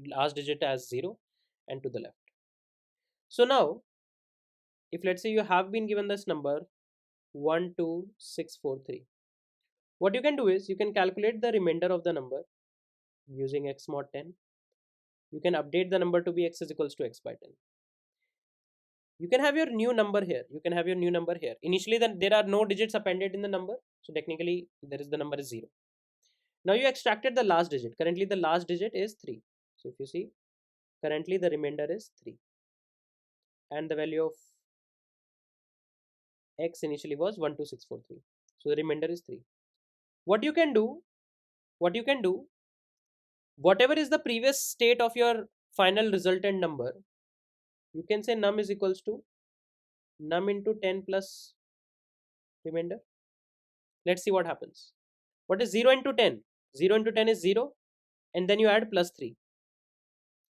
last digit as 0 and to the left. So now, if let's say you have been given this number 12643, what you can do is you can calculate the remainder of the number using x mod 10. You can update the number to be x is equals to x by 10. You can have your new number here. You can have your new number here. Initially, then there are no digits appended in the number, so technically there is the number is 0. Now you extracted the last digit. Currently the last digit is 3. So if you see, currently the remainder is 3, and the value of x initially was 12643. So the remainder is 3. What you can do, whatever is the previous state of your final resultant number, you can say num is equals to num into 10 plus remainder. Let's see what happens. What is 0 into 10? 0 into 10 is 0, and then you add plus 3,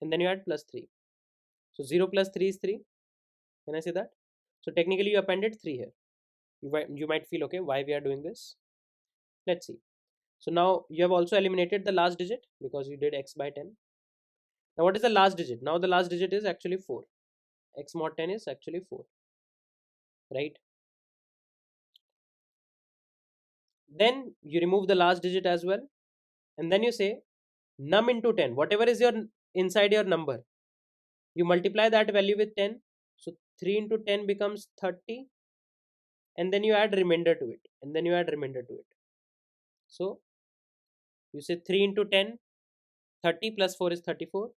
and then you add plus 3. So 0 plus 3 is 3. Can I say that? So technically you appended 3 here. You might feel, okay, why we are doing this? Let's see. So now you have also eliminated the last digit because you did x by 10. Now what is the last digit? Now the last digit is actually 4. X mod 10 is actually 4, right? Then you remove the last digit as well, and then you say num into 10. Whatever is your inside your number, you multiply that value with 10. So 3 into 10 becomes 30, and then you add remainder to it, and then you add remainder to it. So you say 3 into 10, 30 plus 4 is 34.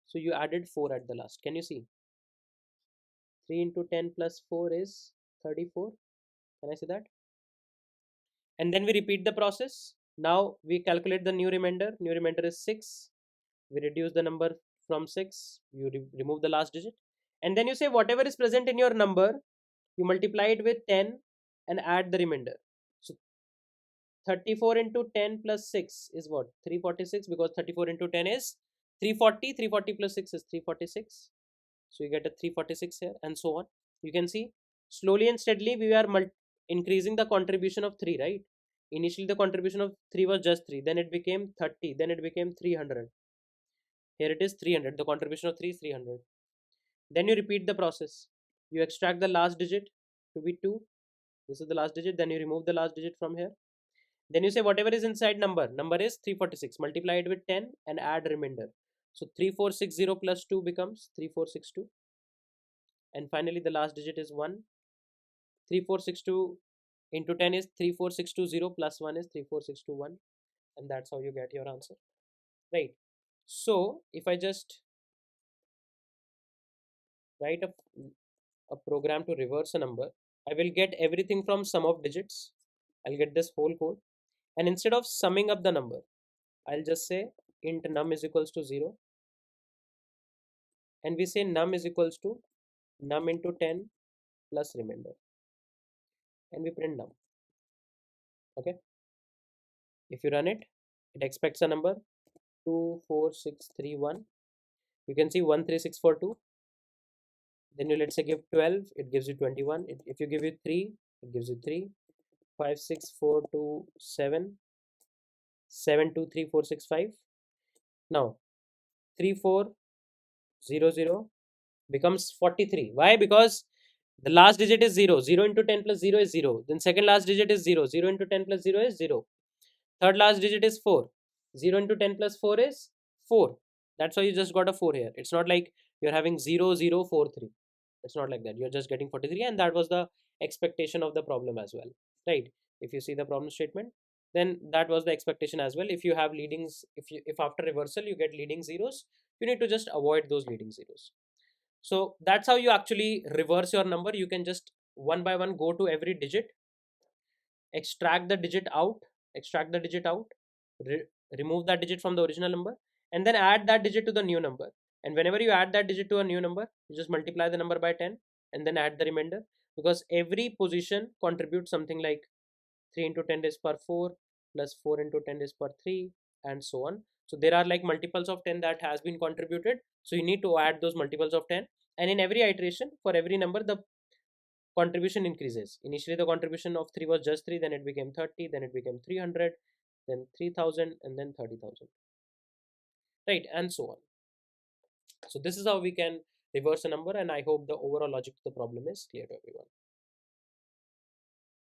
So you added 4 at the last. Can you see? 3 into 10 plus 4 is 34. Can I say that? And then we repeat the process. Now we calculate the new remainder. New remainder is 6. We reduce the number from 6. You remove the last digit. And then you say whatever is present in your number, you multiply it with 10 and add the remainder. So 34 into 10 plus 6 is what? 346, because 34 into 10 is 340. 340 plus 6 is 346. So you get a 346 here, and so on. You can see slowly and steadily we are increasing the contribution of 3, right? Initially the contribution of 3 was just 3, then it became 30, then it became 300. Here it is 300. The contribution of 3 is 300. Then you repeat the process. You extract the last digit to be 2. This is the last digit. Then you remove the last digit from here. Then you say whatever is inside number is 346. Multiply it with 10 and add remainder. So 3460 plus 2 becomes 3462. And finally the last digit is 1. 3462 into 10 is 34620 plus 1 is 34621, and that's how you get your answer, right? So if I just write a program to reverse a number, I will get everything from sum of digits. I'll get this whole code, and instead of summing up the number, I'll just say int num is equals to 0, and we say num is equals to num into 10 plus remainder, and we print num. Okay, if you run it, it expects a number 24631. You can see 13642. Then you, let's say, give 12, it gives you 21. If you give you 3, it gives you 3. 5 6 4 2 7 7 2 3 4 6 5. Now 3400 becomes 43. Why? Because the last digit is 0. 0 into 10 plus 0 is 0. Then second last digit is 0. 0 into 10 plus 0 is 0. Third last digit is 4. 0 into 10 plus 4 is 4. That's why you just got a 4 here. It's not like you're having 0043. It's not like that. You're just getting 43, and that was the expectation of the problem as well, right? If you see the problem statement, then that was the expectation as well. If you have leadings, if after reversal you get leading zeros, you need to just avoid those leading zeros. So that's how you actually reverse your number. You can just one by one go to every digit, extract the digit out, extract the digit out, re- remove that digit from the original number, and then add that digit to the new number. And whenever you add that digit to a new number, you just multiply the number by 10 and then add the remainder, because every position contributes something like 3 into 10 is per 4 plus 4 into 10 is per 3, and so on. So there are like multiples of 10 that has been contributed, so you need to add those multiples of 10, and in every iteration for every number the contribution increases. Initially the contribution of 3 was just 3, then it became 30, then it became 300, then 3000, and then 30,000, right, and so on. So this is how we can reverse a number, and I hope the overall logic of the problem is clear to everyone.